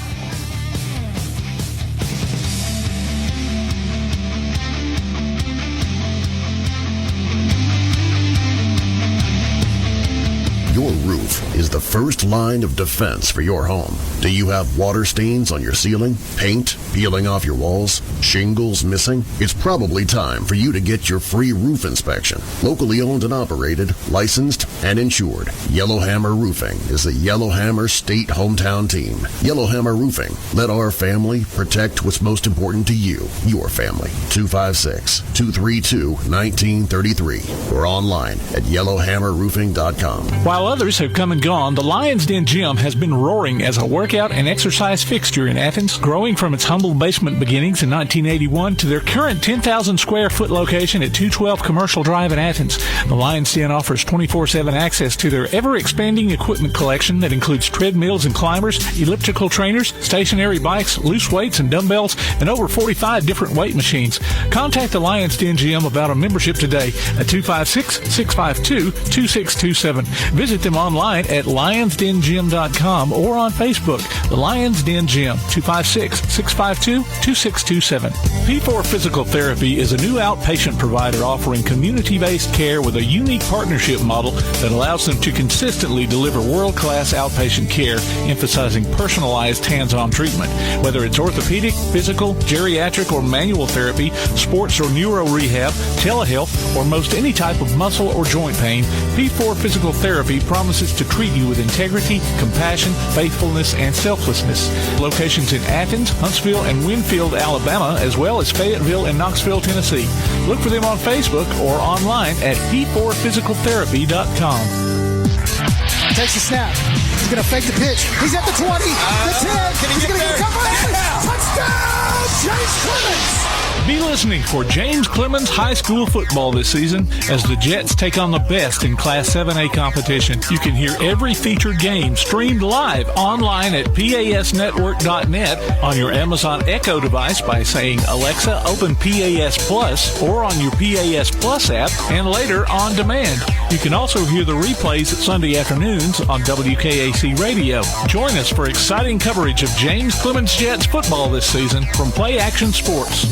Your roof is the first line of defense for your home. Do you have water stains on your ceiling, paint peeling off your walls, shingles missing? It's probably time for you to get your free roof inspection. Locally owned and operated, licensed, and insured, Yellowhammer Roofing is the Yellowhammer State hometown team. Yellowhammer Roofing. Let our family protect what's most important to you, your family. 256-232-1933 or online at yellowhammerroofing.com. While others have come and gone, the Lions Den Gym has been roaring as a workout and exercise fixture in Athens, growing from its humble basement beginnings in 1981 to their current 10,000 square foot location at 212 Commercial Drive in Athens. The Lions Den offers 24/7 access to their ever-expanding equipment collection that includes treadmills and climbers, elliptical trainers, stationary bikes, loose weights and dumbbells, and over 45 different weight machines. Contact the Lions Den Gym about a membership today at 256-652-2627. Visit them online at lionsdengym.com or on Facebook, the Lions Den Gym, 256-652-2627. P4 Physical Therapy is a new outpatient provider offering community-based care with a unique partnership model that allows them to consistently deliver world-class outpatient care, emphasizing personalized hands-on treatment. Whether it's orthopedic, physical, geriatric, or manual therapy, sports or neuro rehab, telehealth, or most any type of muscle or joint pain, P4 Physical Therapy promises to treat you with integrity, compassion, faithfulness, and selflessness. Locations in Athens, Huntsville, and Winfield, Alabama, as well as Fayetteville and Knoxville, Tennessee. Look for them on Facebook or online at p4physicaltherapy.com. Takes the snap. He's going to fake the pitch. He's at the 20, the 10. He's going to get a cover. Touchdown, James Clements. Be listening for James Clements High School football this season as the Jets take on the best in Class 7A competition. You can hear every featured game streamed live online at pasnetwork.net, on your Amazon Echo device by saying, Alexa, open PAS Plus, or on your PAS Plus app, and later on demand. You can also hear the replays Sunday afternoons on WKAC Radio. Join us for exciting coverage of James Clements Jets football this season from Play Action Sports.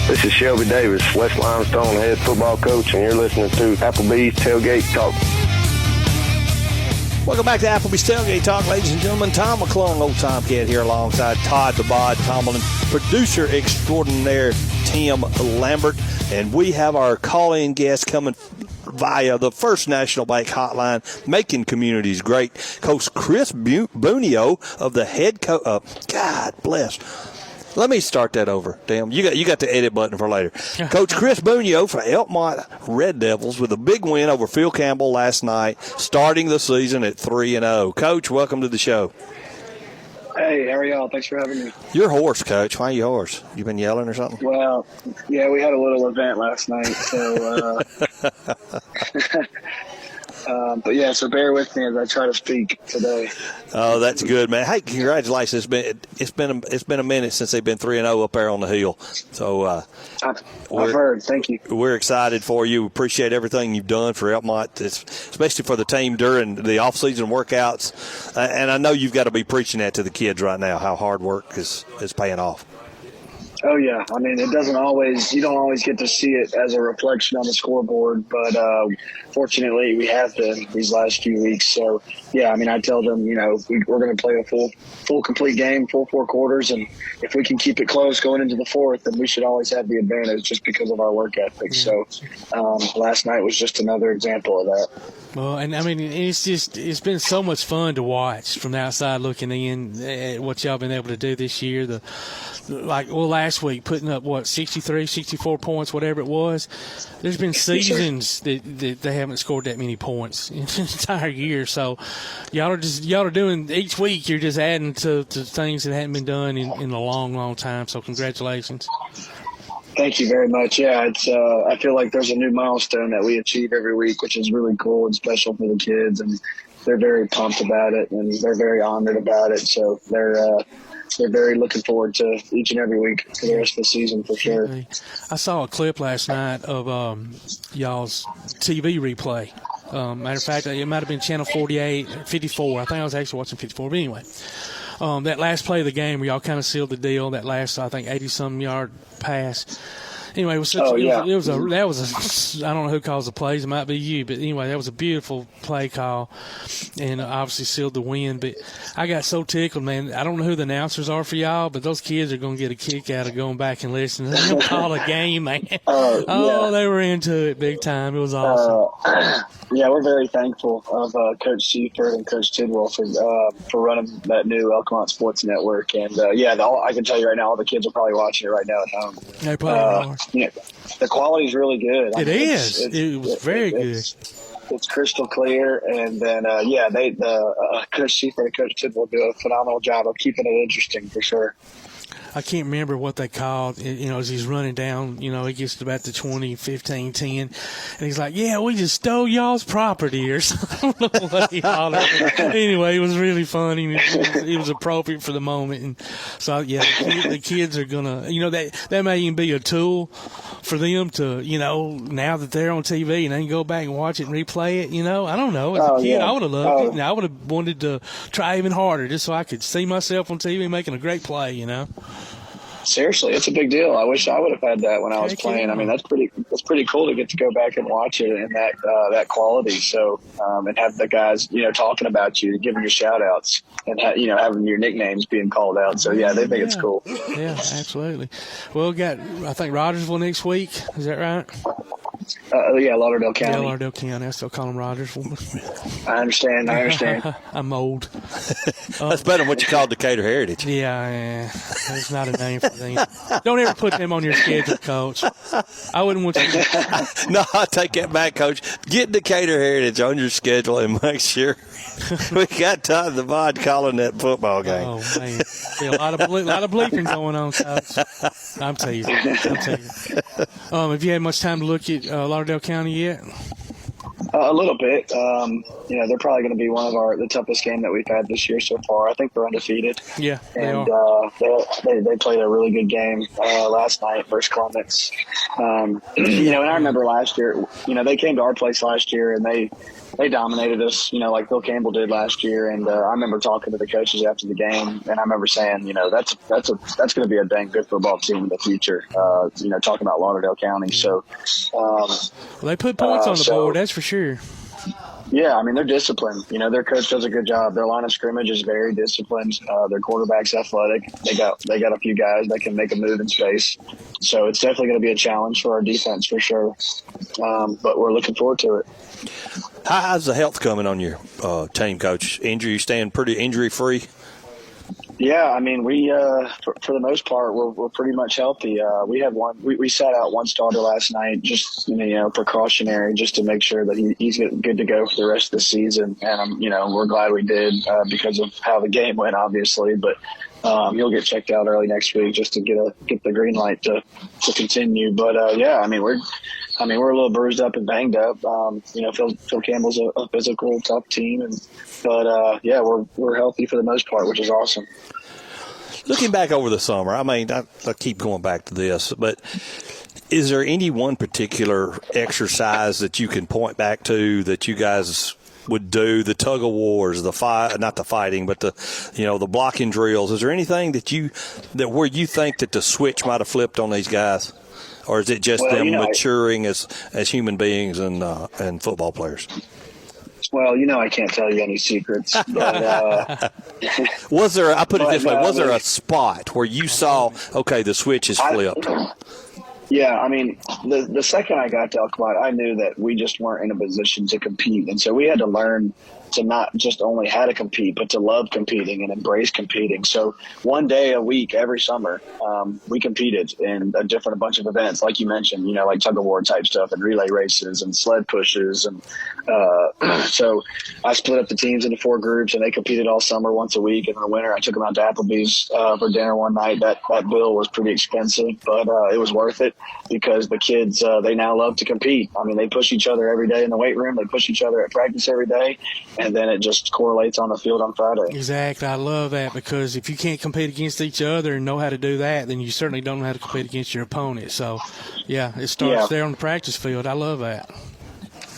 This is Shelby Davis, West Limestone head football coach, and you're listening to Applebee's Tailgate Talk. Welcome back to Applebee's Tailgate Talk, ladies and gentlemen. Tom McClung, old Tomcat here alongside Todd the Bod Tomlin, producer extraordinaire Tim Lambert, and we have our call-in guest coming via the First National Bank hotline, making communities great. Coach Chris Bunio of the head coach. God bless. Let me start that over. Damn, you got the edit button for later. Coach Chris Bunio for Elkmont Red Devils with a big win over Phil Campbell last night, starting the season at 3-0. Coach, welcome to the show. Hey, how are y'all? Thanks for having me. You're hoarse, Coach. Why are you hoarse? You been yelling or something? Well, yeah, we had a little event last night, so but yeah, so bear with me as I try to speak today. Oh, that's good, man. Hey, congratulations! It's been a minute since they've been 3-0 up there on the hill. So I've heard. Thank you. We're excited for you. We appreciate everything you've done for Elkmont, especially for the team during the off-season workouts. And I know you've got to be preaching that to the kids right now. How hard work is paying off. Oh, yeah. I mean, you don't always get to see it as a reflection on the scoreboard, but fortunately we have been these last few weeks. So, yeah, I mean, I tell them, we're going to play a full complete game, full 4 quarters, and if we can keep it close going into the fourth, then we should always have the advantage just because of our work ethic. So last night was just another example of that. Well, and I mean, it's been so much fun to watch from the outside looking in at what y'all been able to do this year. Last last week putting up, 63, 64 points, whatever it was. There's been seasons that they haven't scored that many points in the entire year. So y'all are doing, each week you're just adding to things that hadn't been done in a long, long time. So congratulations. Thank you very much. Yeah, it's. I feel like there's a new milestone that we achieve every week, which is really cool and special for the kids, and they're very pumped about it, and they're very honored about it. So they're very looking forward to each and every week for the rest of the season for sure. I saw a clip last night of y'all's TV replay. Matter of fact, it might have been channel 48, 54. I think I was actually watching 54. But anyway, that last play of the game where y'all kind of sealed the deal, that last, I think, 80-some yard pass. Anyway, it was I don't know who calls the plays. It might be you, but anyway, that was a beautiful play call, and obviously sealed the win. But I got so tickled, man. I don't know who the announcers are for y'all, but those kids are going to get a kick out of going back and listening. They'll call a game, man. They were into it big time. It was awesome. Yeah, we're very thankful of Coach Seifert and Coach Tidwell for running that new Elkmont Sports Network. And, I can tell you right now, all the kids are probably watching it right now at home. They probably are. The quality is really good. It was very good. It's crystal clear, and then Coach Seifert and Coach Tidwell do a phenomenal job of keeping it interesting for sure. I can't remember what they called, as he's running down, he gets to about the 20, 15, 10, and he's like, yeah, we just stole y'all's property or something. I don't know what he called it. Anyway, it was really funny. It was appropriate for the moment. And so, yeah, the kids are going to, that may even be a tool for them to, now that they're on TV and they can go back and watch it and replay it, I don't know. As a kid, I would have loved it. And I would have wanted to try even harder just so I could see myself on TV making a great play, Seriously, it's a big deal. I wish I would have had that when I was playing. I mean, that's pretty cool to get to go back and watch it in that quality. So, and have the guys, talking about you, giving you shout outs, and having your nicknames being called out. So yeah, they think it's cool. Yeah, absolutely. Well, we got, I think, Rogersville next week. Is that right? Lauderdale County. Yeah, Lauderdale County. I still call them Rogersville. I understand. I'm old. That's better than what you call Decatur Heritage. Yeah. There's not a name for them. Don't ever put them on your schedule, Coach. I wouldn't want you to. No, I take that back, Coach. Get Decatur Heritage on your schedule and make sure we got time to avoid calling that football game. Oh, man. Be a lot of bleeping going on, Coach. I'm teasing. Have you had much time to look at Lauderdale County yet? A little bit. They're probably going to be one of the toughest game that we've had this year so far. I think they're undefeated. Yeah, they are. They played a really good game last night versus Clements. And I remember last year, they came to our place last year and they dominated us, like Bill Campbell did last year. And I remember talking to the coaches after the game, and I remember saying, that's going to be a dang good football team in the future. Talking about Lauderdale County. So, they put points on the board, that's for sure. Yeah, I mean, they're disciplined. Their coach does a good job. Their line of scrimmage is very disciplined. Their quarterback's athletic. They got a few guys that can make a move in space. So it's definitely going to be a challenge for our defense for sure. But we're looking forward to it. How's the health coming on your team, Coach? You staying pretty injury-free? Yeah, I mean, we for the most part we're pretty much healthy. We had we sat out one starter last night, just precautionary, just to make sure that he's good to go for the rest of the season. And we're glad we did because of how the game went, obviously. But he'll get checked out early next week just to get the green light to continue. But we're a little bruised up and banged up. Phil Campbell's a physical, tough team, but we're healthy for the most part, which is awesome. Looking back over the summer, I keep going back to this, but is there any one particular exercise that you can point back to that you guys would do, the tug of wars, not the fighting, but the blocking drills? Is there anything where you think that the switch might have flipped on these guys? Or is it just them maturing as human beings and football players? Well, I can't tell you any secrets. But, was there a spot where you saw, okay, the switch is flipped? Yeah, I mean, the second I got to Elkmont, I knew that we just weren't in a position to compete. And so we had to learn to not just only how to compete, but to love competing and embrace competing. So one day a week, every summer, we competed in a bunch of events, like you mentioned, like tug of war type stuff and relay races and sled pushes. And so I split up the teams into 4 groups, and they competed all summer once a week. And in the winter, I took them out to Applebee's for dinner one night. That bill was pretty expensive, but it was worth it because the kids, they now love to compete. I mean, they push each other every day in the weight room. They push each other at practice every day. And then it just correlates on the field on Friday. Exactly. I love that, because if you can't compete against each other and know how to do that, then you certainly don't know how to compete against your opponent. So, yeah, it starts there on the practice field. I love that.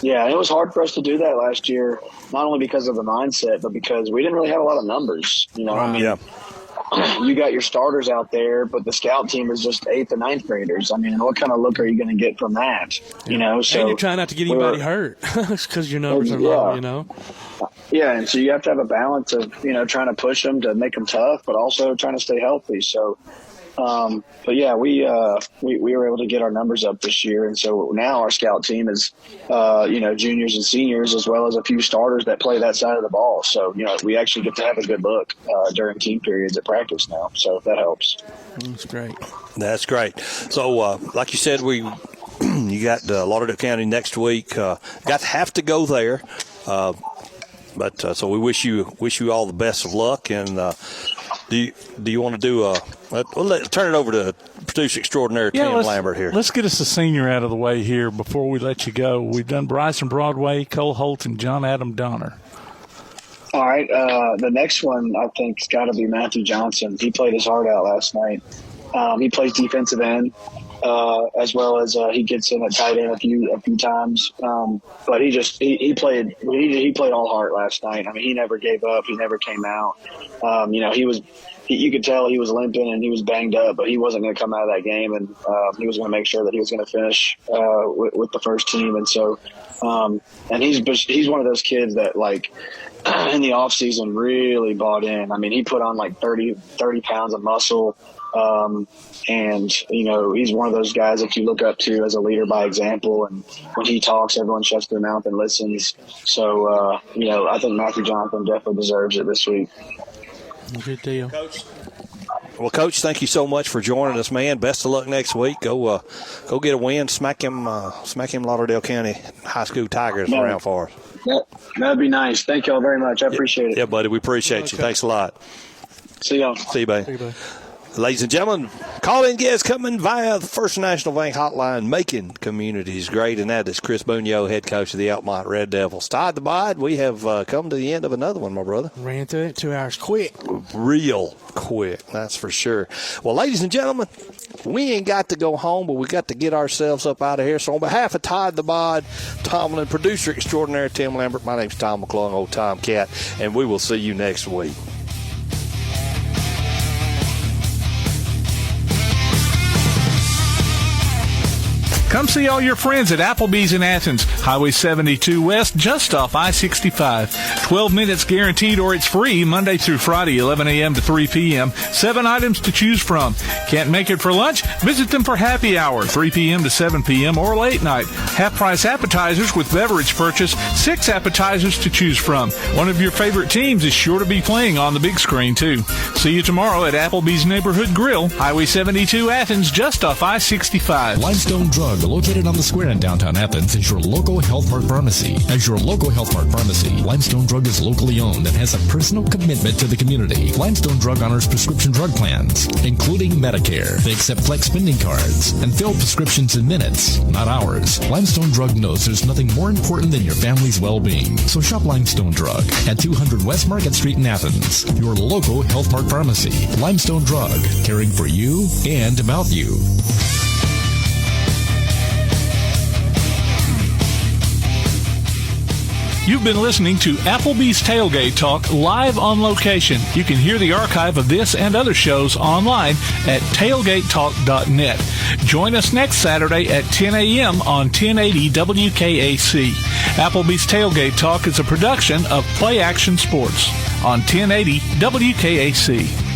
Yeah, it was hard for us to do that last year, not only because of the mindset, but because we didn't really have a lot of numbers. You got your starters out there, but the scout team is just 8th and 9th graders. I mean, what kind of look are you going to get from that? So and you're trying not to get anybody hurt because your numbers are low, Yeah, and so you have to have a balance of, trying to push them to make them tough, but also trying to stay healthy. So, but yeah, we were able to get our numbers up this year. And so now our scout team is, juniors and seniors, as well as a few starters that play that side of the ball. So, we actually get to have a good look during team periods at practice now. So that helps. That's great. That's great. So, like you said, you got Lauderdale County next week. Have to go there. But so we wish you all the best of luck. And do you want to do turn it over to producer extraordinaire Tim Lambert here. Let's get us a senior out of the way here before we let you go. We've done Bryce and Broadway, Cole Holt, and John Adam Donner. All right. The next one I think has got to be Matthew Johnson. He played his heart out last night. He plays defensive end. As well as he gets in at tight end a few times, but he played all heart last night. I mean, he never gave up. He never came out. You could tell he was limping and he was banged up, but he wasn't going to come out of that game, and he was going to make sure that he was going to finish with the first team. And so, and he's one of those kids that in the off season really bought in. I mean, he put on 30 pounds of muscle. And he's one of those guys that you look up to as a leader by example. And when he talks, everyone shuts their mouth and listens. So, I think Matthew Johnson definitely deserves it this week. Good deal. Coach. Well, Coach, thank you so much for joining us, man. Best of luck next week. Go get a win. Smack him Lauderdale County High School Tigers around for us. That'd be nice. Thank y'all very much. I appreciate it. Yeah, buddy. We appreciate you. Thanks a lot. See y'all. See you, buddy. Ladies and gentlemen, call-in guests coming via the First National Bank hotline, making communities great, and that is Chris Bunio, head coach of the Elkmont Red Devils. Tied the bod, we have come to the end of another one, my brother. Ran through it 2 hours quick. Real quick, that's for sure. Well, ladies and gentlemen, we ain't got to go home, but we got to get ourselves up out of here. So on behalf of Tied the Bod, Tomlin, producer extraordinaire Tim Lambert, my name's Tom McClung, old Tomcat, and we will see you next week. Come see all your friends at Applebee's in Athens, Highway 72 West, just off I-65. 12 minutes guaranteed or it's free Monday through Friday, 11 a.m. to 3 p.m. 7 items to choose from. Can't make it for lunch? Visit them for happy hour, 3 p.m. to 7 p.m. or late night. Half-price appetizers with beverage purchase, 6 appetizers to choose from. One of your favorite teams is sure to be playing on the big screen, too. See you tomorrow at Applebee's Neighborhood Grill, Highway 72 Athens, just off I-65. Limestone Drug, located on the square in downtown Athens, is your local Health Mart pharmacy. As your local Health Mart pharmacy, Limestone Drug is locally owned and has a personal commitment to the community. Limestone Drug honors prescription drug plans, including Medicare. They accept flex spending cards and fill prescriptions in minutes, not hours. Limestone Drug knows there's nothing more important than your family's well-being. So shop Limestone Drug at 200 West Market Street in Athens, your local Health Mart pharmacy. Limestone Drug, caring for you and about you. You've been listening to Applebee's Tailgate Talk live on location. You can hear the archive of this and other shows online at tailgatetalk.net. Join us next Saturday at 10 a.m. on 1080 WKAC. Applebee's Tailgate Talk is a production of Play Action Sports on 1080 WKAC.